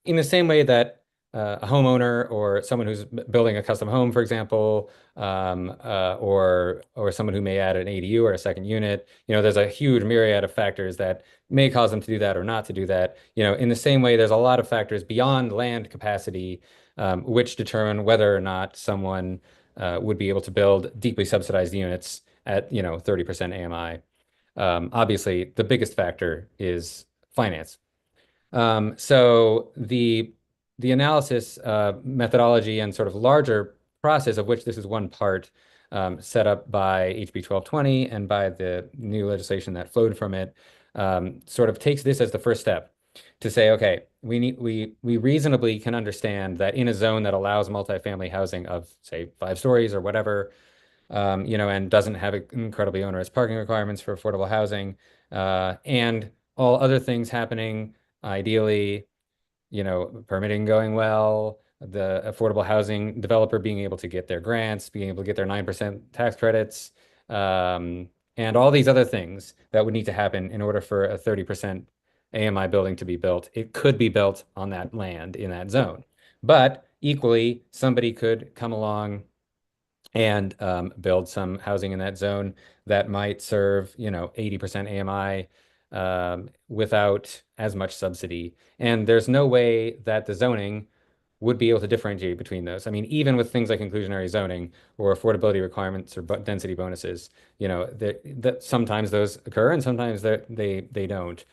in the same way that a homeowner or someone who's building a custom home, for example, or someone who may add an ADU or a second unit, there's a huge myriad of factors that may cause them to do that or not to do that. In the same way, there's a lot of factors beyond land capacity, which determine whether or not someone would be able to build deeply subsidized units at 30% AMI. Obviously, the biggest factor is finance. So the analysis methodology and sort of larger process, of which this is one part, set up by HB 1220 and by the new legislation that flowed from it, sort of takes this as the first step to say, okay, we reasonably can understand that in a zone that allows multifamily housing of, say, 5 stories or whatever, and doesn't have incredibly onerous parking requirements for affordable housing, and all other things happening, ideally, permitting going well, the affordable housing developer being able to get their grants, being able to get their 9% tax credits, and all these other things that would need to happen in order for a 30% AMI building to be built. It could be built on that land in that zone. But equally, somebody could come along and build some housing in that zone that might serve, 80% AMI without as much subsidy. And there's no way that the zoning would be able to differentiate between those. I mean, even with things like inclusionary zoning or affordability requirements or density bonuses, that sometimes those occur and sometimes they don't.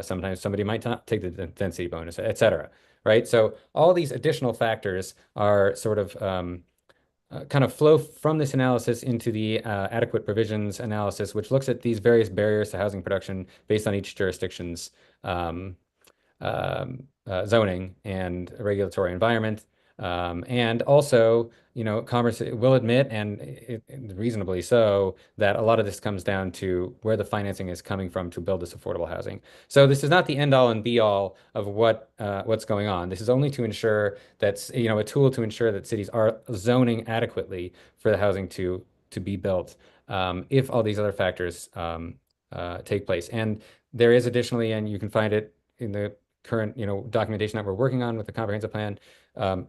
Sometimes somebody might not take the density bonus, et cetera, right? So all these additional factors are sort of kind of flow from this analysis into the adequate provisions analysis, which looks at these various barriers to housing production based on each jurisdiction's zoning and regulatory environment. And also, Commerce will admit, and reasonably so, that a lot of this comes down to where the financing is coming from to build this affordable housing. So this is not the end all and be all of what's going on. This is only to ensure that's, a tool to ensure that cities are zoning adequately for the housing to be built, if all these other factors take place. And there is additionally, and you can find it in the current, documentation that we're working on with the comprehensive plan,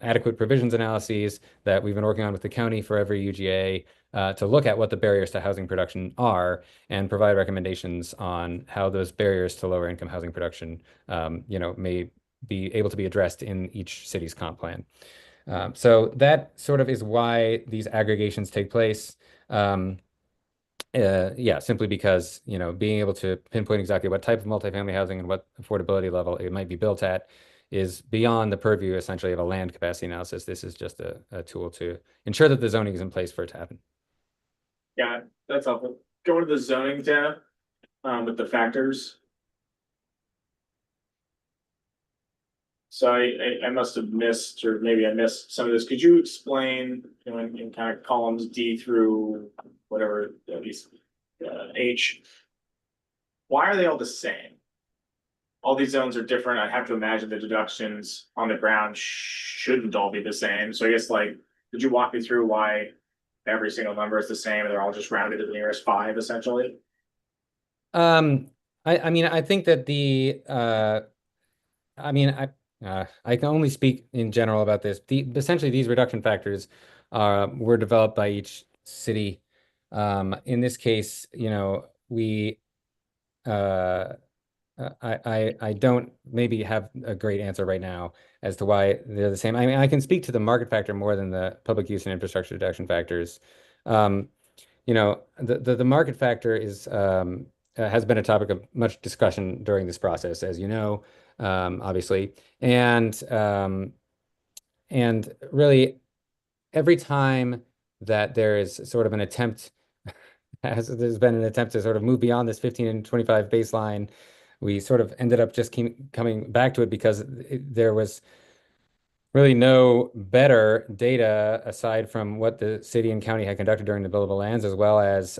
adequate provisions analyses that we've been working on with the county for every UGA, to look at what the barriers to housing production are and provide recommendations on how those barriers to lower income housing production, may be able to be addressed in each city's comp plan. So that sort of is why these aggregations take place. Simply because, being able to pinpoint exactly what type of multifamily housing and what affordability level it might be built at is beyond the purview essentially of a land capacity analysis. This is just a tool to ensure that the zoning is in place for it to happen. Yeah, that's helpful. Go to the zoning tab, with the factors. So I must have missed, or maybe I missed some of this. Could you explain, in kind of columns D through whatever, these, H, why are they all the same? All these zones are different. I have to imagine the deductions on the ground shouldn't all be the same. So I guess, could you walk me through why every single number is the same and they're all just rounded to the nearest 5, essentially? I think that I can only speak in general about this. Essentially, these reduction factors were developed by each city. In this case, we I don't maybe have a great answer right now as to why they're the same. I can speak to the market factor more than the public use and infrastructure reduction factors. The market factor is has been a topic of much discussion during this process, as you know, obviously, and really every time that there is sort of an attempt, there's been an attempt to sort of move beyond this 15 and 25 baseline, we sort of ended up just coming back to it because there was really no better data aside from what the city and county had conducted during the billable lands, as well as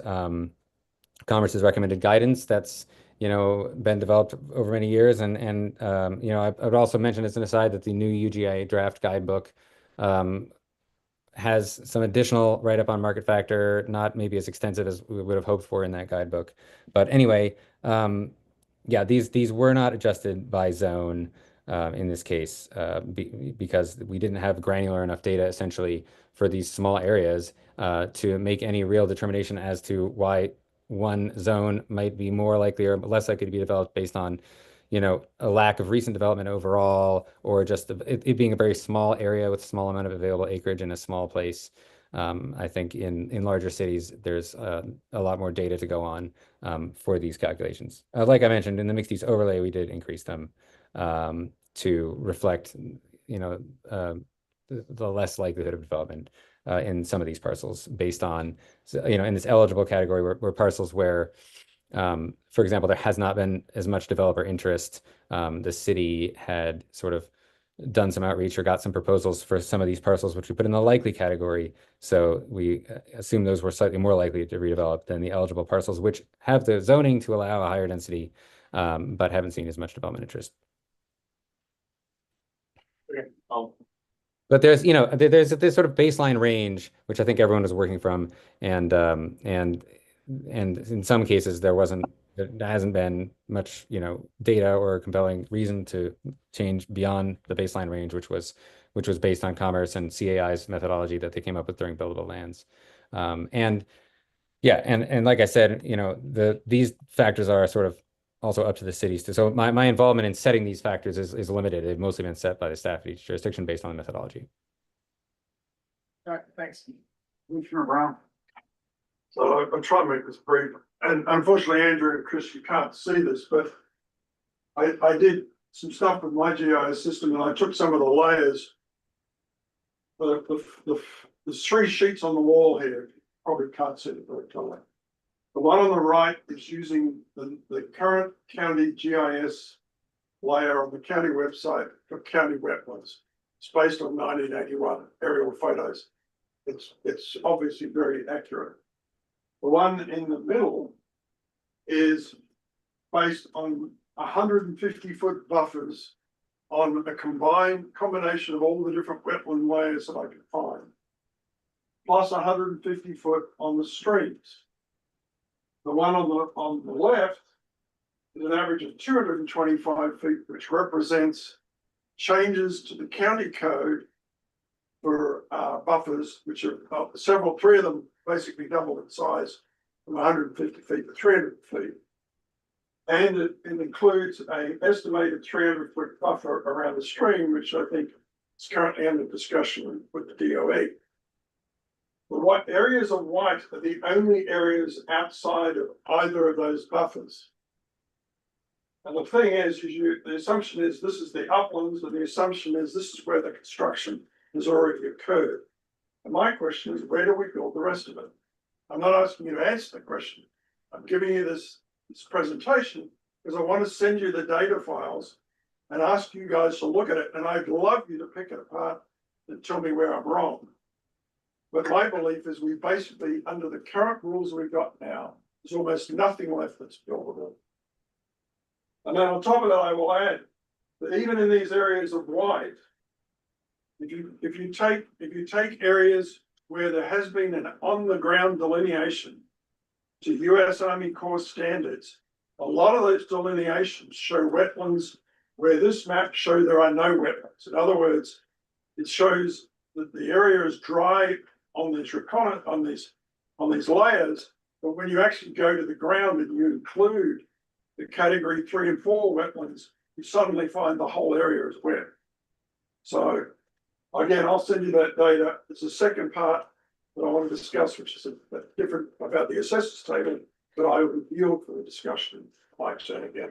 Commerce's recommended guidance that's been developed over many years. And I would also mention as an aside that the new UGA draft guidebook has some additional write-up on market factor, not maybe as extensive as we would have hoped for in that guidebook. But anyway, these were not adjusted by zone in this case because we didn't have granular enough data essentially for these small areas to make any real determination as to why one zone might be more likely or less likely to be developed based on a lack of recent development overall, or just it being a very small area with a small amount of available acreage in a small place. I think in larger cities, there's a lot more data to go on for these calculations. Like I mentioned, in the mixed use overlay, we did increase them to reflect, the less likelihood of development in some of these parcels based on, in this eligible category were parcels where, for example, there has not been as much developer interest. The city had sort of done some outreach or got some proposals for some of these parcels, which we put in the likely category. So we assume those were slightly more likely to redevelop than the eligible parcels, which have the zoning to allow a higher density, but haven't seen as much development interest. Okay. But there's this sort of baseline range, which I think everyone was working from, and in some cases there hasn't been much, data or compelling reason to change beyond the baseline range, which was based on Commerce and CAI's methodology that they came up with during buildable lands. And like I said, these factors are sort of also up to the cities too. So my involvement in setting these factors is limited. They've mostly been set by the staff of each jurisdiction based on the methodology. All right, thanks. Commissioner Brown. So I'll try and make this brief. And unfortunately, Andrew and Chris, you can't see this, but I did some stuff with my GIS system and I took some of the layers. There's 3 sheets on the wall here. You probably can't see it very clearly. The one on the right is using the current county GIS layer on the county website for county wetlands. It's based on 1981 aerial photos. It's obviously very accurate. The one in the middle is based on 150-foot buffers on a combination of all the different wetland layers that I could find, plus 150 foot on the streams. The one on the left is an average of 225 feet, which represents changes to the county code for buffers, which are three of them basically double in size from 150 feet to 300 feet. And it includes an estimated 300-foot buffer around the stream, which I think is currently under discussion with the DOE. The areas of white are the only areas outside of either of those buffers. And the thing is the assumption is this is the uplands, and the assumption is this is where the construction has already occurred. And my question is, where do we build the rest of it? I'm not asking you to answer the question. I'm giving you this presentation because I want to send you the data files and ask you guys to look at it. And I'd love you to pick it apart and tell me where I'm wrong. But my belief is we basically, under the current rules we've got now, there's almost nothing left that's buildable. And then on top of that, I will add that even in these areas of white, if you take areas where there has been an on-the-ground delineation to US Army Corps standards, a lot of those delineations show wetlands where this map shows there are no wetlands. In other words, it shows that the area is dry on these layers, but when you actually go to the ground and you include the category 3 and 4 wetlands, you suddenly find the whole area is wet. So again, I'll send you that data. It's the second part that I want to discuss, which is a bit different about the assessors table, but I will yield for the discussion. Mike, turn again.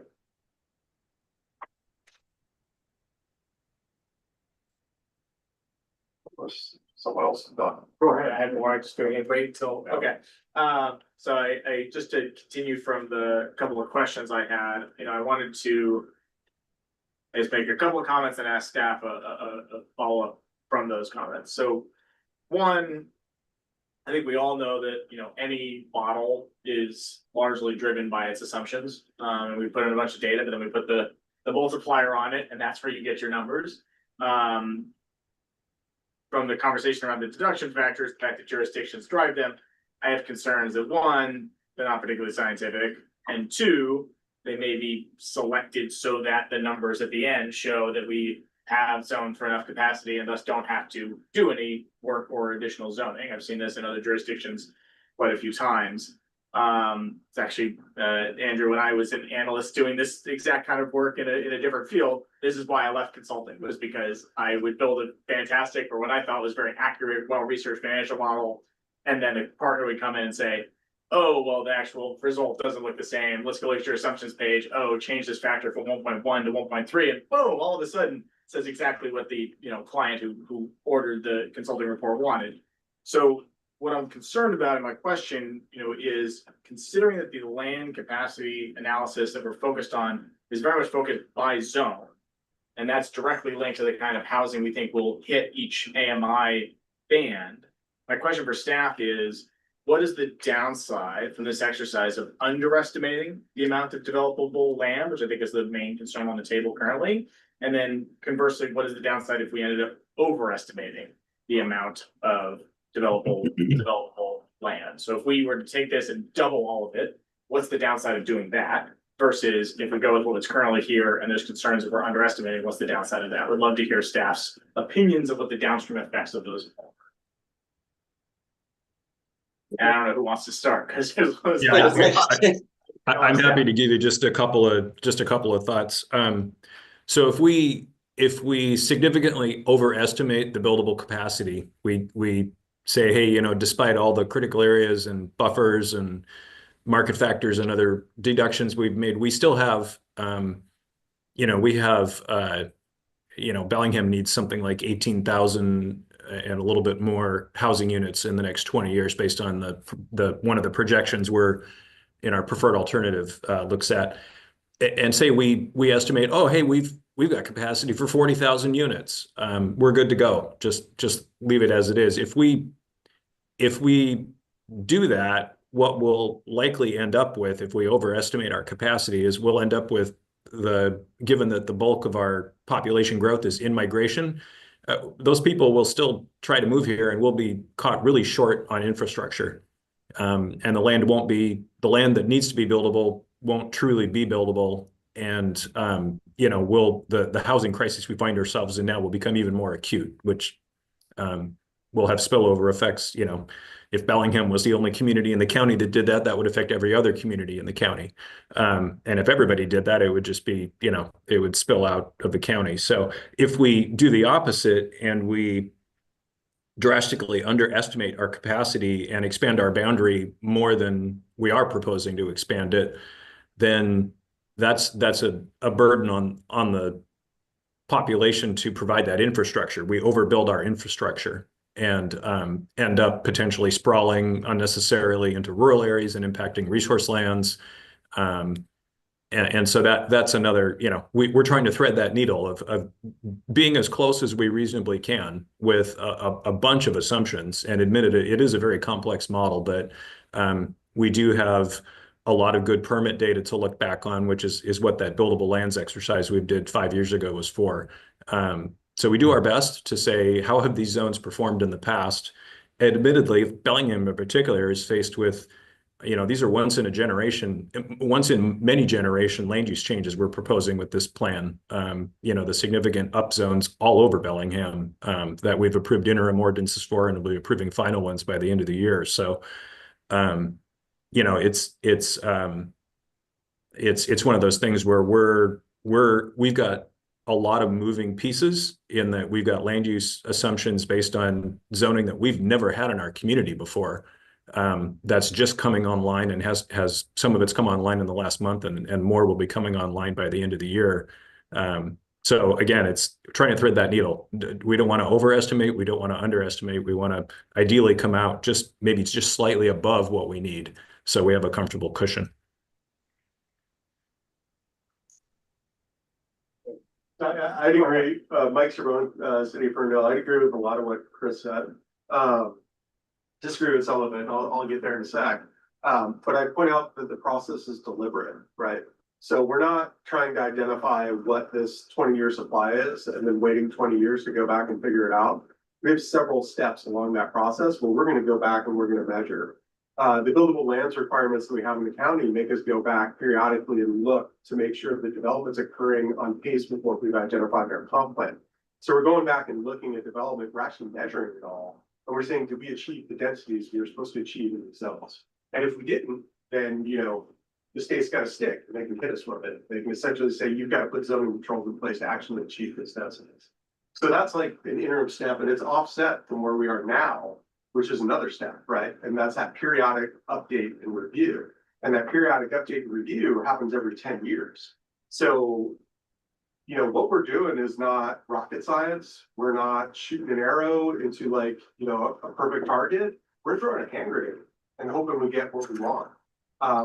Someone else has done. Go ahead. I had more. I just gonna wait until, okay. So I just to continue from the couple of questions I had, I wanted to just make a couple of comments and ask staff a follow-up from those comments. So one, I think we all know that, any model is largely driven by its assumptions. And we put in a bunch of data, but then we put the multiplier on it, and that's where you get your numbers. From the conversation around the deduction factors, the fact that jurisdictions drive them, I have concerns that one, they're not particularly scientific, and two, they may be selected so that the numbers at the end show that we have zoned for enough capacity and thus don't have to do any work or additional zoning. I've seen this in other jurisdictions quite a few times. It's actually, Andrew, when I was an analyst doing this exact kind of work in a different field, this is why I left consulting, was because I would build a fantastic, or what I thought was very accurate, well-researched financial model. And then the partner would come in and say, oh, well, the actual result doesn't look the same. Let's go look at your assumptions page. Oh, change this factor from 1.1 to 1.3. And boom, all of a sudden it says exactly what the client who ordered the consulting report wanted. So what I'm concerned about in my question, is considering that the land capacity analysis that we're focused on is very much focused by zone. And that's directly linked to the kind of housing we think will hit each AMI band. My question for staff is, what is the downside from this exercise of underestimating the amount of developable land, which I think is the main concern on the table currently? And then conversely, what is the downside if we ended up overestimating the amount of developable land? So if we were to take this and double all of it, what's the downside of doing that? Versus if we go with what's currently here and there's concerns if we're underestimating, what's the downside of that? Would love to hear staff's opinions of what the downstream effects of those are. And I don't know who wants to start because I'm happy to give you just a couple of thoughts. So if we significantly overestimate the buildable capacity, we say, hey, despite all the critical areas and buffers and market factors and other deductions we've made, we still have, Bellingham needs something like 18,000 and a little bit more housing units in the next 20 years based on the one of the projections we're in our preferred alternative looks at. And say we estimate, oh, hey, we've got capacity for 40,000 units. We're good to go. Just leave it as it is. If we do that, what we'll likely end up with, if we overestimate our capacity, is we'll end up with given that the bulk of our population growth is in migration, those people will still try to move here and we'll be caught really short on infrastructure. And the land that needs to be buildable won't truly be buildable. And, you know, the housing crisis we find ourselves in now will become even more acute, which will have spillover effects. You know, if Bellingham was the only community in the county that did that, that would affect every other community in the county. And if everybody did that, it would just be, you know, it would spill out of the county. So if we do the opposite and we drastically underestimate our capacity and expand our boundary more than we are proposing to expand it, then that's a burden on the population to provide that infrastructure. We overbuild our infrastructure and end up potentially sprawling unnecessarily into rural areas and impacting resource lands. And so that's another, you know, we're trying to thread that needle of being as close as we reasonably can with a bunch of assumptions, and admitted it is a very complex model, but we do have a lot of good permit data to look back on, which is what that buildable lands exercise we did 5 years ago was for. So we do our best to say, how have these zones performed in the past? Admittedly, Bellingham in particular is faced with, you know, these are once in many generation land use changes we're proposing with this plan. You know, the significant up zones all over Bellingham that we've approved interim ordinances for, and we'll be approving final ones by the end of the year. So, you know, it's one of those things where we've got a lot of moving pieces in that we've got land use assumptions based on zoning that we've never had in our community before. That's just coming online and has some of it's come online in the last month, and more will be coming online by the end of the year. So again, it's trying to thread that needle. We don't want to overestimate. We don't want to underestimate. We want to ideally come out maybe just slightly above what we need, so we have a comfortable cushion. I'd agree. Mike Cerrone, City of Ferndale. I'd agree with a lot of what Chris said. Disagree with some of it. I'll get there in a sec. But I point out that the process is deliberate, right? So we're not trying to identify what this 20-year supply is and then waiting 20 years to go back and figure it out. We have several steps along that process where we're going to go back and we're going to measure. The buildable lands requirements that we have in the county make us go back periodically and look to make sure the development's occurring on pace with what we've identified in our comp plan. So we're going back and looking at development. We're actually measuring it all. And we're saying, did we achieve the densities we were supposed to achieve in these zones? And if we didn't, then, you know, the state's got to stick and they can hit us with it. They can essentially say, you've got to put zoning controls in place to actually achieve this densities. So that's like an interim step, and it's offset from where we are now, which is another step, right? And that's that periodic update and review. And that periodic update and review happens every 10 years. So, you know, what we're doing is not rocket science. We're not shooting an arrow into, like, you know, a perfect target. We're throwing a hand grenade and hoping we get what we want.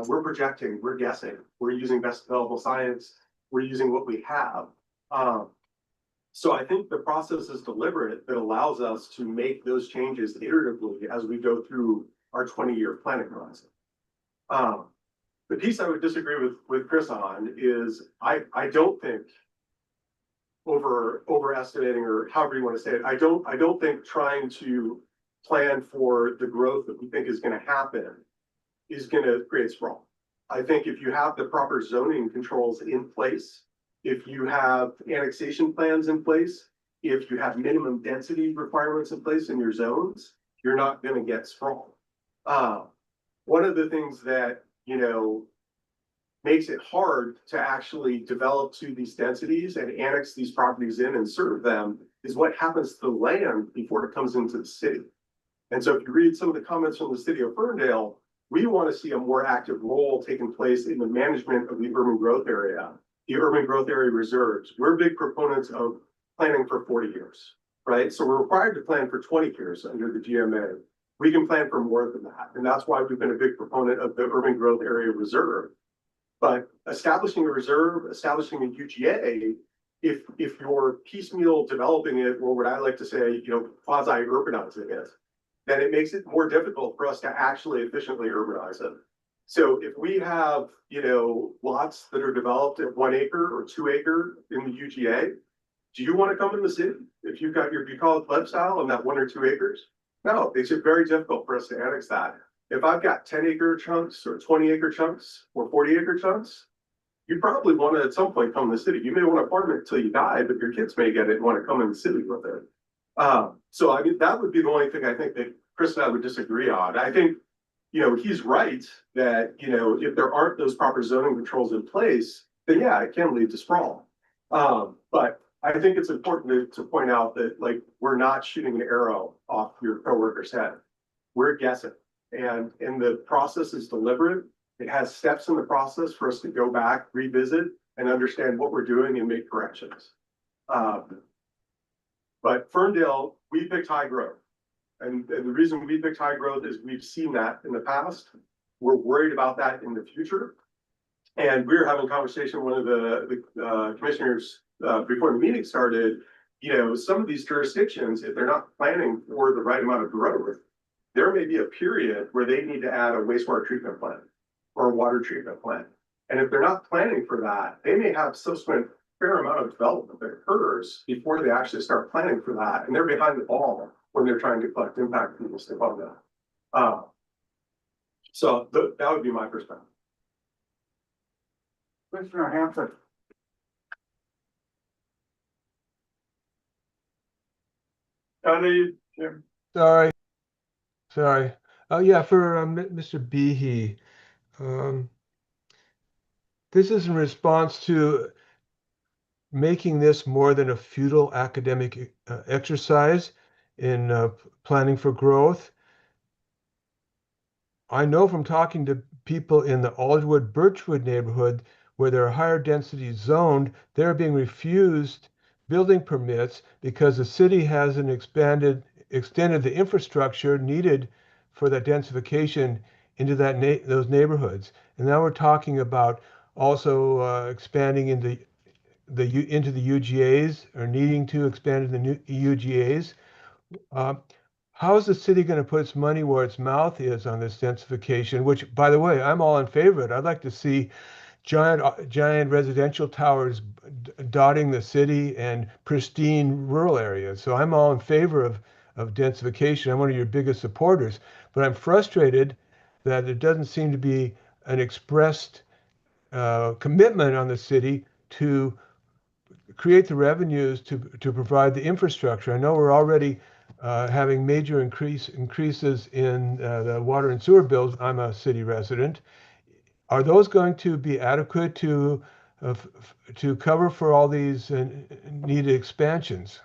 We're projecting, we're guessing, we're using best available science, we're using what we have. So I think the process is deliberate that allows us to make those changes iteratively as we go through our 20-year planning horizon. The piece I would disagree with Chris on is I don't think overestimating, or however you want to say it, I don't think trying to plan for the growth that we think is going to happen is going to create sprawl. I think if you have the proper zoning controls in place, if you have annexation plans in place, if you have minimum density requirements in place in your zones, you're not going to get sprawl. One of the things that, you know, makes it hard to actually develop to these densities and annex these properties in and serve them is what happens to the land before it comes into the city. And so if you read some of the comments from the city of Ferndale, we want to see a more active role taking place in the management of the urban growth area, the urban growth area reserves. We're big proponents of planning for 40 years, right? So we're required to plan for 20 years under the GMA. We can plan for more than that. And that's why we've been a big proponent of the urban growth area reserve. But establishing a reserve, establishing a UGA, if you're piecemeal developing it, or what I like to say, you know, quasi-urbanizing it, then it makes it more difficult for us to actually efficiently urbanize it. So if we have, you know, lots that are developed at 1 acre or 2 acre in the UGA, do you want to come in the city if you've got your bucolic lifestyle on that 1 or 2 acres? No, it's very difficult for us to annex that. If I've got 10-acre chunks or 20-acre chunks or 40-acre chunks, you probably want to at some point come to the city. You may want to farm it until you die, but your kids may get it and want to come in the city with it. So I mean, that would be the only thing I think that Chris and I would disagree on. I think, he's right that, if there aren't those proper zoning controls in place, then yeah, it can lead to sprawl. But I think it's important to point out that, like, we're not shooting an arrow off your coworker's head. We're guessing. And the process is deliberate. It has steps in the process for us to go back, revisit, and understand what we're doing and make corrections. But Ferndale, we picked high growth. And the reason we picked high growth is we've seen that in the past. We're worried about that in the future. And we were having a conversation with one of the commissioners before the meeting started. Some of these jurisdictions, if they're not planning for the right amount of growth, there may be a period where they need to add a wastewater treatment plant or a water treatment plant. And if they're not planning for that, they may have subsequent fair amount of development that occurs before they actually start planning for that. And they're behind the ball when they're trying to collect impact fees above that. So that would be my perspective. Commissioner Hampton. Jim. Sorry. Oh, yeah, for Mr. Behe. This is in response to making this more than a futile academic exercise in planning for growth. I know from talking to people in the Alderwood Birchwood neighborhood where there are higher densities zoned, they're being refused building permits because the city hasn't extended the infrastructure needed for that densification into those neighborhoods. And now we're talking about also expanding into the UGAs, or needing to expand into the UGAs. How is the city going to put its money where its mouth is on this densification, which, by the way, I'm all in favor of it. I'd like to see giant residential towers dotting the city and pristine rural areas. So I'm all in favor of densification. I'm one of your biggest supporters, but I'm frustrated that there doesn't seem to be an expressed commitment on the city to create the revenues to provide the infrastructure. I know we're already having major increases in the water and sewer bills. I'm a city resident. Are those going to be adequate to cover for all these needed expansions?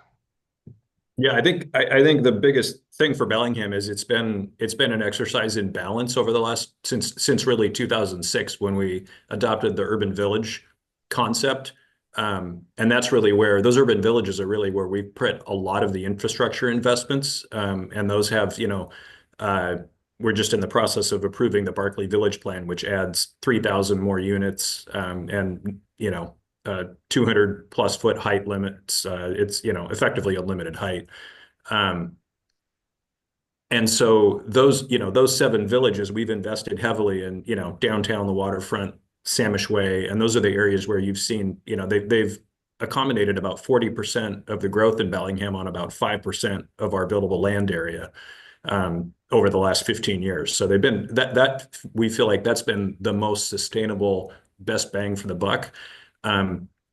Yeah, I think the biggest thing for Bellingham is it's been an exercise in balance over the last since really 2006 when we adopted the urban village concept. And that's really where those urban villages are really where we put a lot of the infrastructure investments. And those have, we're just in the process of approving the Barclay Village Plan, which adds 3,000 more units and 200 plus foot height limits. It's, effectively a limited height. And so those 7 villages, we've invested heavily in, downtown, the waterfront, Samish Way, and those are the areas where you've seen, they've accommodated about 40% of the growth in Bellingham on about 5% of our buildable land area over the last 15 years. So they've been that we feel like that's been the most sustainable, best bang for the buck.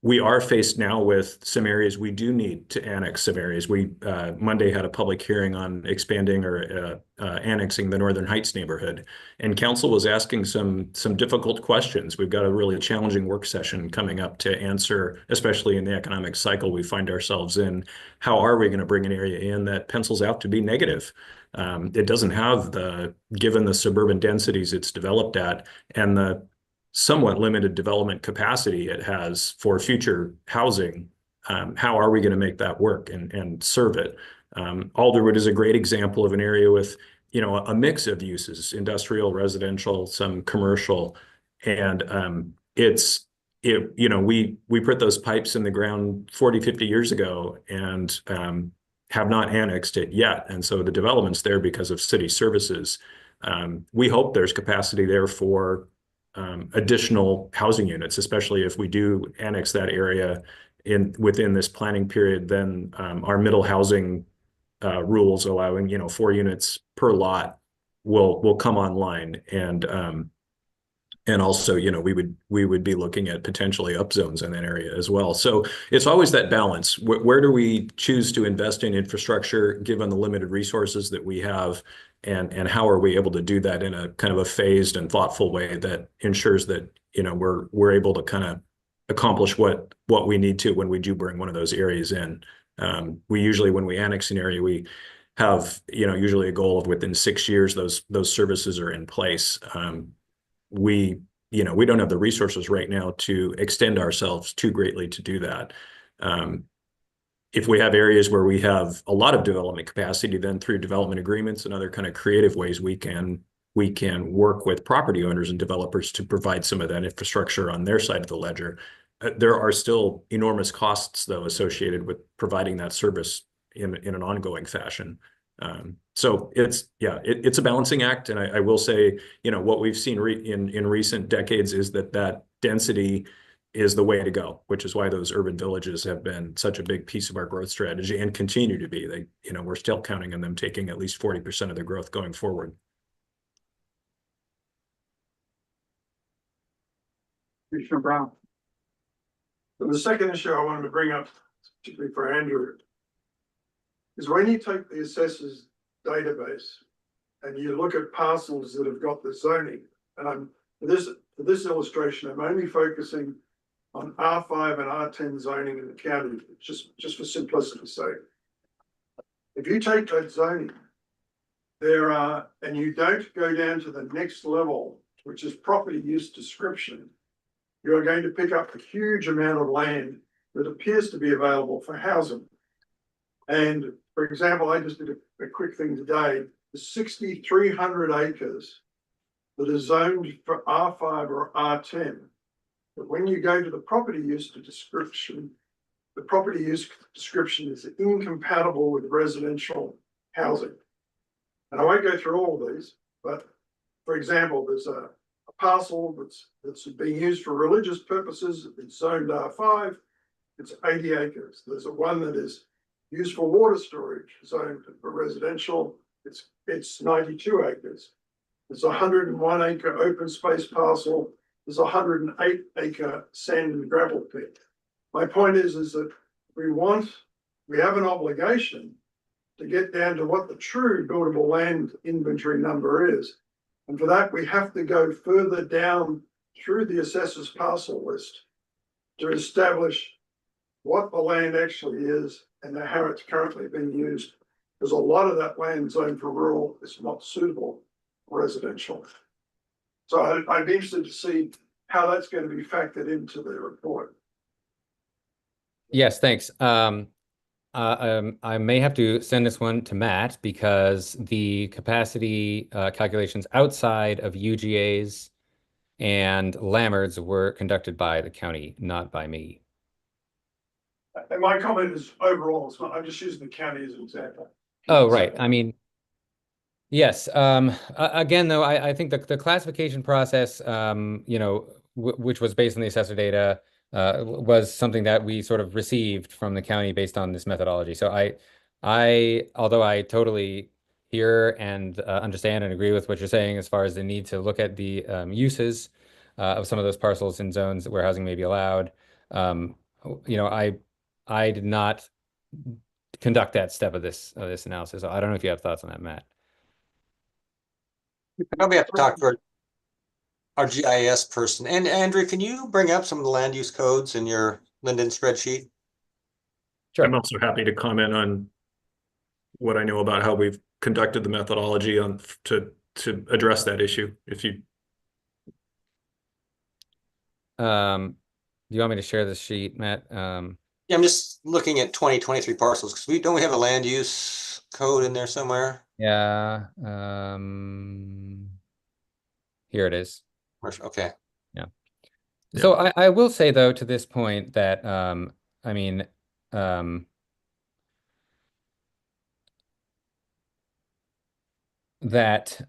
We are faced now with some areas we do need to annex some areas. We Monday had a public hearing on expanding or annexing the Northern Heights neighborhood, and council was asking some difficult questions. We've got a really challenging work session coming up to answer, especially in the economic cycle we find ourselves in. How are we going to bring an area in that pencils out to be negative? It doesn't have given the suburban densities it's developed at and the somewhat limited development capacity it has for future housing. How are we going to make that work and serve it? Alderwood is a great example of an area with, a mix of uses, industrial, residential, some commercial. And we put those pipes in the ground 40, 50 years ago and have not annexed it yet. And so the development's there because of city services. We hope there's capacity there for additional housing units, especially if we do annex that area within this planning period. Then our middle housing rules allowing 4 units per lot will come online. And also, you know, we would be looking at potentially upzones in that area as well. So it's always that balance. Where do we choose to invest in infrastructure given the limited resources that we have? And how are we able to do that in a kind of a phased and thoughtful way that ensures that, you know, we're able to kind of accomplish what we need to when we do bring one of those areas in. We usually, when we annex an area, we have, you know, usually a goal of within 6 years, those services are in place. We, you know, we don't have the resources right now to extend ourselves too greatly to do that. If we have areas where we have a lot of development capacity, then through development agreements and other kind of creative ways, we can work with property owners and developers to provide some of that infrastructure on their side of the ledger. There are still enormous costs, though, associated with providing that service in an ongoing fashion. So it's a balancing act, and I will say, you know, what we've seen in recent decades is that density is the way to go, which is why those urban villages have been such a big piece of our growth strategy and continue to be. They, you know, we're still counting on them taking at least 40% of the growth going forward. Commissioner Brown. So the second issue I wanted to bring up, particularly for Andrew, is when you take the assessors database and you look at parcels that have got the zoning, and for this illustration, I'm only focusing on R5 and R10 zoning in the county, just for simplicity's sake. If you take that zoning, there are, and you don't go down to the next level, which is property use description, you are going to pick up a huge amount of land that appears to be available for housing. And for example, I just did a quick thing today, the 6,300 acres that is zoned for R5 or R10. But when you go to the property use description, the property use description is incompatible with residential housing. And I won't go through all of these, but for example, there's a parcel that's being used for religious purposes. It's zoned R5. It's 80 acres. There's one that is used for water storage, zoned for residential. It's 92 acres. There's a 101 acre open space parcel. There's a 108 acre sand and gravel pit. My point is that we have an obligation to get down to what the true buildable land inventory number is. And for that, we have to go further down through the assessor's parcel list to establish what the land actually is and how it's currently being used. Because a lot of that land zoned for rural is not suitable for residential. So I'd be interested to see how that's going to be factored into the report. Yes, thanks. I may have to send this one to Matt because the capacity calculations outside of UGAs and LAMERS were conducted by the county, not by me. And my comment is overall, it's not, I'm just using the county as an example. Oh, right. I mean, yes. Again, though, I think the classification process, you know, which was based on the assessor data, was something that we sort of received from the county based on this methodology. So although I totally hear and understand and agree with what you're saying as far as the need to look at the uses of some of those parcels in zones where housing may be allowed, you know, I did not conduct that step of this analysis. I don't know if you have thoughts on that, Matt. I probably have to talk to our GIS person. And Andrew, can you bring up some of the land use codes in your Linden spreadsheet? Sure. I'm also happy to comment on what I know about how we've conducted the methodology to address that issue. If you do you want me to share this sheet, Matt? Yeah, I'm just looking at 2023 parcels because we have a land use code in there somewhere. Yeah. Here it is. Okay. Yeah. So I will say though to this point that I mean that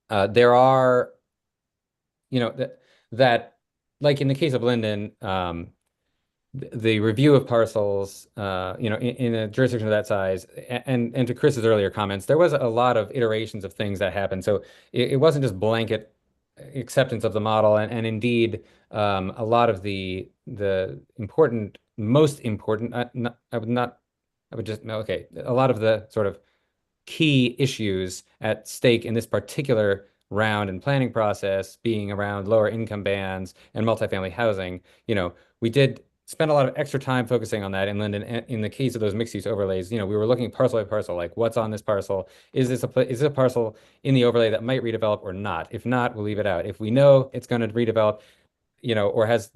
there are, you know, that like in the case of Linden, the review of parcels, in a jurisdiction of that size, and to Chris's earlier comments, there was a lot of iterations of things that happened. So it wasn't just blanket acceptance of the model, and indeed, a lot of the most important, a lot of the sort of key issues at stake in this particular round and planning process being around lower income bands and multifamily housing. We did spend a lot of extra time focusing on that in Linden. In the case of those mixed use overlays, we were looking parcel by parcel, like what's on this parcel? Is this a parcel in the overlay that might redevelop or not? If not, we'll leave it out. If we know it's going to redevelop, or has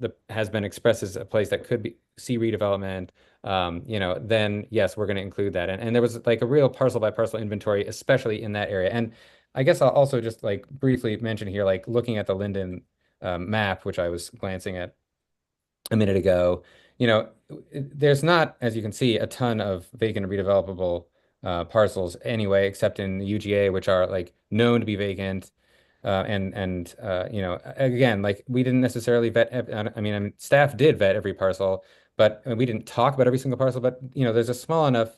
been expressed as a place that could see redevelopment, then yes, we're going to include that. And there was like a real parcel by parcel inventory, especially in that area. And I guess I'll also just like briefly mention here, like looking at the Linden map, which I was glancing at a minute ago, there's not, as you can see, a ton of vacant and redevelopable parcels anyway, except in the UGA, which are like known to be vacant. Again, like we didn't necessarily vet. Staff did vet every parcel, but we didn't talk about every single parcel. But it's a small enough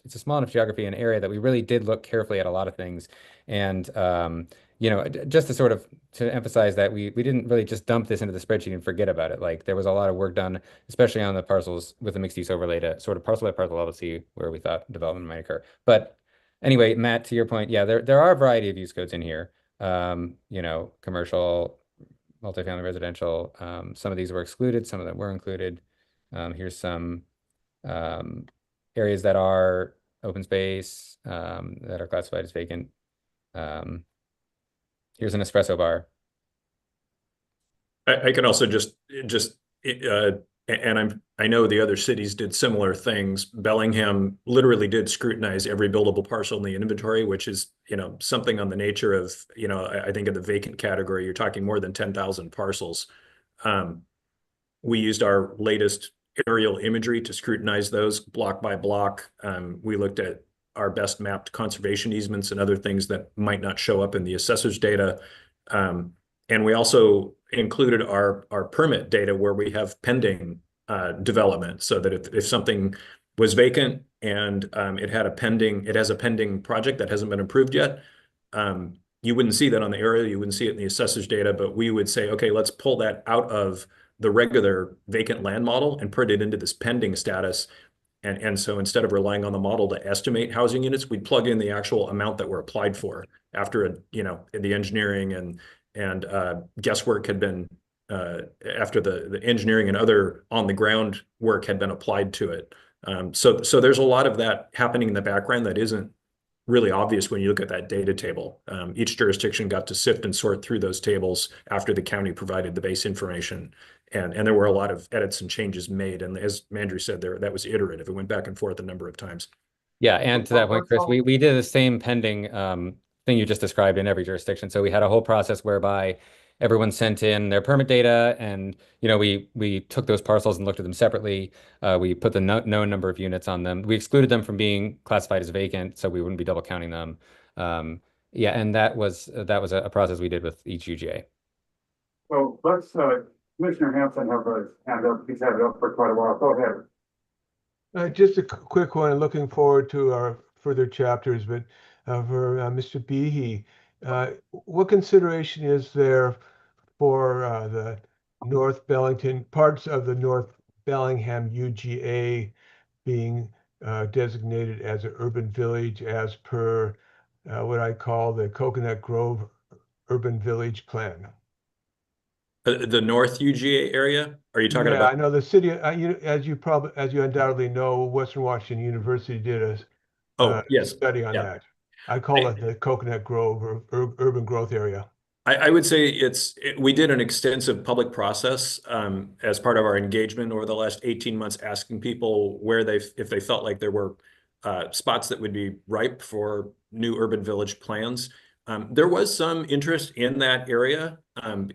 geography and area that we really did look carefully at a lot of things. And just to sort of to emphasize that we didn't really just dump this into the spreadsheet and forget about it. Like there was a lot of work done, especially on the parcels with the mixed use overlay, to sort of parcel by parcel level to see where we thought development might occur. But anyway, Matt, to your point, yeah, there are a variety of use codes in here. Commercial, multifamily, residential. Some of these were excluded, some of them were included. Here's some areas that are open space, that are classified as vacant. Here's an espresso bar. I can also I know the other cities did similar things. Bellingham literally did scrutinize every buildable parcel in the inventory, which is, something on the nature of, I think in the vacant category, you're talking more than 10,000 parcels. We used our latest aerial imagery to scrutinize those block by block. We looked at our best mapped conservation easements and other things that might not show up in the assessor's data. And we also included our permit data where we have pending development, so that if something was vacant and it has a pending project that hasn't been approved yet, you wouldn't see that on the aerial, you wouldn't see it in the assessor's data, but we would say, okay, let's pull that out of the regular vacant land model and put it into this pending status. And so instead of relying on the model to estimate housing units, we'd plug in the actual amount that were applied for after the engineering and guesswork had been after the engineering and other on the ground work had been applied to it. So there's a lot of that happening in the background that isn't really obvious when you look at that data table. Each jurisdiction got to sift and sort through those tables after the county provided the base information. And there were a lot of edits and changes made. And as Mandry said, that was iterative. It went back and forth a number of times. Yeah, and to that point, Chris, we did the same pending thing you just described in every jurisdiction. So we had a whole process whereby everyone sent in their permit data, and we took those parcels and looked at them separately. We put the known number of units on them. We excluded them from being classified as vacant, so we wouldn't be double counting them. Yeah, and that was a process we did with each UGA. So let's, Commissioner Hanson have a hand up. He's had it up for quite a while. Go ahead. Just a quick one, looking forward to our further chapters, but for Mr. Behe, what consideration is there for the North Bellington, parts of the North Bellingham UGA being designated as an urban village as per what I call the Coconut Grove Urban Village Plan? The North UGA area? Are you talking about? I know the city, as you undoubtedly know, Western Washington University did a yes. study on that. I call it the Coconut Grove or urban growth area. I would say we did an extensive public process as part of our engagement over the last 18 months, asking people if they felt like there were spots that would be ripe for new urban village plans. There was some interest in that area.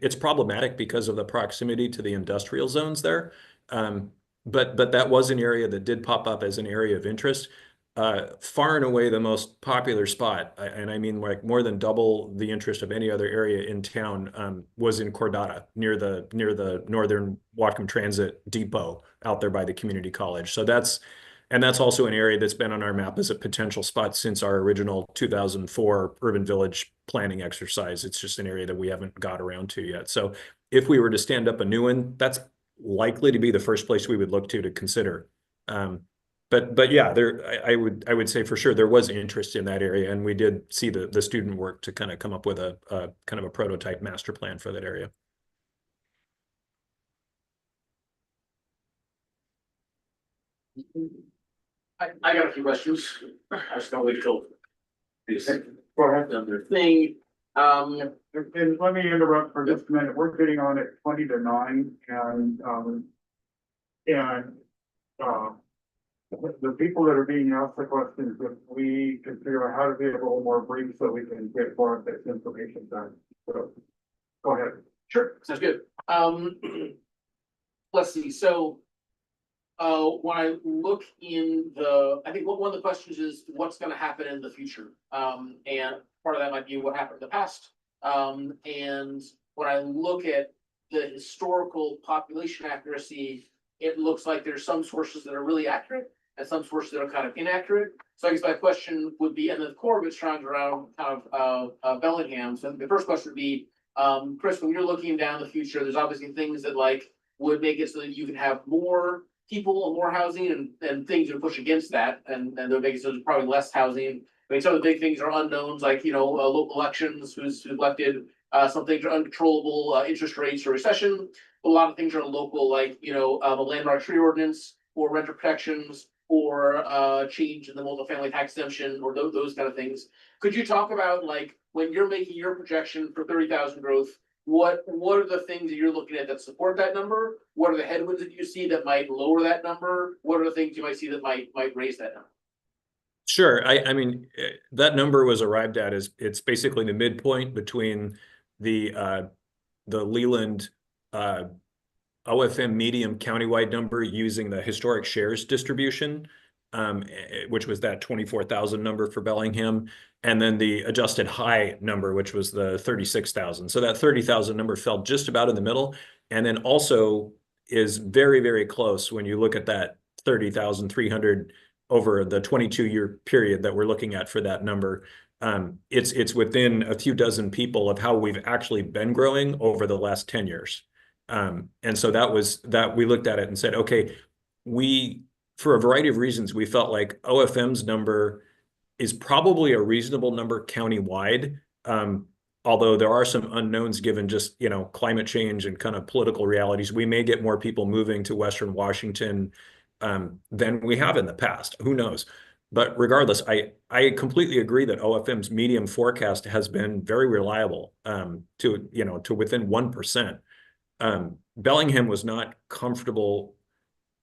It's problematic because of the proximity to the industrial zones there. But that was an area that did pop up as an area of interest. far and away the most popular spot, and I mean like more than double the interest of any other area in town, was in Cordata near the Northern Whatcom Transit Depot out there by the community college. So that's also an area that's been on our map as a potential spot since our original 2004 urban village planning exercise. It's just an area that we haven't got around to yet. So if we were to stand up a new one, that's likely to be the first place we would look to consider. But yeah, I would say for sure there was interest in that area, and we did see the student work to kind of come up with a kind of a prototype master plan for that area. I got a few questions. I just don't wait till this Go ahead. other thing. And let me interrupt for just a minute. We're getting on at 20 to 9 the people that are being asked the questions, if we can figure out how to be a little more brief so we can get more of this information done. So, go ahead. Sure, sounds good. Let's see, so when I look in I think one of the questions is what's gonna happen in the future? And part of that might be what happened in the past. And when I look at the historical population accuracy, it looks like there's some sources that are really accurate and some sources that are kind of inaccurate. So I guess my question would be, and the core of it's trying around kind of Bellingham. So the first question would be, Chris, when you're looking down the future, there's obviously things that like would make it so that you can have more people and more housing and things that push against that. And they'll make it so there's probably less housing. I mean, some of the big things are unknowns, like, local elections, who's elected, some things are uncontrollable, interest rates or recession. A lot of things are local, like, a landmark tree ordinance or renter protections or change in the multifamily tax exemption or those kind of things. Could you talk about, like, when you're making your projection for 30,000 growth, what are the things that you're looking at that support that number? What are the headwinds that you see that might lower that number? What are the things you might see that might raise that number? Sure. I mean, that number was arrived at as it's basically the midpoint between the Leland OFM medium countywide number using the historic shares distribution, which was that 24,000 number for Bellingham, and then the adjusted high number, which was the 36,000. So that 30,000 number fell just about in the middle, and then also is very, very close when you look at that 30,300 over the 22-year period that we're looking at for that number. It's within a few dozen people of how we've actually been growing over the last 10 years. And so that we looked at it and said, okay, for a variety of reasons, we felt like OFM's number is probably a reasonable number countywide. Although there are some unknowns given just, climate change and kind of political realities. We may get more people moving to Western Washington than we have in the past. Who knows? But regardless, I completely agree that OFM's medium forecast has been very reliable to within 1%. Bellingham was not comfortable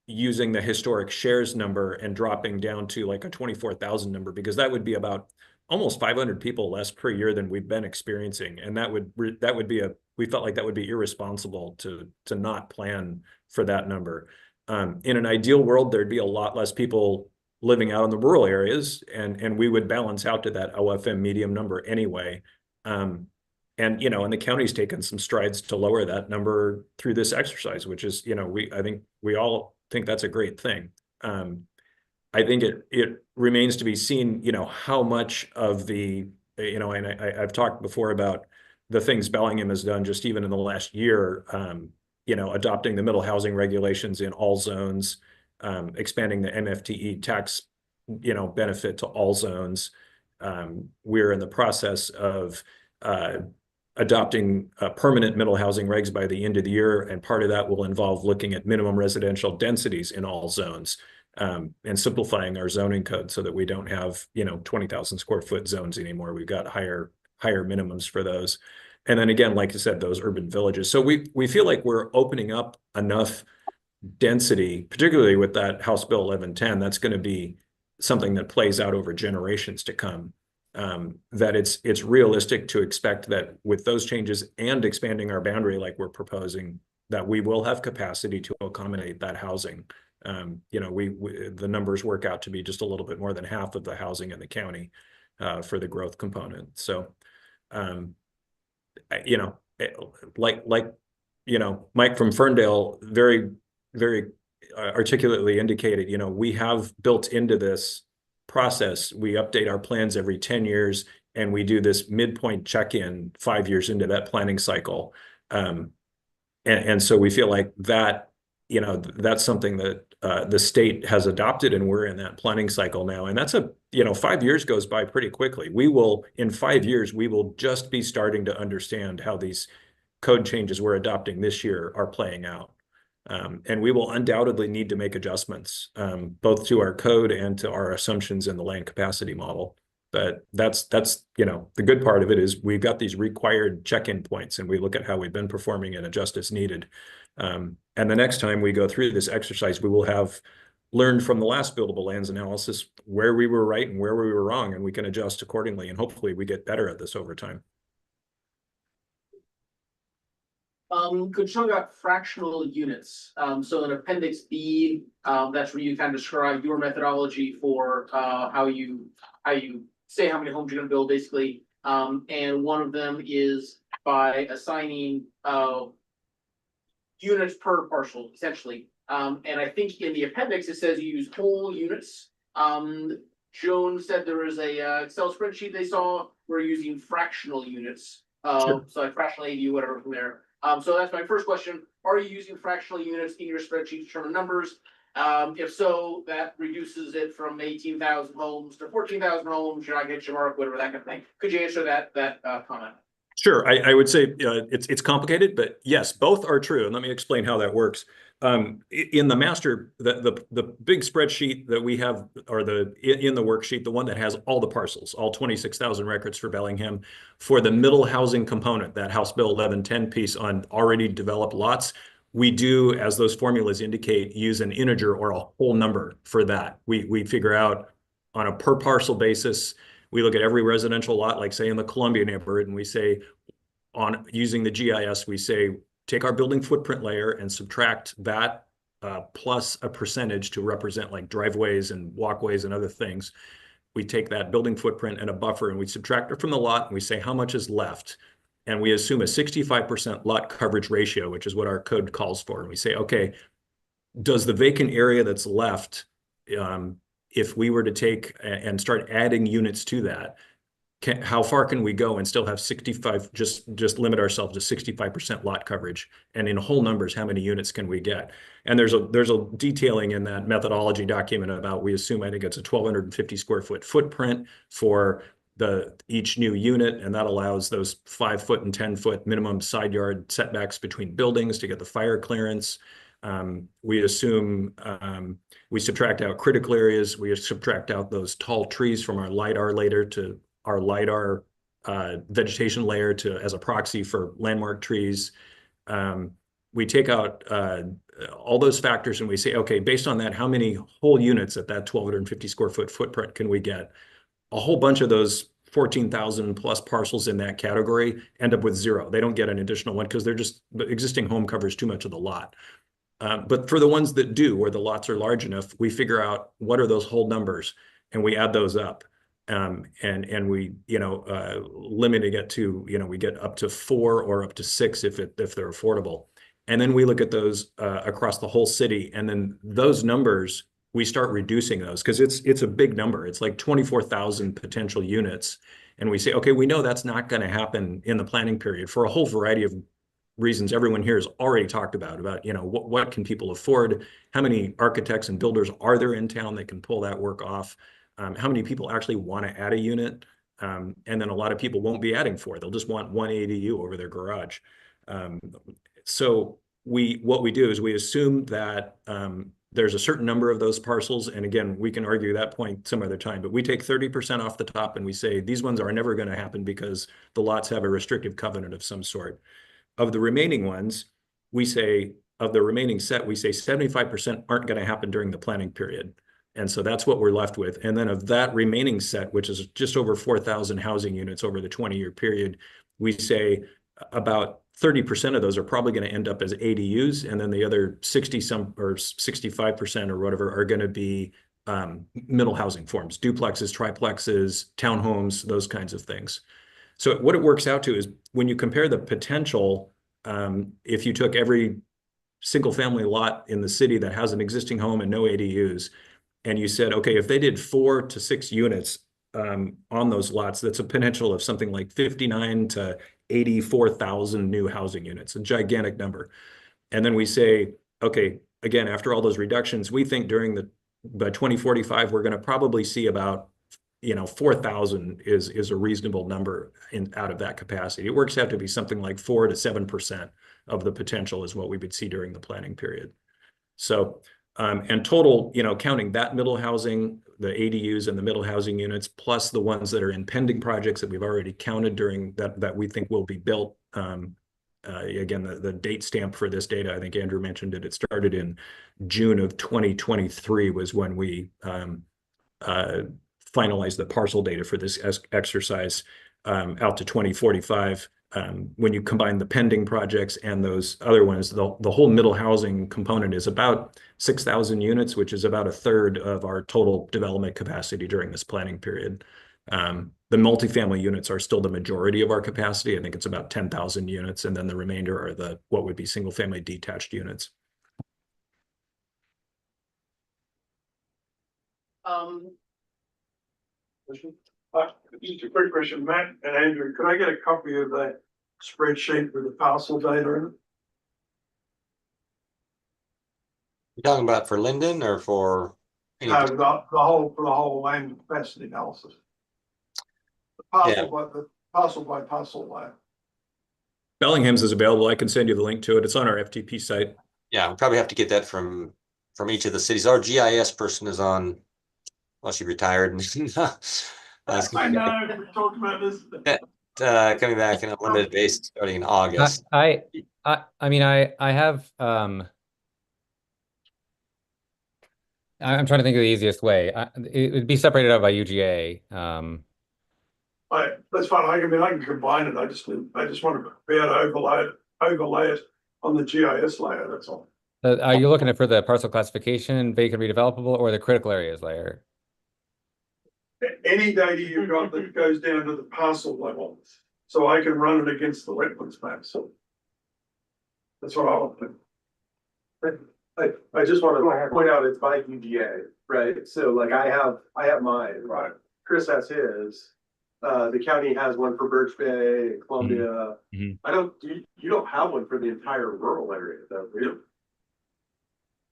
using the historic shares number and dropping down to like a 24,000 number, because that would be about almost 500 people less per year than we've been experiencing. And we felt like that would be irresponsible to not plan for that number. In an ideal world, there'd be a lot less people living out in the rural areas, and we would balance out to that OFM medium number anyway. And the county's taken some strides to lower that number through this exercise, which is, I think we all think that's a great thing. I think it remains to be seen, how much of the, and I've talked before about the things Bellingham has done just even in the last year, adopting the middle housing regulations in all zones, expanding the MFTE tax, benefit to all zones. We're in the process of adopting permanent middle housing regs by the end of the year, and part of that will involve looking at minimum residential densities in all zones, and simplifying our zoning code so that we don't have 20,000 square foot zones anymore. We've got higher minimums for those. And then again, like I said, those urban villages. So we feel like we're opening up enough density, particularly with that House Bill 1110, that's going to be something that plays out over generations to come. That it's realistic to expect that with those changes and expanding our boundary like we're proposing, that we will have capacity to accommodate that housing. You know, the numbers work out to be just a little bit more than half of the housing in the county for the growth component. So, you know, like, you know, Mike from Ferndale very, very articulately indicated, you know, we have built into this process, we update our plans every 10 years, and we do this midpoint check-in 5 years into that planning cycle. And so we feel like that, you know, that's something that the state has adopted, and we're in that planning cycle now. And that's you know, 5 years goes by pretty quickly. In 5 years, we will just be starting to understand how these code changes we're adopting this year are playing out. And we will undoubtedly need to make adjustments, both to our code and to our assumptions in the land capacity model. But that's, you know, the good part of it is we've got these required check-in points, and we look at how we've been performing and adjust as needed. And the next time we go through this exercise, we will have learned from the last buildable lands analysis where we were right and where we were wrong, and we can adjust accordingly. And hopefully we get better at this over time. Could you talk about fractional units? So in Appendix B, that's where you kind of describe your methodology for how you say how many homes you're gonna build, basically. And one of them is by assigning units per parcel, essentially. And I think in the appendix, it says you use whole units. Joan said there was a Excel spreadsheet they saw, we're using fractional units. Sure. So like fractional ADU, whatever from there. So that's my first question. Are you using fractional units in your spreadsheet to determine numbers? If so, that reduces it from 18,000 homes to 14,000 homes. You're not getting your mark, whatever, that kind of thing. Could you answer that comment? Sure, I would say it's complicated, but yes, both are true. And let me explain how that works. In the master, the big spreadsheet that we have, or in the worksheet, the one that has all the parcels, all 26,000 records for Bellingham, for the middle housing component, that House Bill 1110 piece on already developed lots, we do, as those formulas indicate, use an integer or a whole number for that. We figure out on a per parcel basis. We look at every residential lot, like say in the Columbia neighborhood, and we say, on using the GIS, we say, take our building footprint layer and subtract that plus a percentage to represent like driveways and walkways and other things. We take that building footprint and a buffer, and we subtract it from the lot, and we say how much is left. And we assume a 65% lot coverage ratio, which is what our code calls for. And we say, okay, does the vacant area that's left, if we were to take and start adding units to that, how far can we go and still have 65, just limit ourselves to 65% lot coverage? And in whole numbers, how many units can we get? And there's a detailing in that methodology document about, we assume, I think it's a 1,250 square foot footprint for each new unit, and that allows those 5 foot and 10 foot minimum side yard setbacks between buildings to get the fire clearance. We assume we subtract out critical areas. We subtract out those tall trees from our LiDAR vegetation layer as a proxy for landmark trees. We take out all those factors, and we say, okay, based on that, how many whole units at that 1,250 square foot footprint can we get? A whole bunch of those 14,000 plus parcels in that category end up with 0. They don't get an additional one because the existing home covers too much of the lot. But for the ones that do, where the lots are large enough, we figure out what are those whole numbers, and we add those up. And we, limiting it to, we get up to 4 or up to 6 if they're affordable. And then we look at those across the whole city, and then those numbers, we start reducing those because it's a big number. It's like 24,000 potential units. And we say, okay, we know that's not going to happen in the planning period for a whole variety of reasons everyone here has already talked about, what can people afford? How many architects and builders are there in town that can pull that work off? How many people actually want to add a unit? And then a lot of people won't be adding 4. They'll just want 1 ADU over their garage. So what we do is we assume that there's a certain number of those parcels. And again, we can argue that point some other time, but we take 30% off the top, and we say these ones are never going to happen because the lots have a restrictive covenant of some sort. Of the remaining ones, we say, of the remaining set, we say 75% aren't going to happen during the planning period. And so that's what we're left with. And then of that remaining set, which is just over 4,000 housing units over the 20-year period, we say about 30% of those are probably going to end up as ADUs, and then the other 60 some or 65% or whatever are going to be middle housing forms, duplexes, triplexes, townhomes, those kinds of things. So what it works out to is when you compare the potential, if you took every single family lot in the city that has an existing home and no ADUs, and you said, okay, if they did 4 to 6 units on those lots, that's a potential of something like 59 to 84,000 new housing units, a gigantic number. And then we say, okay, again, after all those reductions, we think by 2045, we're going to probably see about 4,000 is a reasonable number out of that capacity. It works out to be something like 4 to 7% of the potential is what we would see during the planning period. So, and total, counting that middle housing, the ADUs and the middle housing units, plus the ones that are in pending projects that we've already counted during that we think will be built. Again, the date stamp for this data, I think Andrew mentioned it. It started in June of 2023 was when we finalized the parcel data for this exercise out to 2045. When you combine the pending projects and those other ones, the whole middle housing component is about 6,000 units, which is about a third of our total development capacity during this planning period. The multifamily units are still the majority of our capacity. I think it's about 10,000 units, and then the remainder are what would be single family detached units. Just a quick question, Matt and Andrew, could I get a copy of that spreadsheet with the parcel data in it? You talking about for Linden or for? No, the whole land capacity analysis. The parcel by parcel land. Bellingham's is available. I can send you the link to it. It's on our FTP site. Yeah, we probably have to get that from each of the cities. Our GIS person is on, well, she retired. I know, we talked about this. Coming back in a limited basis starting in August. I mean, I have, I'm trying to think of the easiest way. It would be separated out by UGA. That's fine. I can combine it. I just want to be able to overlay it on the GIS layer. That's all. Are you looking for the parcel classification, vacant redevelopable, or the critical areas layer? Any data you've got that goes down to the parcel level, so I can run it against the wetlands map. So that's what I want to do. I just want to point out it's by UGA, right? So like I have mine, right? Chris has his. The county has one for Birch Bay, Columbia. You don't have one for the entire rural area, though, really?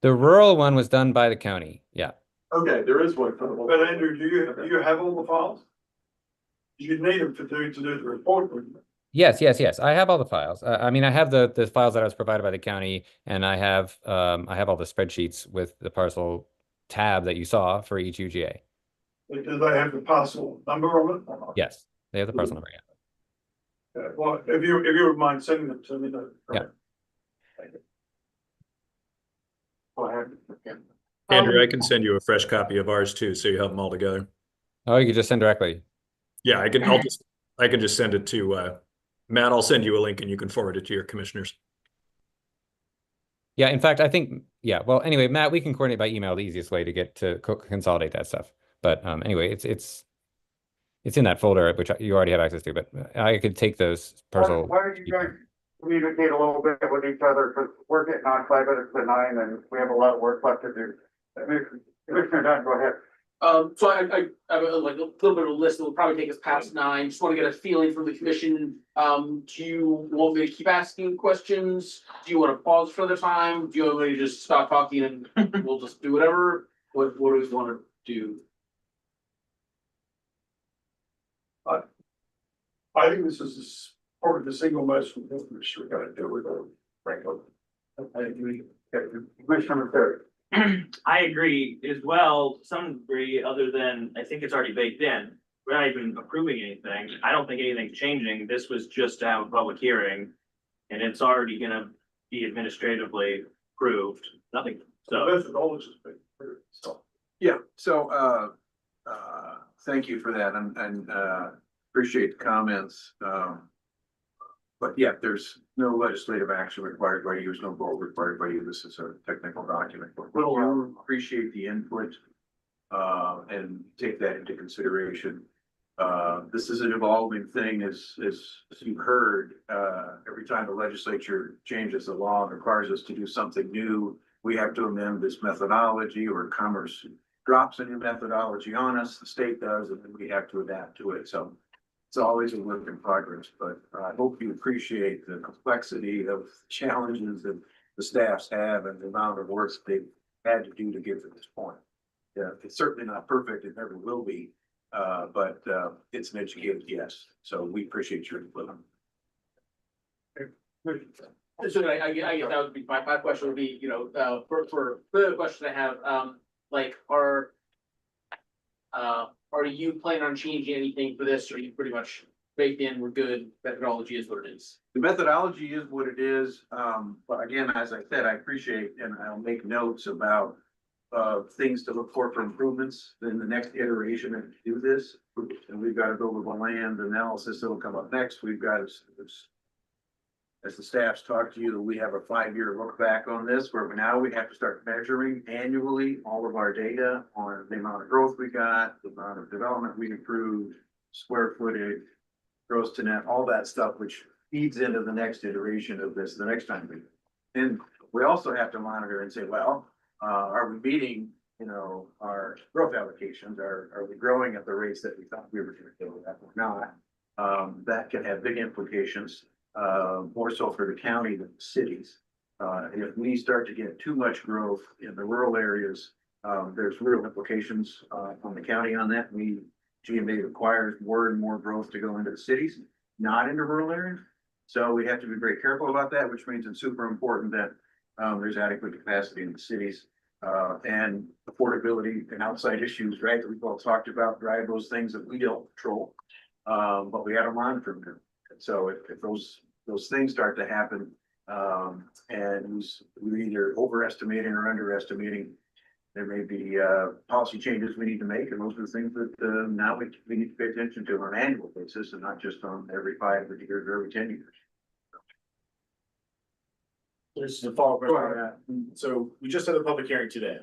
The rural one was done by the county. Yeah. Okay, there is one. But Andrew, do you have all the files? You need them to do the report. Yes. I have all the files. I mean, I have the files that I was provided by the county, and I have all the spreadsheets with the parcel tab that you saw for each UGA. Do they have the parcel number on it? Yes, they have the parcel number. Yeah. Well, if you would mind sending them to me, Yeah. Thank you. Well, I have it. Andrew, I can send you a fresh copy of ours too, so you have them all together. Oh, you could just send directly. Yeah, I can just send it to Matt. I'll send you a link and you can forward it to your commissioners. Yeah, in fact, I think, yeah. Well, anyway, Matt, we can coordinate by email the easiest way to get to consolidate that stuff. But anyway, it's in that folder, which you already have access to. But I could take those parcel. Why don't you guys communicate a little bit with each other, because we're getting on 5 minutes to 9 and we have a lot of work left to do. Commissioner Dunn, go ahead. So I have a little bit of a list that will probably take us past 9. Just want to get a feeling from the commission. Do you want me to keep asking questions? Do you want to pause for the time? Do you want me to just stop talking and we'll just do whatever? What do we want to do? I think this is probably the single most important issue we got to deal with, frankly. I agree. Commissioner Terry. I agree as well, to some degree, other than I think it's already baked in. We're not even approving anything. I don't think anything's changing. This was just to have a public hearing. And it's already gonna be administratively approved. Nothing, so. Yeah, so thank you for that and appreciate the comments. But yeah, there's no legislative action required by you, there's no vote required by you, this is a technical document. But we'll appreciate the input and take that into consideration. This is an evolving thing, as you've heard, every time the legislature changes the law and requires us to do something new, we have to amend this methodology, or Commerce drops a new methodology on us, the state does, and then we have to adapt to it. So it's always a work in progress, but I hope you appreciate the complexity of challenges that the staffs have and the amount of work they've had to do to get to this point. Yeah, it's certainly not perfect, it never will be, but it's an educated yes, so we appreciate your input. So I guess that would be, my question would be, for the question I have, like, are you planning on changing anything for this, or are you pretty much baked in, we're good, methodology is what it is? The methodology is what it is, but again, as I said, I appreciate, and I'll make notes about things to look for improvements in the next iteration and do this. And we've got a buildable land analysis that'll come up next. We've got, as the staffs talk to you, we have a 5-year look back on this, where now we have to start measuring annually all of our data on the amount of growth we got, the amount of development we improved, square footage, gross to net, all that stuff, which feeds into the next iteration of this, the next time and we also have to monitor and say, well, are we meeting, our growth allocations? Are we growing at the rates that we thought we were going to do? That we're not. That can have big implications, more so for the county than the cities. If we start to get too much growth in the rural areas, there's real implications on the county on that. GMA requires more and more growth to go into the cities, not into rural areas. So we have to be very careful about that, which means it's super important that there's adequate capacity in the cities. And affordability and outside issues, right, that we've all talked about, drive those things that we don't control. But we got to monitor them. So if those things start to happen, and we're either overestimating or underestimating, there may be policy changes we need to make, and those are the things that now we need to pay attention to on an annual basis, and not just on every 5 years or every 10 years. This is a follow-up question on that. So we just had a public hearing today.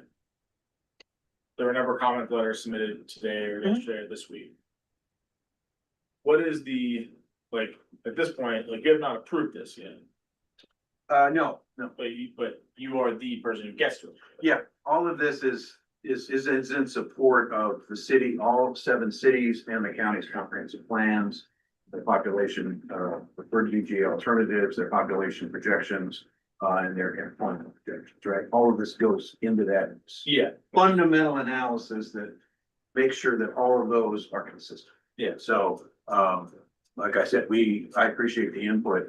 There were a number of comment letters submitted today or yesterday or this week. What is the, like, at this point, like, you have not approved this yet? No. But you are the person who gets to it. Yeah, all of this is in support of the city, all 7 cities and the county's comprehensive plans, the population, referred to UGA alternatives, their population projections, and their employment projections, right? All of this goes into that fundamental analysis that makes sure that all of those are consistent. Yeah. So, like I said, I appreciate the input.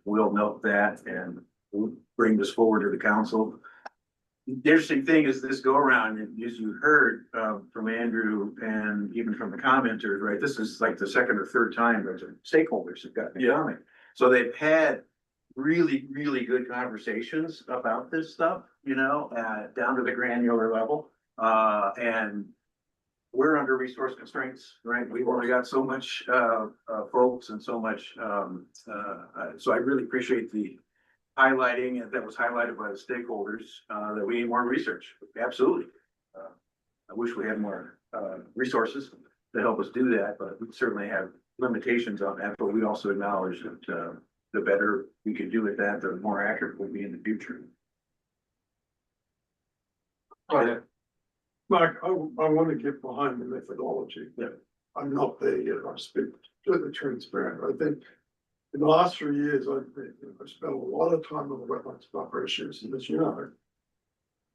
We'll note that and we'll bring this forward to the council. The interesting thing is this go around, and as you heard from Andrew and even from the commenters, right? This is like the 2nd or 3rd time that the stakeholders have gotten a comment. So they've had really, really good conversations about this stuff, down to the granular level. And we're under resource constraints, right? We've only got so much folks and so much. So I really appreciate the highlighting, and that was highlighted by the stakeholders, that we need more research. Absolutely. I wish we had more resources to help us do that, but we certainly have limitations on that. But we also acknowledge that the better we can do with that, the more accurate we'll be in the future. Mark, I want to get behind the methodology. Yeah. I'm not there yet. I speak completely transparent. I think in the last 3 years, I've spent a lot of time on the wetlands buffer issues, as you know.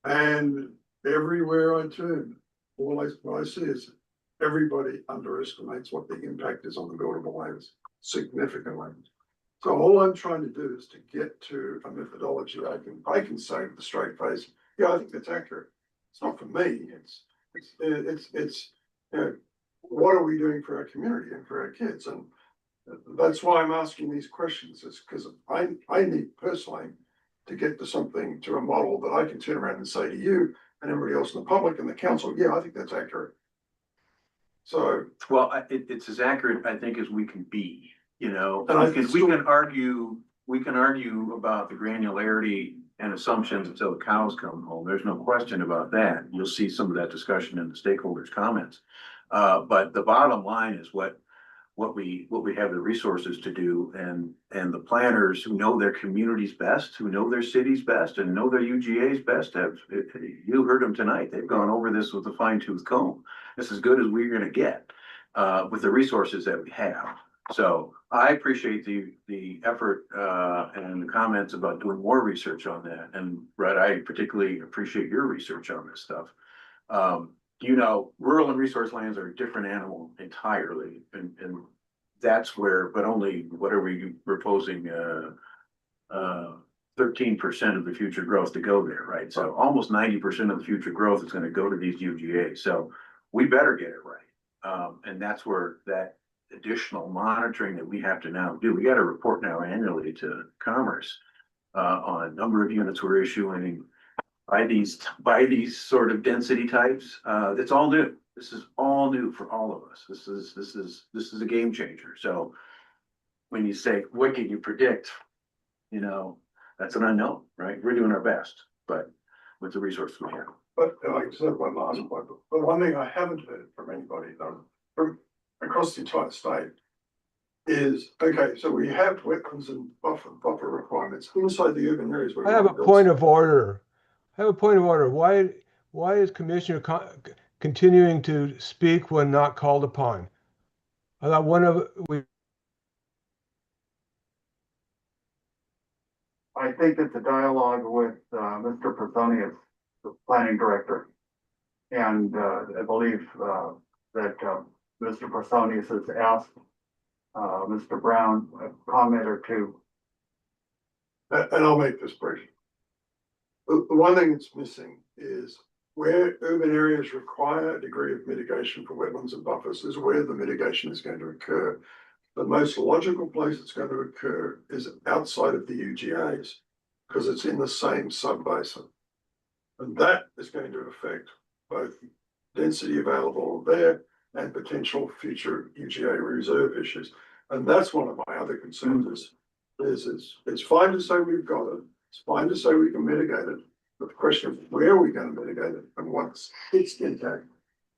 And everywhere I turn, what I see is everybody underestimates what the impact is on the buildable lands significantly. So all I'm trying to do is to get to a methodology I can say with a straight face, yeah, I think that's accurate. It's not for me. It's what are we doing for our community and for our kids? And that's why I'm asking these questions, is because I need personally to get to something, to a model that I can turn around and say to you and everybody else in the public and the council, yeah, I think that's accurate. So, well, it's as accurate, I think, as we can be. You know, And I we can argue about the granularity and assumptions until the cows come home. There's no question about that. You'll see some of that discussion in the stakeholders' comments. But the bottom line is what we have the resources to do, and the planners who know their communities best, who know their cities best, and know their UGAs best. You heard them tonight. They've gone over this with a fine tooth comb. It's as good as we're going to get with the resources that we have. So I appreciate the effort and the comments about doing more research on that. And Brett, I particularly appreciate your research on this stuff. You know, rural and resource lands are a different animal entirely, and that's where, but only, what are we proposing, 13% of the future growth to go there, right? So almost 90% of the future growth is gonna go to these UGAs, so we better get it right. And that's where that additional monitoring that we have to now do, we gotta report now annually to Commerce on number of units we're issuing, by these sort of density types. It's all new. This is all new for all of us. This is a game changer. So when you say, what can you predict? You know, that's an unknown, right? We're doing our best, but with the resources we have. But like I said, one last point, but one thing I haven't heard from anybody though, from across the entire state is, okay, so we have wetlands and buffer requirements inside the urban areas. I have a point of order. Why is Commissioner continuing to speak when not called upon? I thought I think it's a dialogue with Mr. Personius, the planning director. And I believe that Mr. Personius has asked Mr. Brown a comment or two. And I'll make this brief. The one thing that's missing is where urban areas require a degree of mitigation for wetlands and buffers is where the mitigation is going to occur. The most logical place it's going to occur is outside of the UGAs because it's in the same sub-basin. And that is going to affect both density available there and potential future UGA reserve issues. And that's one of my other concerns is it's fine to say we've got it. It's fine to say we can mitigate it. But the question of where are we going to mitigate it and what's its impact?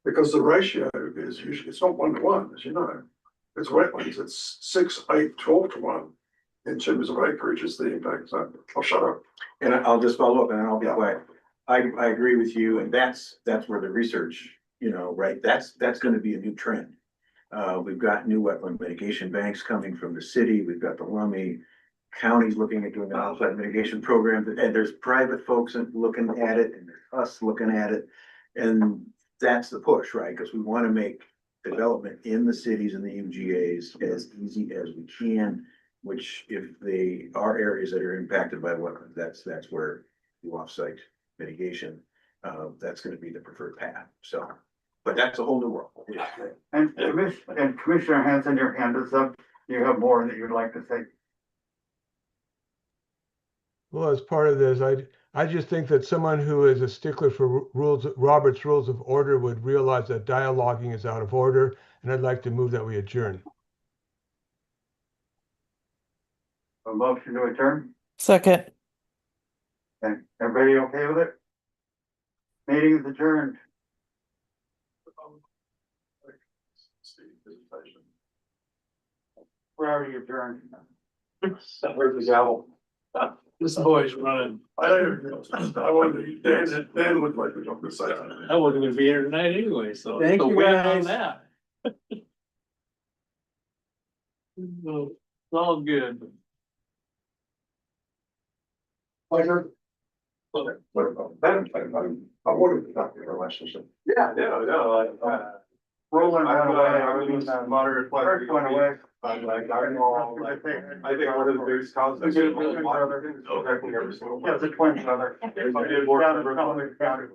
Because the ratio is usually, it's not 1-to-1, as you know. It's wetlands, it's 6, 8, 12 to 1 in terms of acreage is the impact. So I'll shut up. And I'll just follow up and then I'll be quiet. I agree with you, and that's where the research, you know, right, that's gonna be a new trend. We've got new wetland mitigation banks coming from the city, we've got the Lummi counties looking at doing an outside mitigation program, and there's private folks looking at it, and there's us looking at it. And that's the push, right? Because we want to make development in the cities and the UGAs as easy as we can, which if they are areas that are impacted by wetlands, that's where the offsite mitigation, that's going to be the preferred path. So, but that's a whole new world. Yeah. And Commissioner Hanson, your hand is up. Do you have more that you'd like to say? Well, as part of this, I just think that someone who is a stickler for Robert's Rules of Order would realize that dialoguing is out of order, and I'd like to move that we adjourn. A motion to adjourn? Second. And everybody okay with it? Meeting is adjourned. We're already adjourned. Where's the gavel? This boy's running. I wanted to, Dan looked like we don't say that. I wasn't gonna be here tonight anyway, so. Thank so you, win guys. on that. So, it's all good. Pleasure. What about that? I wanted to talk to your relationship. Yeah, no. Roland went away. I mean, moderate pleasure. Kirk went away. Like, I know, I think one of the biggest causes. Yeah, the twin brother. I did work for Republican County.